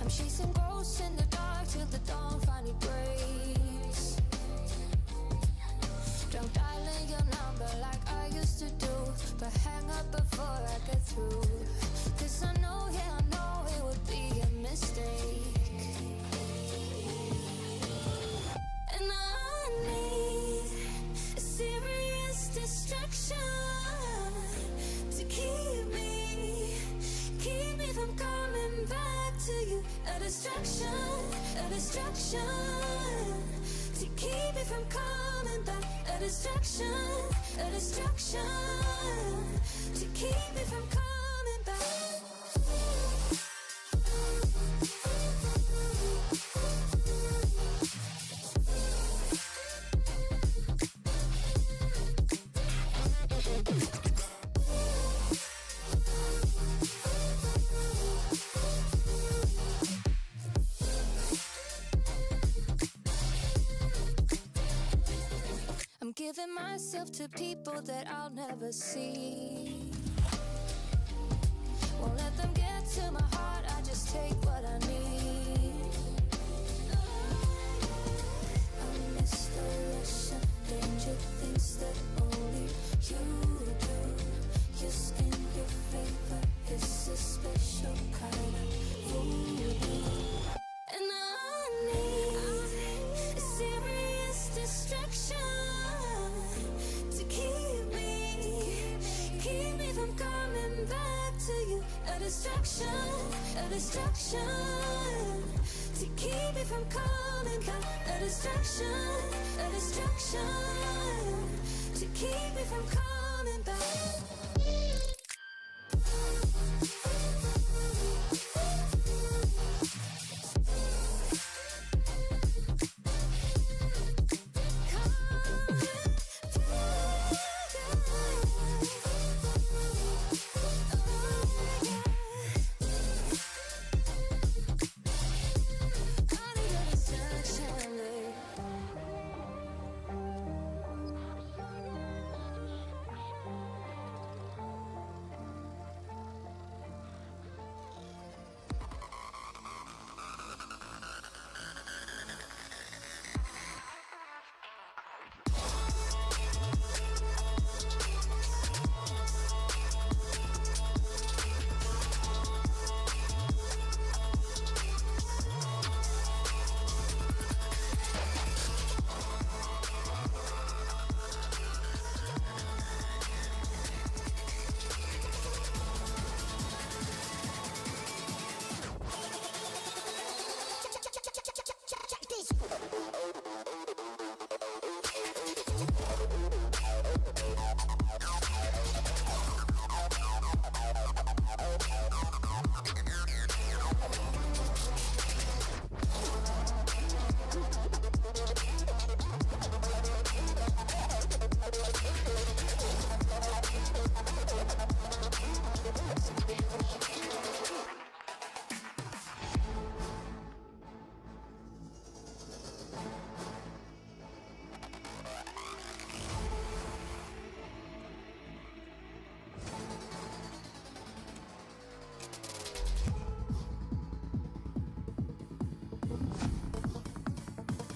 I'm chasing ghosts in the dark till the dawn finally breaks. Don't dialing your number like I used to do, but hang up before I get through. 'Cause I know, yeah, I know it would be a mistake. And I need a serious distraction to keep me from coming back to you. A distraction to keep me from coming back. A distraction to keep me from coming back. I'm giving myself to people that I'll never see. Won't let them get to my heart, I just take what I need. I miss the rush of danger, things that only you do. Your skin, your flavor, it's a special kind of voodoo. And I need a serious distraction to keep me from coming back to you. A distraction to keep me from coming back. A distraction to keep me from coming back.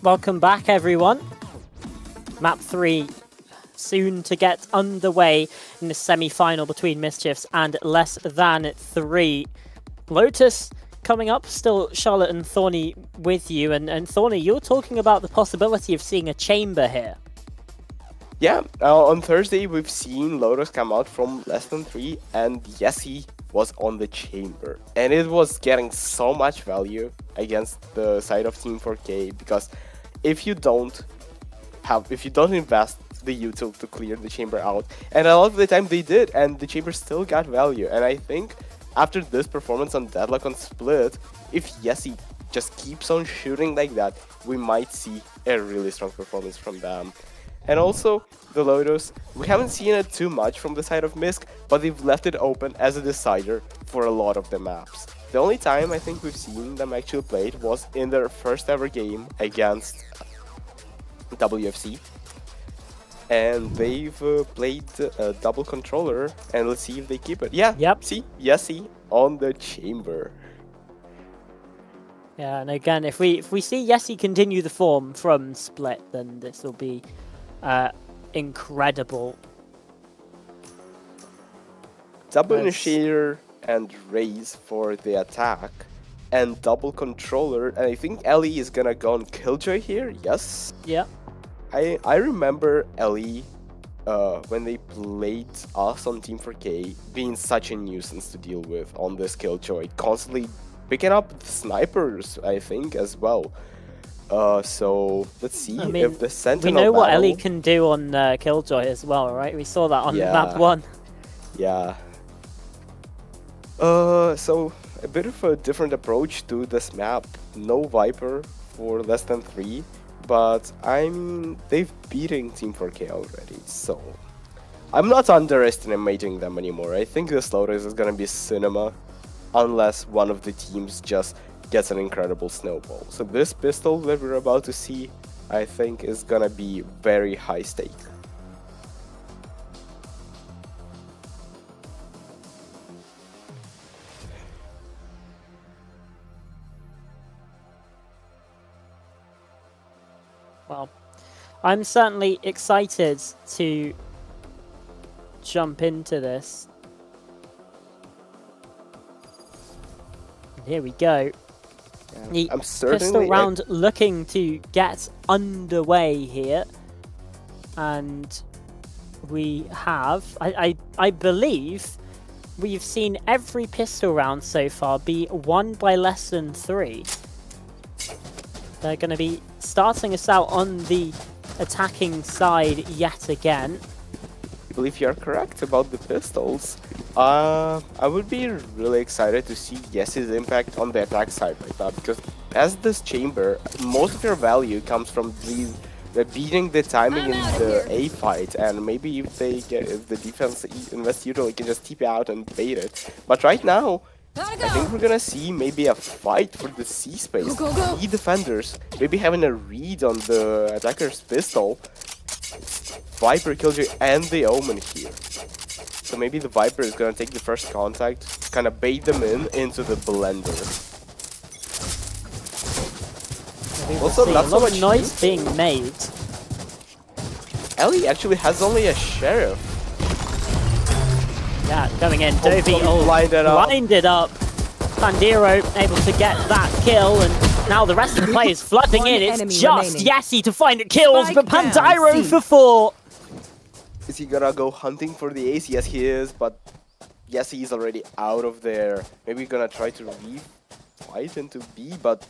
Welcome back, everyone. Map 3 soon to get underway in the semi-final between Mischiefs and Less Than 3. Lotus coming up, still Charlotte and Thorny with you. And Thorny, you're talking about the possibility of seeing a chamber here. Yeah, on Thursday we've seen Lotus come out from Less Than 3 and Yessi was on the chamber. And it was getting so much value against the side of Team 4K because if you don't invest the util to clear the chamber out, and a lot of the time they did, and the chamber still got value. And I think after this performance on Deadlock on Split, if Yessi just keeps on shooting like that, we might see a really strong performance from them. And also, the Lotus, we haven't seen it too much from the side of MISC, but they've left it open as a decider for a lot of the maps. The only time I think we've seen them actually play it was in their first ever game against WFC. and they've played a double controller, and let's see if they keep it. Yeah, Yep. see, Yessi on the chamber. Yeah, and again, if we see Yessi continue the form from Split, then this will be incredible. Double Nice. initiator and raise for the attack, and double controller, and I think Ellie is gonna go on Killjoy here. Yes, Yeah. I remember Ellie when they played us on Team 4K being such a nuisance to deal with on this Killjoy, constantly picking up snipers, I think, as well. So let's see I mean, if the We Sentinel know what battle- Ellie can do on Killjoy as well, right? We saw that on Yeah. map 1. Yeah. So a bit of a different approach to this map. No Viper for less than 3, but I mean, they've beaten Team 4K already, so I'm not underestimating them anymore. I think this Lotus is gonna be cinema, unless one of the teams just gets an incredible snowball. So this pistol that we're about to see, I think, is gonna be very high stake. Well, I'm certainly excited to jump into this. Here we go. The I'm pistol certainly round looking to get underway here. And we have, I believe, we've seen every pistol round so far be won by less than 3. They're going to be starting us out on the attacking side yet again. I believe you're correct about the pistols. I would be really excited to see Yesi's impact on the attack side right now, because as this chamber, most of your value comes from beating the timing in the A fight, and maybe if the defense invests util, it can just TP out and bait it. But right now, Gotta I think go. we're gonna see maybe a fight for the C space. Go, go, go. 3 defenders, maybe having a read on the attacker's pistol. Viper, Killjoy, and the Omen here. So maybe the Viper is gonna take the first contact, kind of bait them into the blender. We will Also, see not a so lot of much noise being made. Ellie actually has only a sheriff. Yeah, going in. Dovey blinded up. Pandiro able to get that kill, and now the rest of the players flooding One in. It's enemy just remaining. Yessi to find the kills, Spike but down, Pandiro C. for 4. Is he gonna go hunting for the ace? Yes, he is, but yes, he's already out of there. Maybe gonna try to re-fight into B, but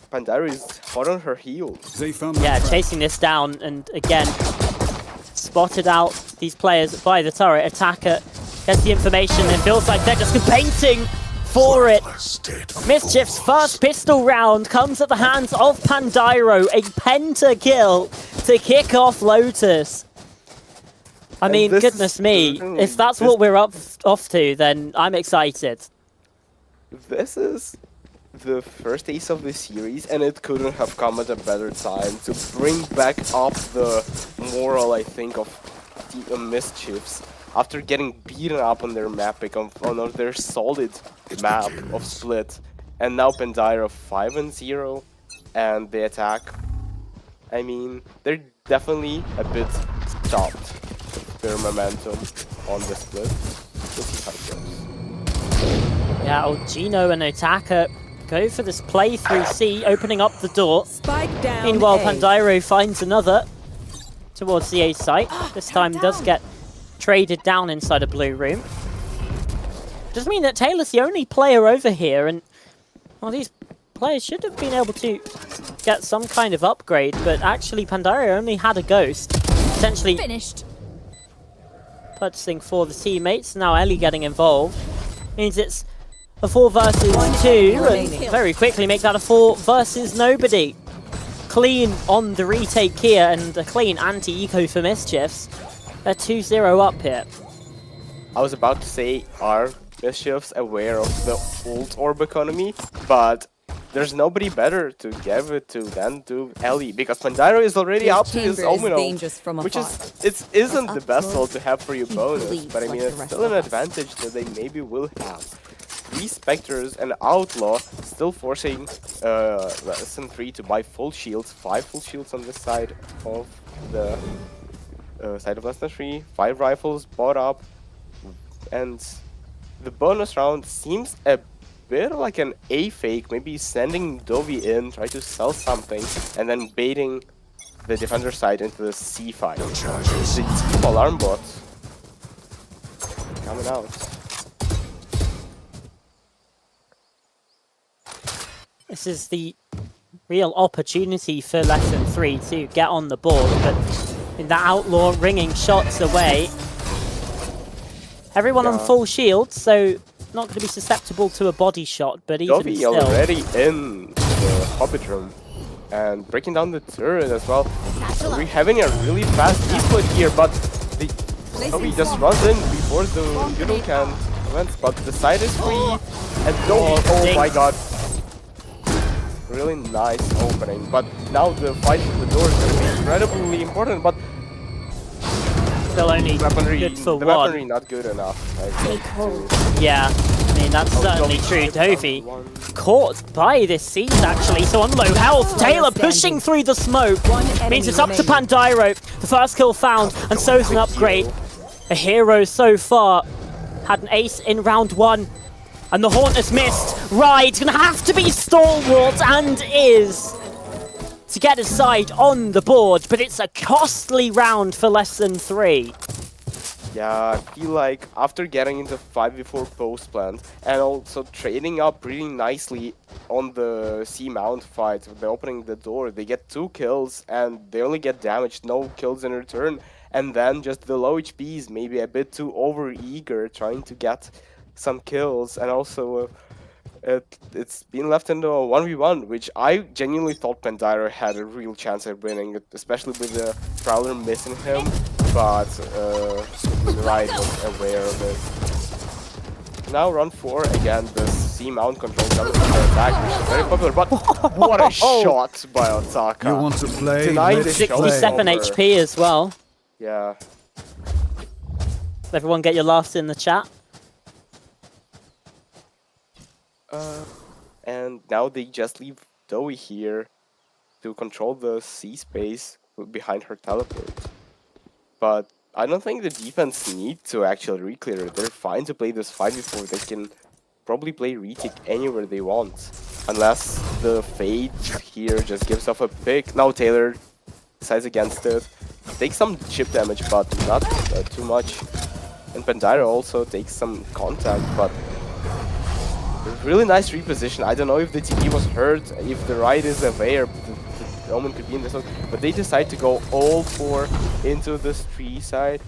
Pandiro is hot on her heels. They found Yeah, chasing this down, and again, spotted out these players by the turret. Attacker gets the information and feels like they're just painting for it. Mischief's first pistol round comes at the hands of Pandiro, a pentakill to kick off Lotus. I And mean, this is goodness me, certainly- if that's this- what we're off to, then I'm excited. This is the first ace of the series, and it couldn't have come at a better time to bring back up the moral, I think, of the Mischiefs after getting beaten up on their map pick on their solid map of Split, and now Pandiro 5-0, and the attack. I mean, they're definitely a bit stopped their momentum on the Split. We'll see how it goes. Yeah, old Gino and Otaka go for this play through C, opening up the door. Spike down. Meanwhile, A. Pandiro finds another towards the A site. This time does get traded down inside a blue room. Does mean that Taylor's the only player over here, and well, these players should have been able to get some kind of upgrade, but actually Pandiro only had a ghost, potentially Finished. purchasing for the teammates. Now Ellie getting involved means it's a 4 versus 2, and remaining. very quickly make that a 4 versus nobody. Clean on the retake here, and a clean anti-eco for Mischiefs. A 2-0 up here. I was about to say, are Mischiefs aware of the old orb economy? But there's nobody better to give it to than to Ellie, because Pandiro is already up to his chamber is Omino, dangerous from which afar. isn't the Up best ult close, to have for your he bonus, bleeds but I like mean the it's rest still an of us. advantage that they maybe will have. 3 Spectres and Outlaw still forcing Lesson 3 to buy full shields, 5 full shields on this side of the side of Lesson 3, 5 rifles bought up, and the bonus round seems a bit like an A fake, maybe sending Dovi in, try to sell something, and then baiting the defender side into the C fight. The team alarm bot coming out. This is the real opportunity for Lesson 3 to get on the board, but in that Outlaw ringing shots away. Everyone on full shield, so not going to be susceptible to a body shot, but even Dovi still. already in the Hobbit room and breaking down the turret as well. We're having a really fast E-split here, but the Dovi just runs in before the Yuru can commence, but the side is free, and Dovi, oh my god. Really nice opening, but now the fight with the door is going to be incredibly important, but Still only weaponry, good for the one. weaponry not good enough, I think, to Yeah, I mean, that's certainly true. Dovi caught by this siege, actually, so on low health. Taylor pushing through the smoke. Means it's up to Pandiro. The first kill found, and so's an upgrade. A hero so far. Had an ace in round 1. And the Haunt has missed. Ride's gonna have to be stalwart, and is, to get his side on the board, but it's a costly round for Lesson 3. Yeah, I feel like after getting into 5v4 post plant and also trading up really nicely on the C-mount fight, they're opening the door, they get 2 kills and they only get damaged, no kills in return, and then just the low HPs maybe a bit too over-eager trying to get some kills, and also it's been left into a 1v1, which I genuinely thought Pandiro had a real chance at winning, especially with the Prowler missing him, but Ride was aware of it. Now run 4, again, the C-mount control coming from the attack, which is very popular, but what a shot by Otaka. You want to play? Denying Let's the play. 67 over. HP as well. Yeah. Everyone get your laughs in the chat. And now they just leave Doe here to control the C space behind her teleport. But I don't think the defense need to actually re-clear it. They're fine to play this 5v4. They can probably play retake anywhere they want. Unless the Fade here just gives off a pick. Now Taylor decides against it. Takes some chip damage, but not too much. And Pandiro also takes some contact, but really nice reposition. I don't know if the TP was hurt, if the Ride is aware, the Omen could be in this one, but they decide to go all 4 into this tree side.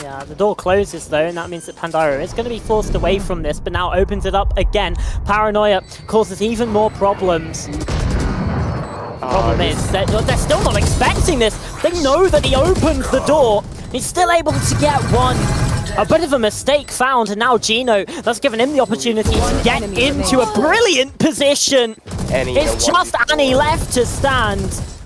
Yeah, the door closes though, and that means that Pandiro is going to be forced away from this, but now opens it up again. Paranoia causes even more problems. Problem is that they're still not expecting this. They know that he opened the door. He's still able to get one. A bit of a mistake found, and now Gino, that's given him the opportunity to get into a brilliant position. It's just Annie left to stand.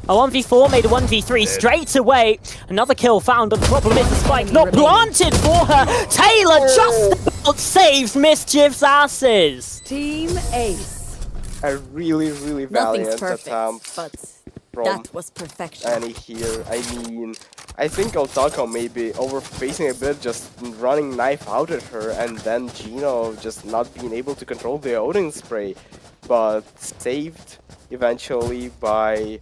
A 1v4 made a 1v3 straight away. Another kill found, but the problem is the spike not planted for her. Taylor just about saves Mischief's asses. Team Ace. A really, really Nothing's valiant perfect, attempt but from that was perfection. Annie here. I mean, I think Otaka may be overfacing a bit, just running knife out at her, and then Gino just not being able to control the Odin spray, but saved eventually by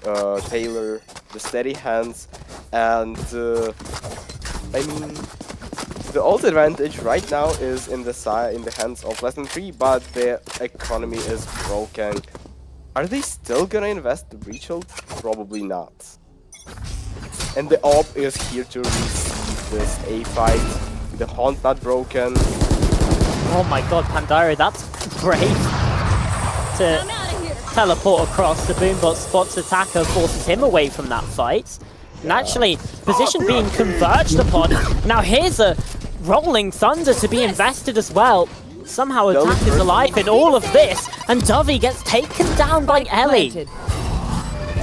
Taylor, the steady hands, and I mean, the ult advantage right now is in the hands of Lesson 3, but the economy is broken. Are they still gonna invest the breach ult? Probably not. And the AWP is here to receive this A fight. The Haunt not broken. Oh my god, Pandiro, that's brave. To teleport across, the Boombot spots attacker, forces him away from that fight. And actually, position being converged upon. Now here's a Rolling Thunder to be invested as well. Somehow The only Attack is person- alive in all of this, and Dovey gets taken down by Ellie. Planted.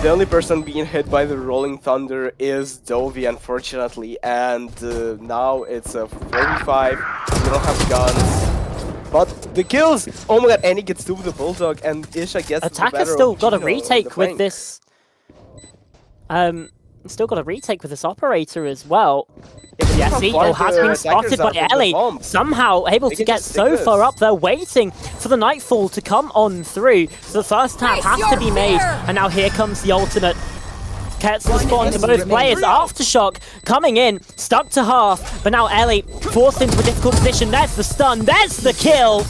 The only person being hit by the Rolling Thunder is Dovey, unfortunately, and now it's a 45. We don't have guns, but the kills! Oh my god, Annie gets 2 with the Bulldog, and Isha gets the Attack has better still of got a Gino on the retake with flank. this. Still got a retake with this operator as well. Yes, how Eagle far has the been attackers spotted are by from the Ellie. bomb. Somehow able They to can get just so take far this. up, they're waiting for the Nightfall to come on through. So the first tap Face has to your be made, fear! and now here comes the ultimate. Gets the spawn to enemy both players. remaining. Aftershock coming in, stuck to half, but now Ellie forced into a difficult position. There's the stun, there's the kill,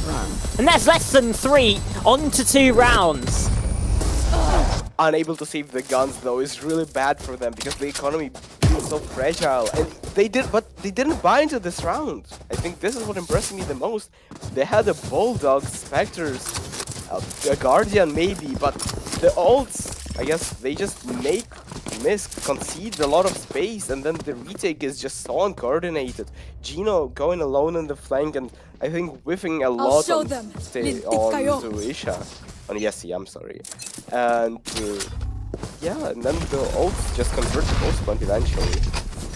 and there's less than 3 on to 2 rounds. Unable to save the guns though is really bad for them because the economy feels so fragile, and they didn't buy into this round. I think this is what impressed me the most. They had a Bulldog, Spectres, a Guardian maybe, but the ults, I guess they just make MISC concede a lot of space, and then the retake is just so uncoordinated. Gino going alone in the flank, and I think whiffing a lot show on, them. on to Isha. On Yessi, I'm sorry. And yeah, and then the ults just convert to post plant eventually.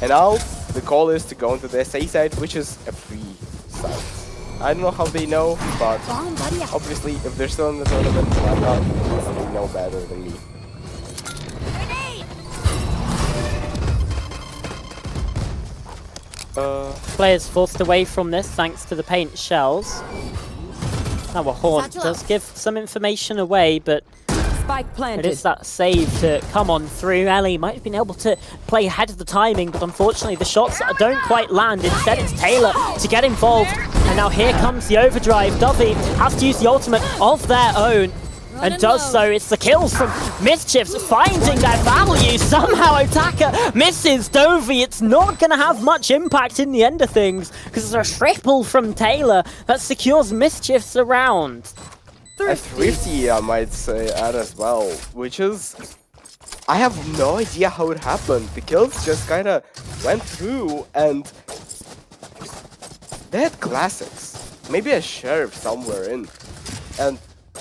And now the call is to go into the SA side, which is a free site. I don't know how they know, but obviously if they're still in the tournament, why not? Because they know better than me. Players forced away from this thanks to the paint shells. Now a Haunt does give some information away, but Spike it planted. is that save to come on through. Ellie might have been able to play ahead of the timing, but unfortunately the shots don't quite land. Instead it's Taylor to get involved, and now here comes the overdrive. Dovey has to use the ultimate of their own, and does so. It's the kills from Mischiefs finding their value. Somehow Otaka misses Dovey. It's not going to have much impact in the end of things, because there's a triple from Taylor that secures Mischiefs around. A thrifty, I might say, add as well, which is... I have no idea how it happened. The kills just kind of went through, and they had classics. Maybe a sheriff somewhere in. And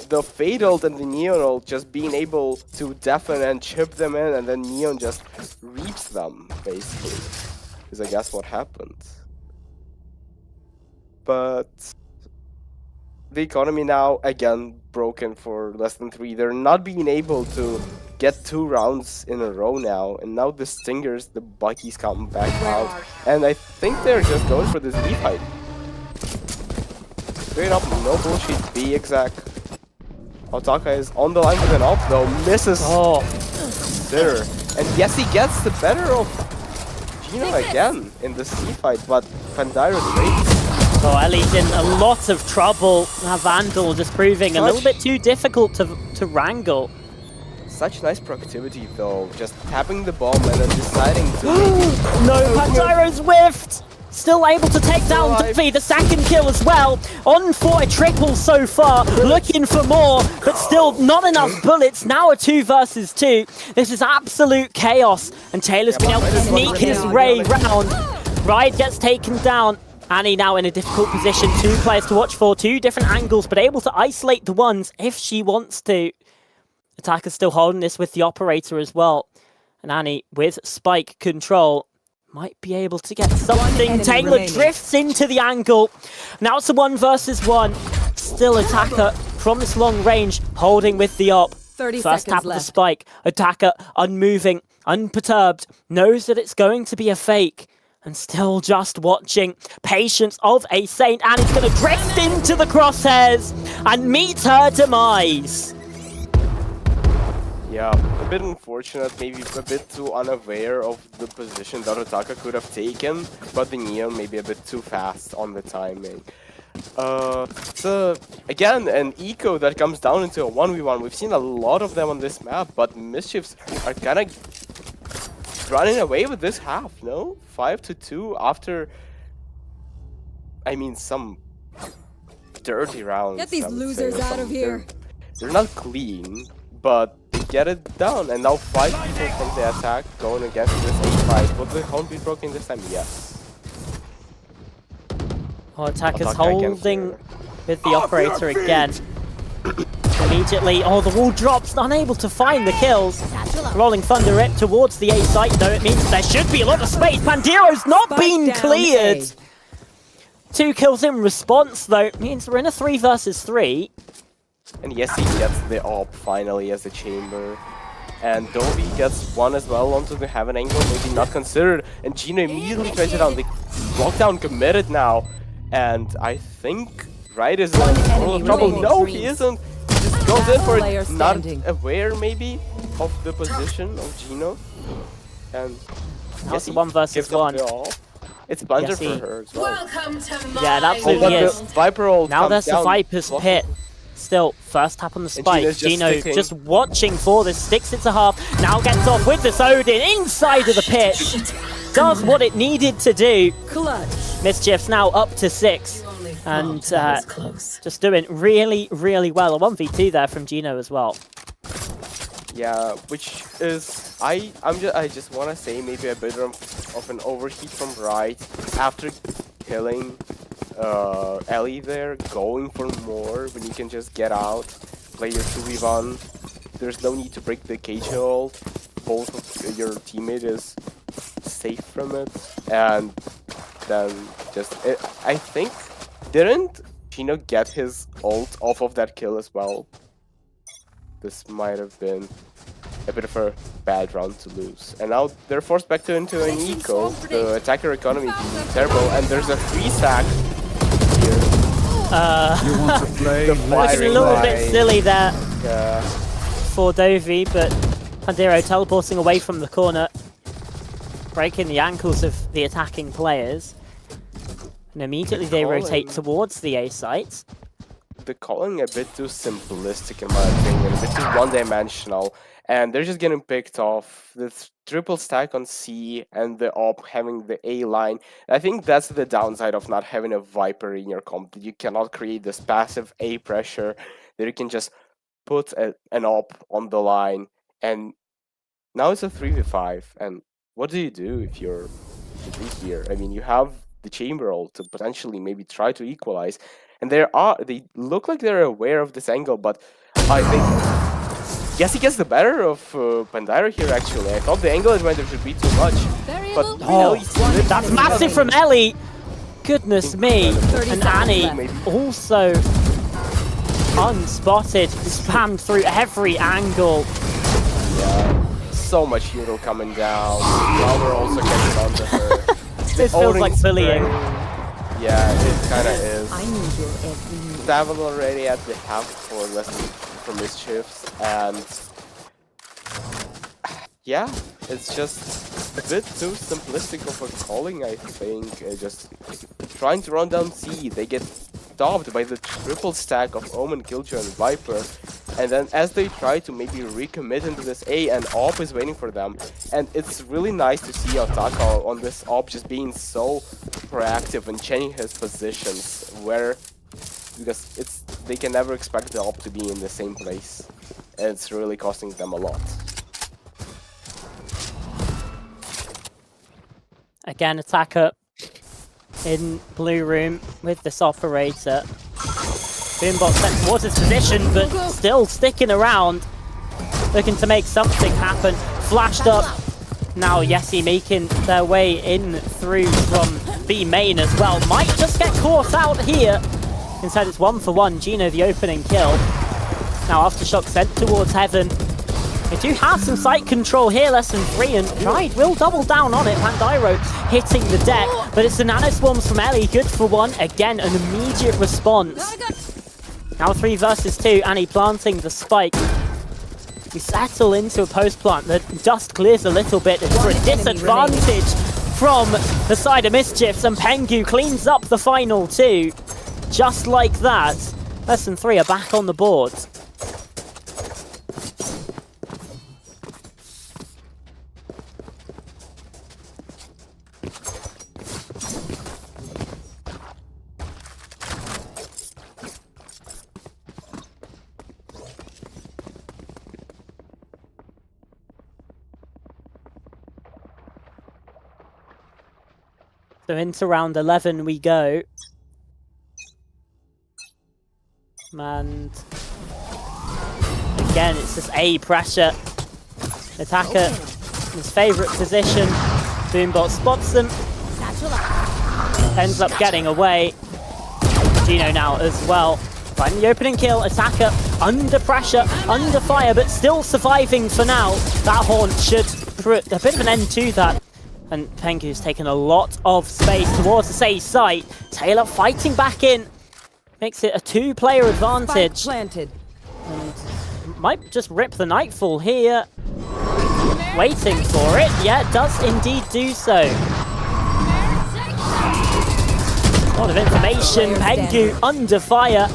the Fade ult and the Neon ult just being able to deafen and chip them in, and then Neon just reaps them, basically. Is I guess what happened. But the economy now, again, broken for less than 3. They're not being able to get 2 rounds in a row now, and now the Stingers, the Buckies come back out, and I think they're just going for this B fight. Straight up, no bullshit, B exact. Otaka is on the line with an ult though, misses there. And yes, he gets the better of Gino again in the C fight, but Pandira trades. So Ellie's in a lot of trouble. Now Vandal just proving a little bit too difficult to wrangle. Such nice proactivity though, just tapping the bomb and then deciding to No, Pandiro's whiffed! Still able to take down Dovey, the second kill as well. On for a triple so far, looking for more, but still not enough bullets. Now a 2 versus 2. This is absolute chaos, and Taylor's been able to sneak his way round. Ride gets taken down. Annie now in a difficult position. 2 players to watch for, 2 different angles, but able to isolate the ones if she wants to. Attacker's still holding this with the operator as well. And Annie with spike control might be able to get something. Taylor remaining. drifts into the angle. Now it's a 1 versus 1. Still Attacker from this long range, holding with the op. 30 First seconds tap of the left. spike. Attacker unmoving, unperturbed, knows that it's going to be a fake, and still just watching. Patience of a Saint, and it's going to drift into the crosshairs and meet her demise. Yeah, a bit unfortunate, maybe a bit too unaware of the position that Otaka could have taken, but the Neon maybe a bit too fast on the timing. So again, an eco that comes down into a 1v1. We've seen a lot of them on this map, but Mischiefs are kind of running away with this half, no? 5-2 after, I mean, some dirty rounds. Get these I would losers say. out of here. They're not clean, but they get it done. And now 5 people from the attack going against this 8-5. Will the Hound be broken this time? Yes. Oh, Attacker's Otaka against holding her. with the operator again. Immediately, oh, the wall drops, unable to find the kills. Rolling Thunder it towards the A site, though it means there should be a lot of space. Pandero's not Spike been down cleared. A. 2 kills in response, though, means we're in a 3 versus 3. And yes, he gets the op finally as the chamber. And Dovey gets one as well onto the heaven angle, maybe not considered. And Gino immediately tries it out. The lockdown committed now. And I think Right is in a world of trouble. remaining. No, he isn't. He just goes in for Player it, not standing. aware maybe of the position of Gino. And Now it's he 1 versus gives up 1. the op. It's plunger Yes, for he- her as well. Yeah, it Oh, absolutely but is. the Viper ult Now comes there's the down, Viper's blocking. pit. Still, first tap on the spike. Gino's just Gino sticking. just watching for this, sticks it to half. Now gets off with this Odin inside of the pit. Does what it needed to do. Clutch. Mischief's now up to 6. And just doing really, really well. A 1v2 there from Gino as well. Yeah, which is I just wanna say maybe a bit of an overheat from Right after killing Ellie there, going for more when you can just get out, play your 2v1. There's no need to break the cage hold. Both of your teammate is safe from it, and then just I think didn't Gino get his ult off of that kill as well? This might have been a bit of a bad round to lose. And now they're forced back into an eco. The attacker economy being terrible, and there's a 3-sack here. You want to play? The Looking a firing little line. bit silly there Yeah. for Dovey, but Pandero teleporting away from the corner, breaking the ankles of the attacking players. And immediately they rotate towards the A site. The calling a bit too simplistic in my opinion, a bit too one-dimensional, and they're just getting picked off. The triple stack on C and the op having the A line. I think that's the downside of not having a Viper in your comp. You cannot create this passive A pressure that you can just put an op on the line, and now it's a 3v5. And what do you do if you're here? I mean, you have the chamber ult to potentially maybe try to equalize. And they look like they're aware of this angle, but I think he gets the better of Pandira here actually. I thought the angle advantage would be too much, but Oh, Ellie slipped that's through. massive from Ellie! Goodness me! Incredible. And Annie Maybe. also unspotted, spammed through every angle. Yeah, so much hero coming down. Valor also gets it onto her. This feels like bullying. Yeah, it kind of is. I need your every move. Davin already at the half for lesson for mischiefs, and yeah, it's just a bit too simplistic of a calling, I think. Just trying to run down C, they get stopped by the triple stack of Omen, Killjoy, and Viper, and then as they try to maybe recommit into this A, and Op is waiting for them, and it's really nice to see Otaka on this Op just being so proactive and changing his positions, because they can never expect the Op to be in the same place, and it's really costing them a lot. Again, attacker in blue room with this operator. Boombot sent towards his position, but still sticking around, looking to make something happen. Flashed up. Now Yessi making their way in through from B main as well. Might just get caught out here. Instead it's 1-for-1. Gino the opening kill. Now Aftershock sent towards heaven. They do have some site control here, less than 3, and Pride will double down on it. Pandiro hitting the deck, but it's the nano swarms from Ellie, good for 1. Again, an immediate response. Now 3 versus 2, Annie planting the spike. We settle into a post plant. The dust clears a little bit. It's for a disadvantage from the side of Mischiefs, and Pengu cleans up the final 2. Just like that, less than 3 are back on the board. So into round 11 we go. And again, it's just A pressure. Attacker, his favourite position. Boombot spots them. Ends up getting away. Gino now as well. Finding the opening kill. Attacker under pressure, under fire, but still surviving for now. That haunt should put a bit of an end to that. And Pengu's taken a lot of space towards the safe site. Taylor fighting back in. Makes it a 2-player advantage. Spike planted. And might just rip the Nightfall here. Waiting for it. Yeah, it does indeed do so. A lot of information. Pengu under fire.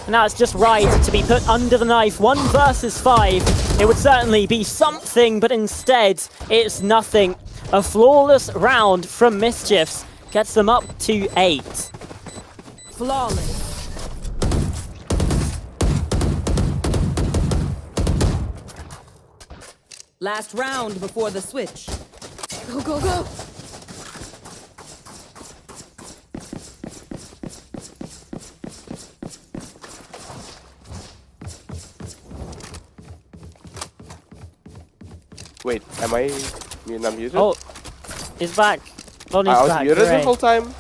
And now it's just right to be put under the knife. 1 versus 5. It would certainly be something, but instead it's nothing. A flawless round from Mischiefs gets them up to 8. Flawless. Last round before the switch. Go, go, go! Wait, am I not muted? Oh, he's back. Lonnie's I was back. muted the Great. whole time?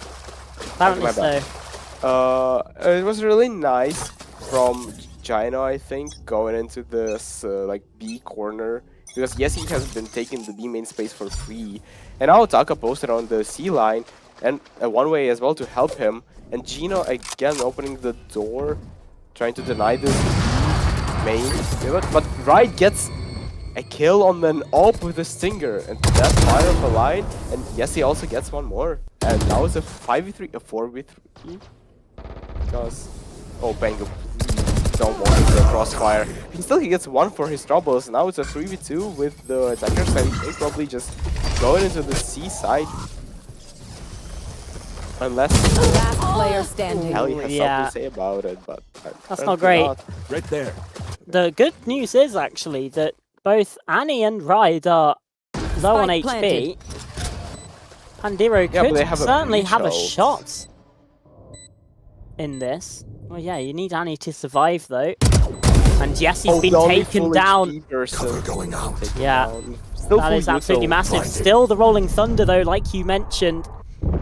Apparently my so. bad. It was really nice from Gino, I think, going into this like B corner. Because yes, he has been taking the B main space for free. And now Taka posted on the C line. And one way as well to help him. And Gino again opening the door. Trying to deny this main. But Ride gets a kill on an AWP with a Stinger. And that's fire of the line. And yes, he also gets one more. And now it's a 5v3, a 4v3. Because... Oh, Bango, please don't want the crossfire. And still he gets one for his troubles. Now it's a 3v2 with the attacker side. They probably just going into the C side. Unless Last player standing. Kelly has something to say about it, but... That's not great. Right there. The good news is actually that both Annie and Ride are low on Spike HP. planted. Pandiro Yeah, but could they have a certainly breach have a ult. shot in this. Well, yeah, you need Annie to survive though. And yes, he's been taken down. Going out. Yeah, Still that full is absolutely util. massive. Still the Rolling Thunder though, like you mentioned.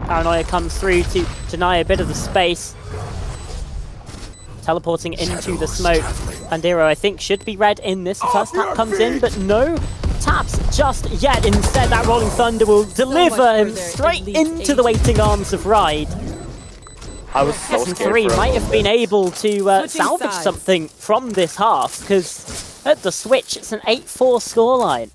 Paranoia comes through to deny a bit of the space. Teleporting into the smoke. Pandiro, I think, should be red in this. The first tap comes in, but no taps just yet. Instead, that Rolling Thunder will deliver him further, straight Elite into the waiting arms of Ride. I was so And scared 3 for a might have been moment. able to salvage sides. something from this half, because at the switch, it's an 8-4 scoreline.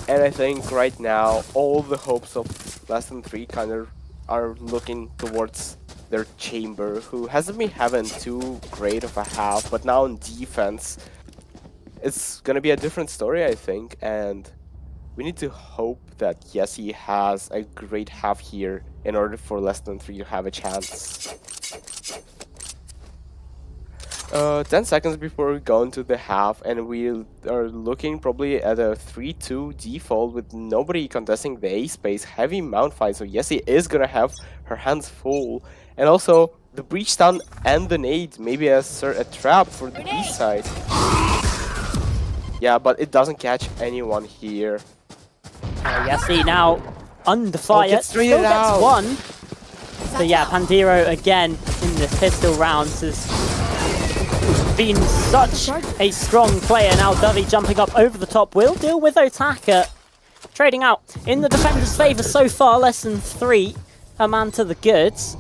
And I think right now, all the hopes of less than 3 kind of are looking towards their chamber, who hasn't been having too great of a half, but now in defense, it's gonna be a different story, I think, and we need to hope that yes, he has a great half here in order for less than 3 to have a chance. 10 seconds before we go into the half, and we are looking probably at a 3-2 default with nobody contesting the A space, heavy mount fight, so yes, he is gonna have her hands full. And also, the breach stun and the nade, maybe a trap for the B side. Yeah, but it doesn't catch anyone here. Yassi now under fire, gets still traded gets out. one. But yeah, Pandiro again in this pistol rounds has been such a strong player. Now Dovey jumping up over the top will deal with Otaka. Trading out in the defender's favour so far, less than 3. A man to the goods.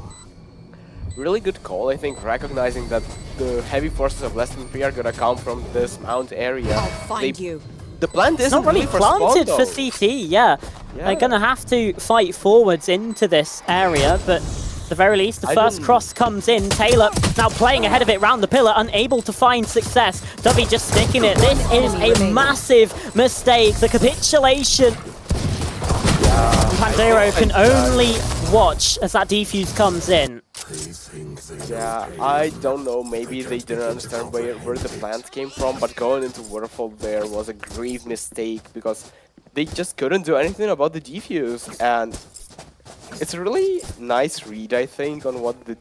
Really good call, I think, recognizing that the heavy forces of less than 3 are gonna come from this mount area. I'll find you. The plant It's isn't not really for spawn, planted though. for CT, yeah. They're gonna have to fight forwards into this area, but at the very least, the I first don't- cross comes in. Taylor now playing ahead of it round the pillar, unable to find success. Dovey just sticking it. This is a massive mistake. The capitulation. Pandero can only watch as that defuse comes in. Yeah, I don't know, maybe they didn't understand where the plant came from, but going into waterfall there was a grave mistake because they just couldn't do anything about the defuse, and it's a really nice read, I think, on what the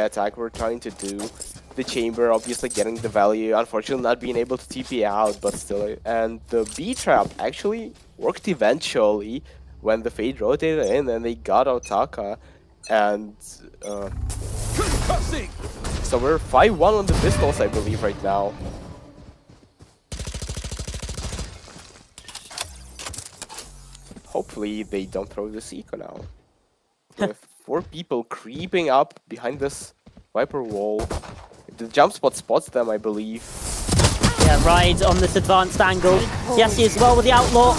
attack were trying to do. the chamber obviously getting the value, unfortunately not being able to TP out, but still. And the B trap actually worked eventually when the Fade rotated in and they got Otaka. And so we're 5-1 on the pistols, I believe, right now. Hopefully they don't throw the Seiko now. With 4 people creeping up behind this Viper wall. The jump spot spots them, I believe. Yeah, right on this advanced angle. Yessi as well with the Outlaw.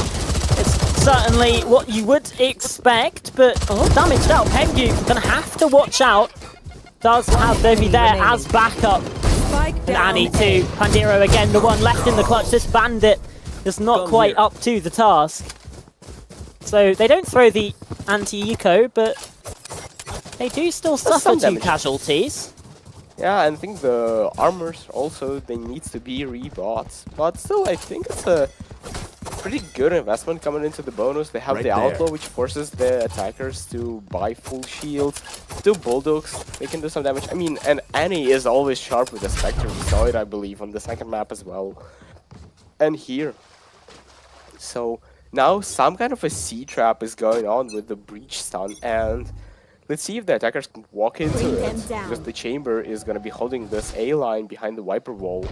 It's certainly what you would expect, but damaged out. Pengu gonna have to watch out. Does have Dovi there as backup. Spike And down. Annie too. Pandiro again, the one left in the clutch. This bandit is not quite up to the task. So they don't throw the anti-eco, but they do still suffer some 2 damage. casualties. Yeah, and I think the armors also, they needs to be rebought. But still, I think it's a pretty good investment coming into the bonus. They have Right the there. Outlaw, which forces the attackers to buy full shields. 2 Bulldogs, they can do some damage. I mean, and Annie is always sharp with the Spectre. We saw it, I believe, on the second map as well. And here. So now some kind of a C-trap is going on with the Breach stun, and let's see if the attackers can walk into Bring it, them down. because the chamber is going to be holding this A-line behind the Viper wall.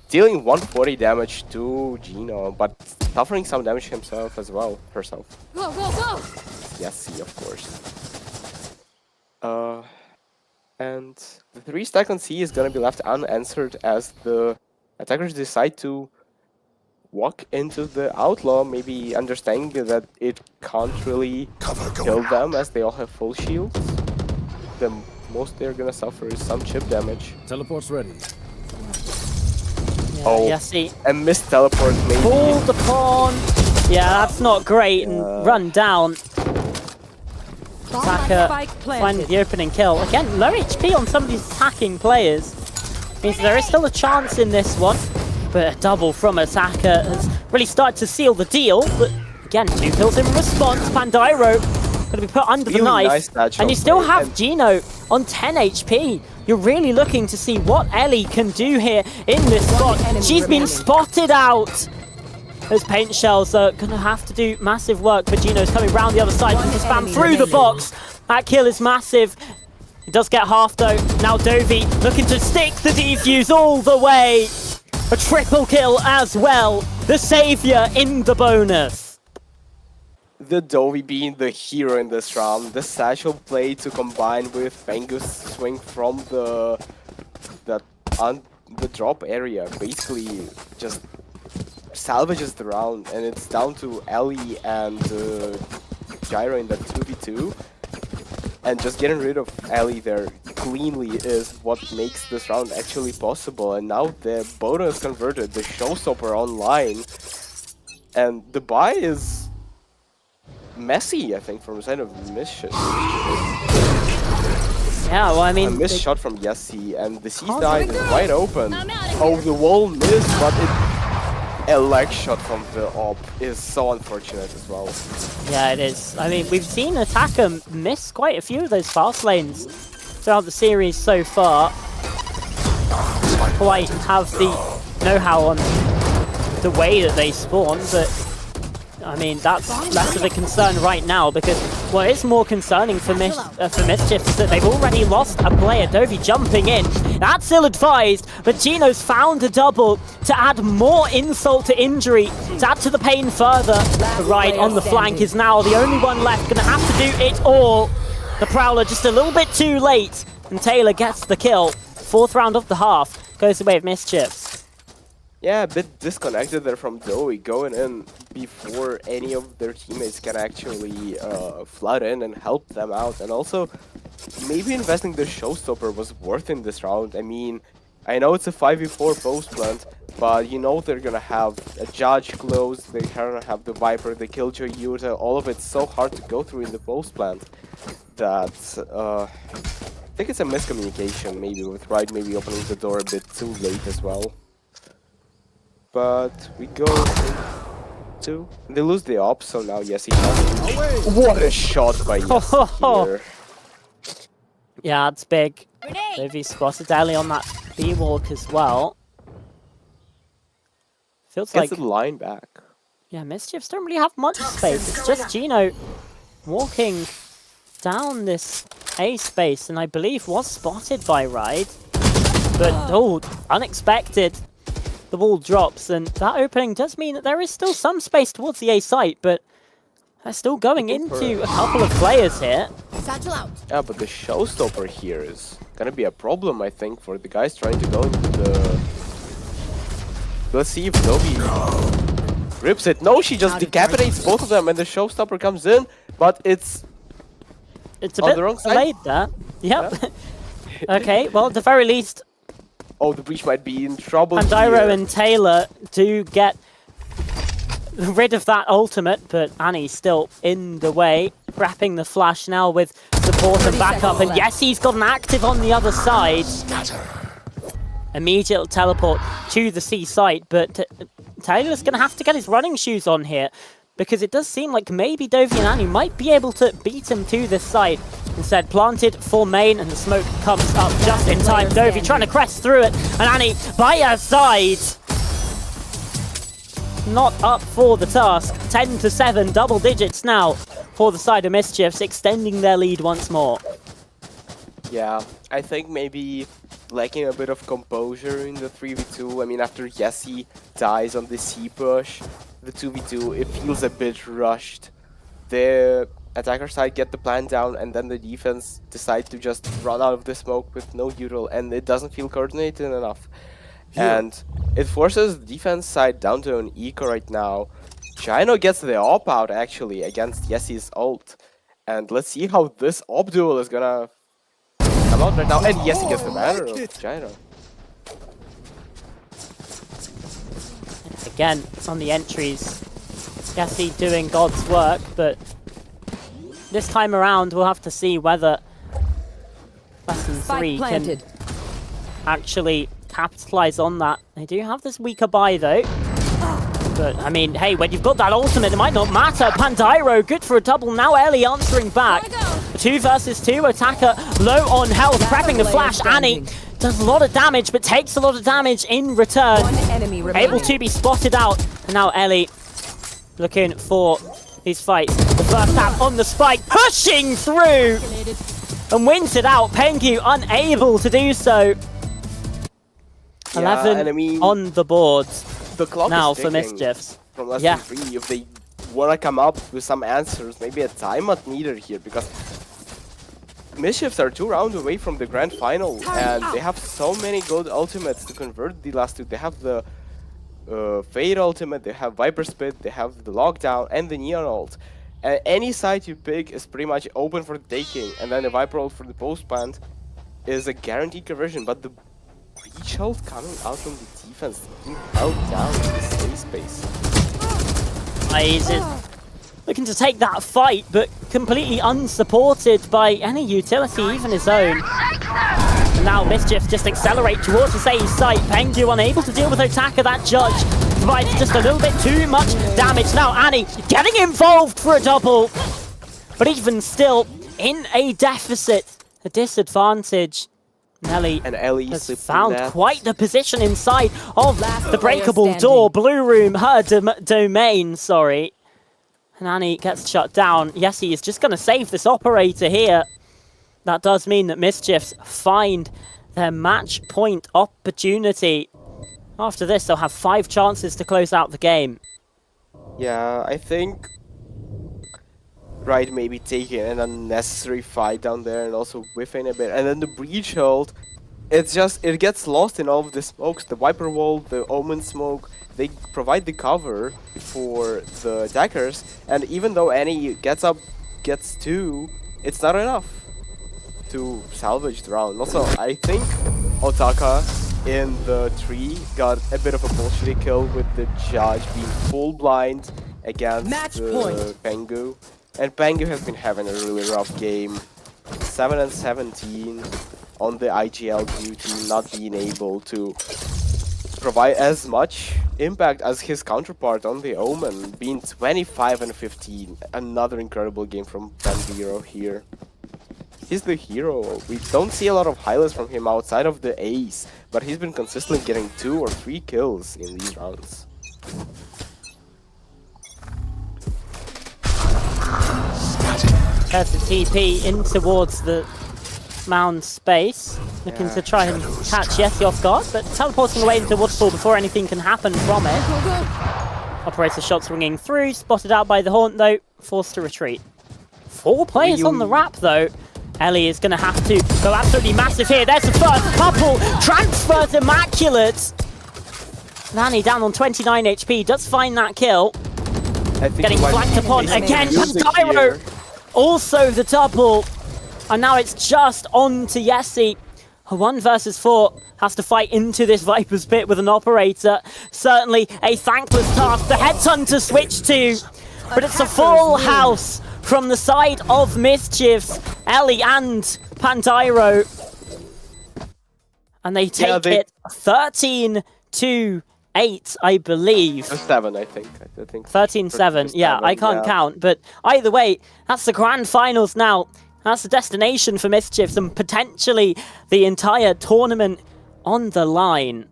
Dealing 140 damage to Gino, but suffering some damage himself as well, herself. Go, go, go! Yes, of course. And the 3-stack on C is going to be left unanswered as the attackers decide to walk into the Outlaw, maybe understanding that it can't really kill them as they all have full shields. The most they're gonna suffer is some chip damage. Teleport's ready. Yeah, Oh. Yessi And missed teleport maybe. pulled upon. Yeah, that's not great, and run down. Saka Spike find planted. the opening kill. Again, low HP on some of these attacking players. Means there is still a chance in this one. But a double from Saka has really started to seal the deal. But again, 2 kills in response. Pandiro going to be put under the Really knife. nice that And you shot still play, have and- Gino on 10 HP. You're really looking to see what Ellie can do here in this spot. enemy She's been remaining. spotted out. Those paint shells are going to have to do massive work, but Gino's coming round the other side to spam enemy through the remaining. box. That kill is massive. It does get half though. Now Dovi looking to stick the defuse all the way. A triple kill as well. The savior in the bonus. The Dovey being the hero in this round. The satchel play to combine with Pengu's swing from the drop area basically just salvages the round, and it's down to Ellie and Gyro in that 2v2. And just getting rid of Ellie there cleanly is what makes this round actually possible. And now the bonus converted, the showstopper online. And the buy is messy, I think, from the side of MISC. Yeah, well, I A mean, missed shot from Yessi, and the C Can't side is wide open. Oh, the wall missed, but a leg shot from the op is so unfortunate as well. yeah, it is. I mean, we've seen Attacker miss quite a few of those fast lanes throughout the series so far. Quite have the know-how on the way that they spawn, but I mean, that's less of a concern right now, because what is more concerning for Mischief is that they've already lost a player. Dovi jumping in. That's ill-advised, but Gino's found a double to add more insult to injury, to add to the pain further. Right on the flank is now the only one left, gonna have to do it all. The Prowler just a little bit too late, and Taylor gets the kill. 4th round of the half goes away with Mischiefs. Yeah, a bit disconnected there from Dowie, going in before any of their teammates can actually flood in and help them out. And also, maybe investing the showstopper was worth in this round. I mean, I know it's a 5v4 post plant, but you know they're gonna have a Judge close, they're gonna have the Viper, the Killjoy Yuta, all of it's so hard to go through in the post plant that I think it's a miscommunication, maybe with Ride maybe opening the door a bit too late as well. But we go to... They lose the op, so now yes, he has... What a shot by Yes here. Yeah, it's big. Grenade. Movie spotted early on that B walk as well. Feels Gets like the line back. yeah, Mischiefs don't really have much space. It's just Gino walking down this A space, and I believe was spotted by Ride. But oh, unexpected. The wall drops, and that opening does mean that there is still some space towards the A site, but they're still going into a couple of players here. Satchel out. Yeah, but the showstopper here is gonna be a problem, I think, for the guys trying to go into the... Let's see if Novi rips it. No, she just decapitates both of them and the showstopper comes in, but it's a on bit the wrong side. delayed there. Yep. Okay, well, at the very least, Oh, the breach might be in trouble Pandiro here. and Taylor do get rid of that ultimate, but Annie's still in the way, wrapping the flash now with support and 30 backup. seconds And left. yes, he's got an active on the other side. Immediate teleport to the C site, but Taylor's going to have to get his running shoes on here, because it does seem like maybe Dovey and Annie might be able to beat him to this site. Instead, planted for main, and the smoke comes up just in time. Dovey trying to crest through it, and Annie by her side. Not up for the task. 10-7, double digits now for the side of Mischiefs, extending their lead once more. Yeah, I think maybe lacking a bit of composure in the 3v2. I mean, after Yessi dies on the C push, the 2v2, it feels a bit rushed. The attacker side get the plan down, and then the defense decide to just run out of the smoke with no util, and it doesn't feel coordinated enough. And it forces the defense side down to an eco right now. Chino gets the op out actually against Yessi's ult. And let's see how this op duel is gonna come out right now. And Yessi gets the banner of Chino. Again, on the entries, Yessi doing God's work, but this time around we'll have to see whether Lesson 3 Spike can planted. actually capitalize on that. They do have this weaker buy though. But, I mean, hey, when you've got that ultimate, it might not matter. Pandiro, good for a double. Now Ellie answering back. Gotta go. 2 versus 2, attacker low on health, prepping the flash. Annie does a lot of damage, but takes a lot of damage in return. One enemy remaining. Able to be spotted out. And now Ellie looking for these fights. The first tap on the spike, pushing through and wins it out. Pengu unable to do so. Yeah, 11 and I mean, on the board the clock now is for ticking Mischiefs. from Lesson Yeah. 3. If they wanna come up with some answers, maybe a timeout needed here, because Mischiefs are 2 rounds away from the grand final, and they have so many good ultimates to convert the last 2. They have the Fade ultimate, they have Viper Spit, they have the Lockdown, and the Neon ult. And any side you pick is pretty much open for the taking, and then the Viper ult for the post plant is a guaranteed conversion, but the breach ult coming out from the defense, being held down in the safe space. He's looking to take that fight, but completely unsupported by any utility, even his own. Now Mischief just accelerate towards the same site. Pengu unable to deal with Otaka. That judge provides just a little bit too much damage. Now Annie getting involved for a double, but even still in a deficit, a disadvantage. Nelly And Ellie has slipped found in that. quite the position inside of the breakable player door. standing. Blue room, her domain, sorry. And Annie gets shut down. Yessi is just going to save this operator here. That does mean that Mischiefs find their match point opportunity. After this, they'll have 5 chances to close out the game. Yeah, I think Right maybe taking an unnecessary fight down there and also whiffing a bit. And then the breach hold, it gets lost in all of the smokes. The Viper wall, the Omen smoke, they provide the cover for the attackers. And even though Annie gets 2, it's not enough to salvage the round. Also, I think Otaka in the tree got a bit of a bullshitty kill with the judge being full blind against Match point. Pengu. And Pengu has been having a really rough game. 7 and 17 on the IGL duty, not being able to provide as much impact as his counterpart on the Omen, being 25 and 15. Another incredible game from Pandiro here. he's the hero. We don't see a lot of highlights from him outside of the ace, but he's been consistently getting 2 or 3 kills in these rounds. There's the TP in towards the mound space, looking to try and catch Yeti off guard, but teleporting away into Waterfall before anything can happen from it. Operator shot swinging through, spotted out by the Haunt though, forced to retreat. 4 players on the wrap though. Ellie is going to have to go absolutely massive here. There's the first couple. Transfers immaculate. Nani down on 29 HP, does find that kill. Getting flanked upon again. Pyro also the double. And now it's just on to Yessi. 1 versus 4 has to fight into this Viper's Pit with an operator. Certainly a thankless task. The Headhunter switch to, but it's a full house from the side of Mischiefs, Ellie and Pandyro. And they take it 13-8, I believe. 7, I think. 13-7, yeah, I can't count. But either way, that's the grand finals now. That's the destination for Mischiefs and potentially the entire tournament on the line.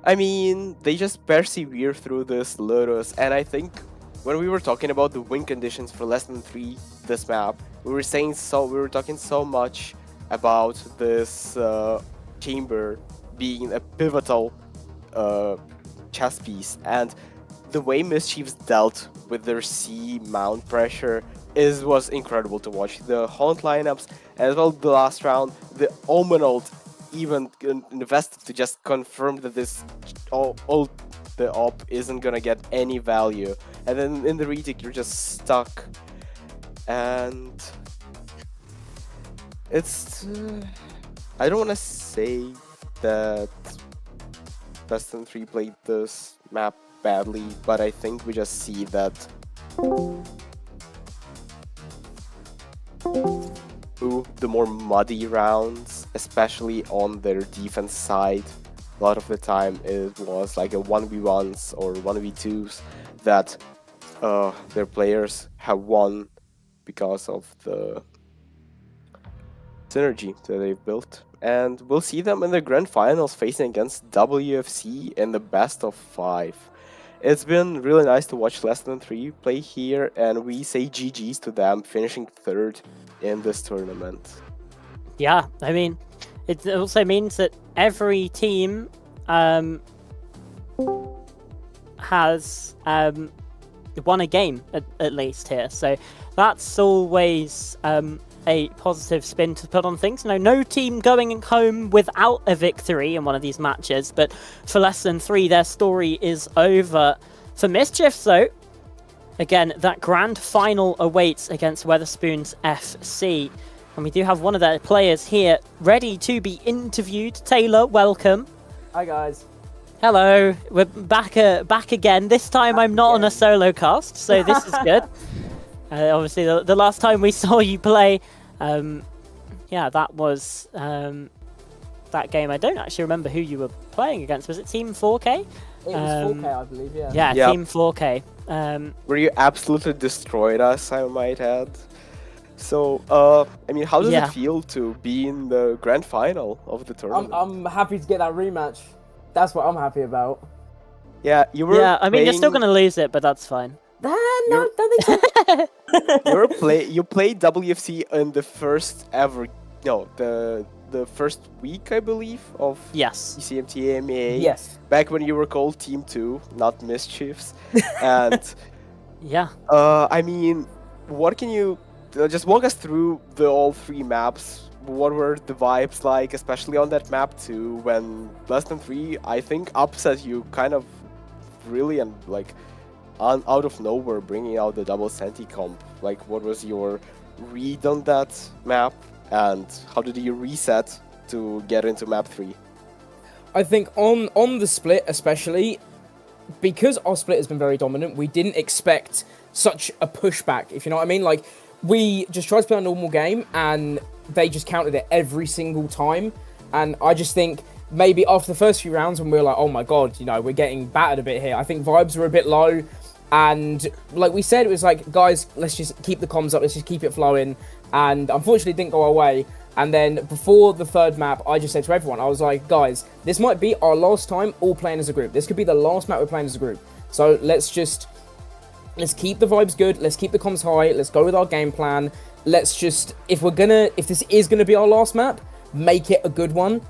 I mean, they just persevere through this Lotus, and I think when we were talking about the win conditions for less than 3 this map, we were talking so much about this chamber being a pivotal chess piece, and the way Mischiefs dealt with their C mount pressure was incredible to watch. The Haunt lineups, as well the last round, the Omen ult even invested to just confirm that this the op isn't gonna get any value, and then in the retake you're just stuck, and it's I don't want to say that Best in 3 played this map badly, but I think we just see that the more muddy rounds, especially on their defense side, a lot of the time it was like a 1v1s or 1v2s that their players have won because of the synergy that they've built. And we'll see them in the grand finals facing against WFC in the best of 5. It's been really nice to watch Less Than 3 play here, and we say GG's to them, finishing 3rd in this tournament. Yeah, I mean, it also means that every team has won a game at least here, so that's always a positive spin to put on things. No team going home without a victory in one of these matches, but for Less Than 3, their story is over. For Mischiefs, though, again, that grand final awaits against Weatherspoons FC, and we do have one of their players here ready to be interviewed. Taylor, welcome. Hi guys. Hello, we're back again. This time I'm not on a solo cast, so this is good. Obviously, the last time we saw you play, that was that game. I don't actually remember who you were playing against. Was it Team 4K? It was 4K, I believe, yeah. Yeah, Yep. Team 4K. Where you absolutely destroyed us, I might add. So, I mean, how does it feel to be in the grand final of the tournament? I'm happy to get that rematch. That's what I'm happy about. Yeah, you were. Yeah, I mean, you're still gonna lose it, but that's fine. No, don't think so. You played WFC in the first ever, the first week, I believe, of PCMT AMA. Yes. Back when you were called Team 2, not Mischiefs. And yeah. I mean, what can you just walk us through all 3 maps? What were the vibes like, especially on that map 2, when Less Than 3, I think, upset you kind of really and like out of nowhere, bringing out the double Senti comp? Like, what was your read on that map, and how did you reset to get into map 3? I think on the split especially, because our split has been very dominant, we didn't expect such a pushback, if you know what I mean. Like, we just tried to play a normal game, and they just counted it every single time. And I just think maybe after the first few rounds when we were like, oh my god, we're getting battered a bit here, I think vibes were a bit low. And like we said, it was like, guys, let's just keep the comms up, let's just keep it flowing. And unfortunately, it didn't go our way. And then before the third map, I just said to everyone, I was like, guys, this might be our last time all playing as a group. This could be the last map we're playing as a group. So let's keep the vibes good, let's keep the comms high, let's go with our game plan. Let's just, if this is gonna be our last map, make it a good one.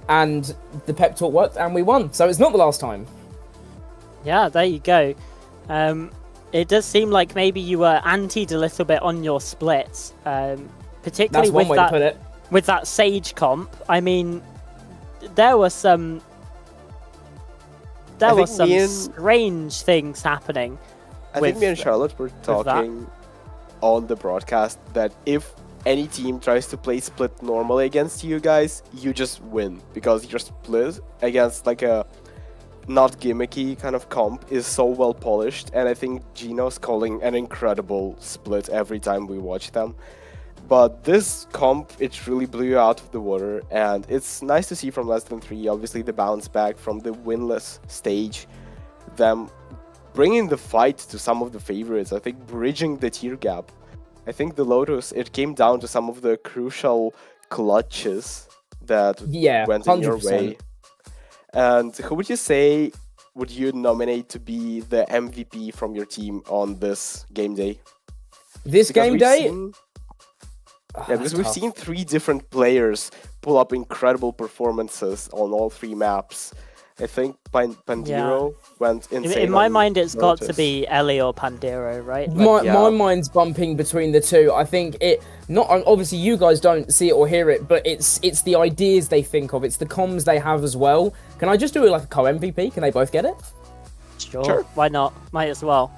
And the pep talk worked, and we won. So it's not the last time. Yeah, there you go. It does seem like maybe you were antied a little bit on your splits, particularly That's one way to put it. With that Sage comp. I mean, there were some strange things happening. I think me and Charlotte were talking on the broadcast that if any team tries to play split normally against you guys, you just win, because your split against like a not gimmicky kind of comp is so well polished, and I think Gino's calling an incredible split every time we watch them. But this comp, it really blew you out of the water, and it's nice to see from less than 3, obviously the bounce back from the winless stage, them bringing the fight to some of the favorites, I think bridging the tier gap. I think the Lotus, it came down to some of the crucial clutches that went in your 100%. way. And who would you say would you nominate to be the MVP from your team on this game day? This game day? Because we've seen 3 different players pull up incredible performances on all 3 maps. I think Pandiro went insane. In my mind, it's got to Lotus. be Ellie or Pandiro, right? My mind's bumping between the two. I think obviously you guys don't see it or hear it, but it's the ideas they think of, it's the comms they have as well. Can I just do it like a co-MVP? Can they both get it? Sure. Why not? Might as well.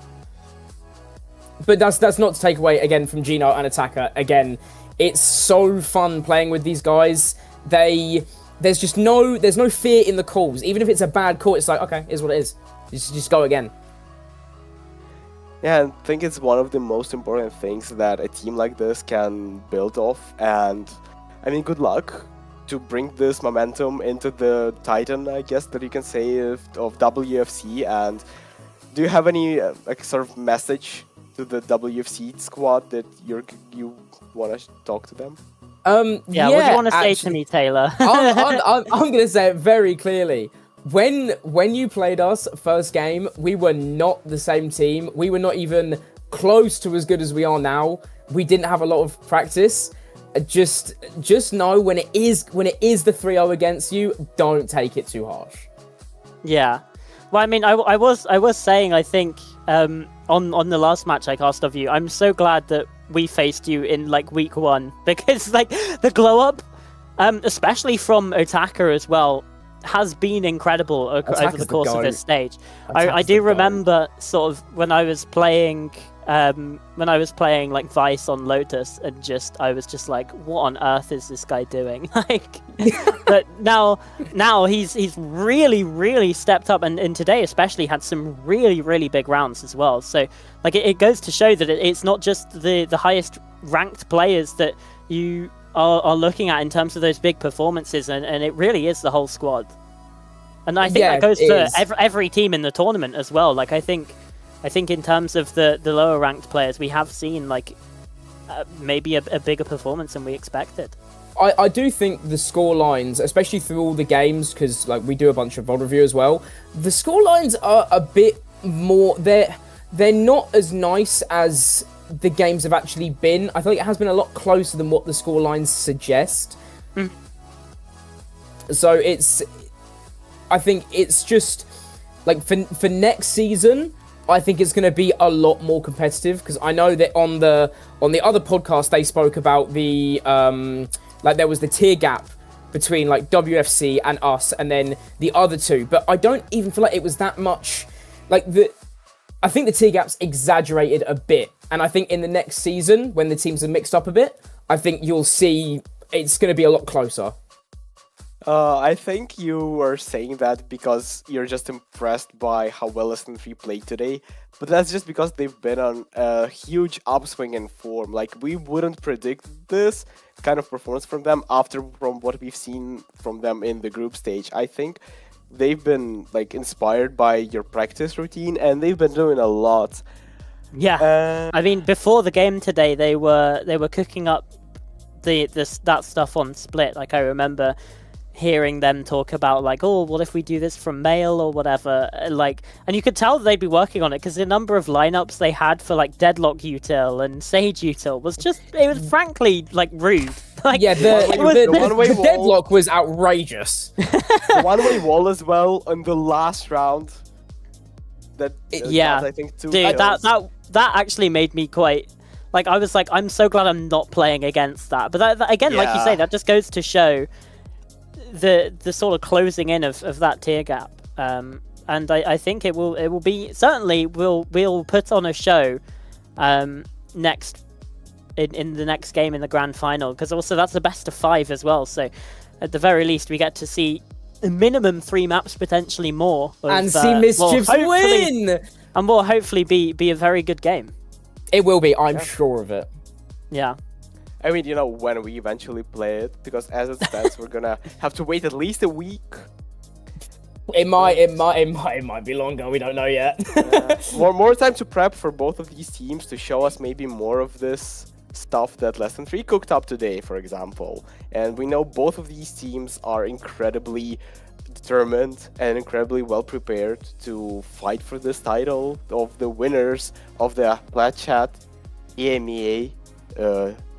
But that's not to take away again from Gino and Attacker. Again, it's so fun playing with these guys. There's no fear in the calls. Even if it's a bad call, it's like, okay, here's what it is. Just go again. Yeah, I think it's one of the most important things that a team like this can build off. And I mean, good luck to bring this momentum into the Titan, I guess, that you can say, of WFC. And do you have any sort of message to the WFC squad that you want to talk to them? What do you want to say to me, Taylor? I'm going to say it very clearly. When you played us first game, we were not the same team. We were not even close to as good as we are now. We didn't have a lot of practice. Just know when it is the 3-0 against you, don't take it too harsh. Yeah. Well, I mean, I was saying, I think on the last match I cast of you, I'm so glad that we faced you in like week 1, because like the glow up, especially from Otaka as well, has been incredible over the course of this stage. I do remember sort of when I was playing like Vice on Lotus, and I was just like, what on earth is this guy doing? Like, but now he's really stepped up, and today especially had some really big rounds as well. So like it goes to show that it's not just the highest ranked players that you are looking at in terms of those big performances, and it really is the whole squad. And I think that goes for every team in the tournament as well. Like I think in terms of the lower ranked players, we have seen like maybe a bigger performance than we expected. I do think the score lines, especially through all the games, because like we do a bunch of VOD review as well, the score lines are a bit more, they're not as nice as the games have actually been. I feel like it has been a lot closer than what the score lines suggest. So I think it's just like for next season, I think it's going to be a lot more competitive, because I know that on the other podcast they spoke about the like there was the tier gap between like WFC and us, and then the other two. But I don't even feel like it was that much. Like I think the tier gap's exaggerated a bit, and I think in the next season when the teams are mixed up a bit, I think you'll see it's going to be a lot closer. I think you were saying that because you're just impressed by how well SN3 played today, but that's just because they've been on a huge upswing in form. Like, we wouldn't predict this kind of performance from them from what we've seen from them in the group stage. I think they've been like inspired by your practice routine, and they've been doing a lot. Yeah, I mean, before the game today, they were cooking up that stuff on Split. Like I remember hearing them talk about like, oh, what if we do this from mail or whatever, like, and you could tell they'd be working on it because the number of lineups they had for like Deadlock util and Sage util was just, it was frankly like rude. Like, Yeah, the one-way wall. deadlock was outrageous. The one-way wall as well in the last round. That Yeah, got, I think 2 dude, kills. that actually made me quite, like, I was like, I'm so glad I'm not playing against that. But that again, like you Yeah. say, that just goes to show the sort of closing in of that tier gap. And I think it will be, certainly we'll put on a show next in the next game in the grand final, because also that's the best of 5 as well. So at the very least we get to see a minimum 3 maps, potentially more, And see Mischiefs win! And will hopefully be a very good game. It will be, I'm sure of it. Yeah. I mean, you know, when we eventually play it, because as it stands, we're gonna have to wait at least a week. It might be longer. We don't know yet. More time to prep for both of these teams to show us maybe more of this stuff that Lesson 3 cooked up today, for example. And we know both of these teams are incredibly determined and incredibly well prepared to fight for this title of the winners of the PlatChat EMEA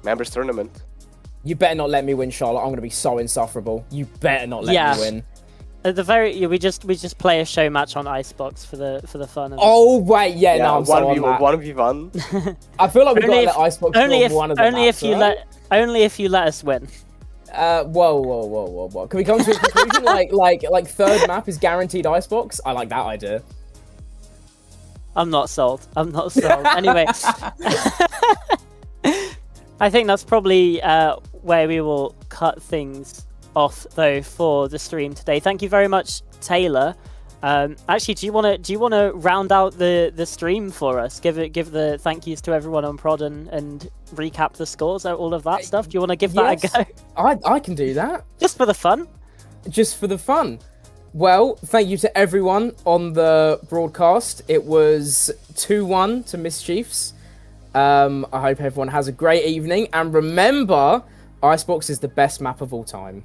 members tournament. You better not let me win, Charlotte. I'm gonna be so insufferable. You better not let me win. At the very, we just play a show match on Icebox for the fun of it. Oh wait, yeah, no, I'm so on that. 1v1. I feel like we've got to Only let Icebox only if one of the only maps, if you right? only if you let us win. Whoa. Can we come to a conclusion? like third map is guaranteed Icebox? I like that idea. I'm not sold. Anyway, I think that's probably where we will cut things off though for the stream today. Thank you very much, Taylor. Actually, do you want to round out the stream for us? Give the thank yous to everyone on Prod and recap the scores, all of that stuff. Do you want to give that a go? I can do that. Just for the fun. Just for the fun. Well, thank you to everyone on the broadcast. It was 2-1 to Mischiefs. I hope everyone has a great evening. And remember, Icebox is the best map of all time.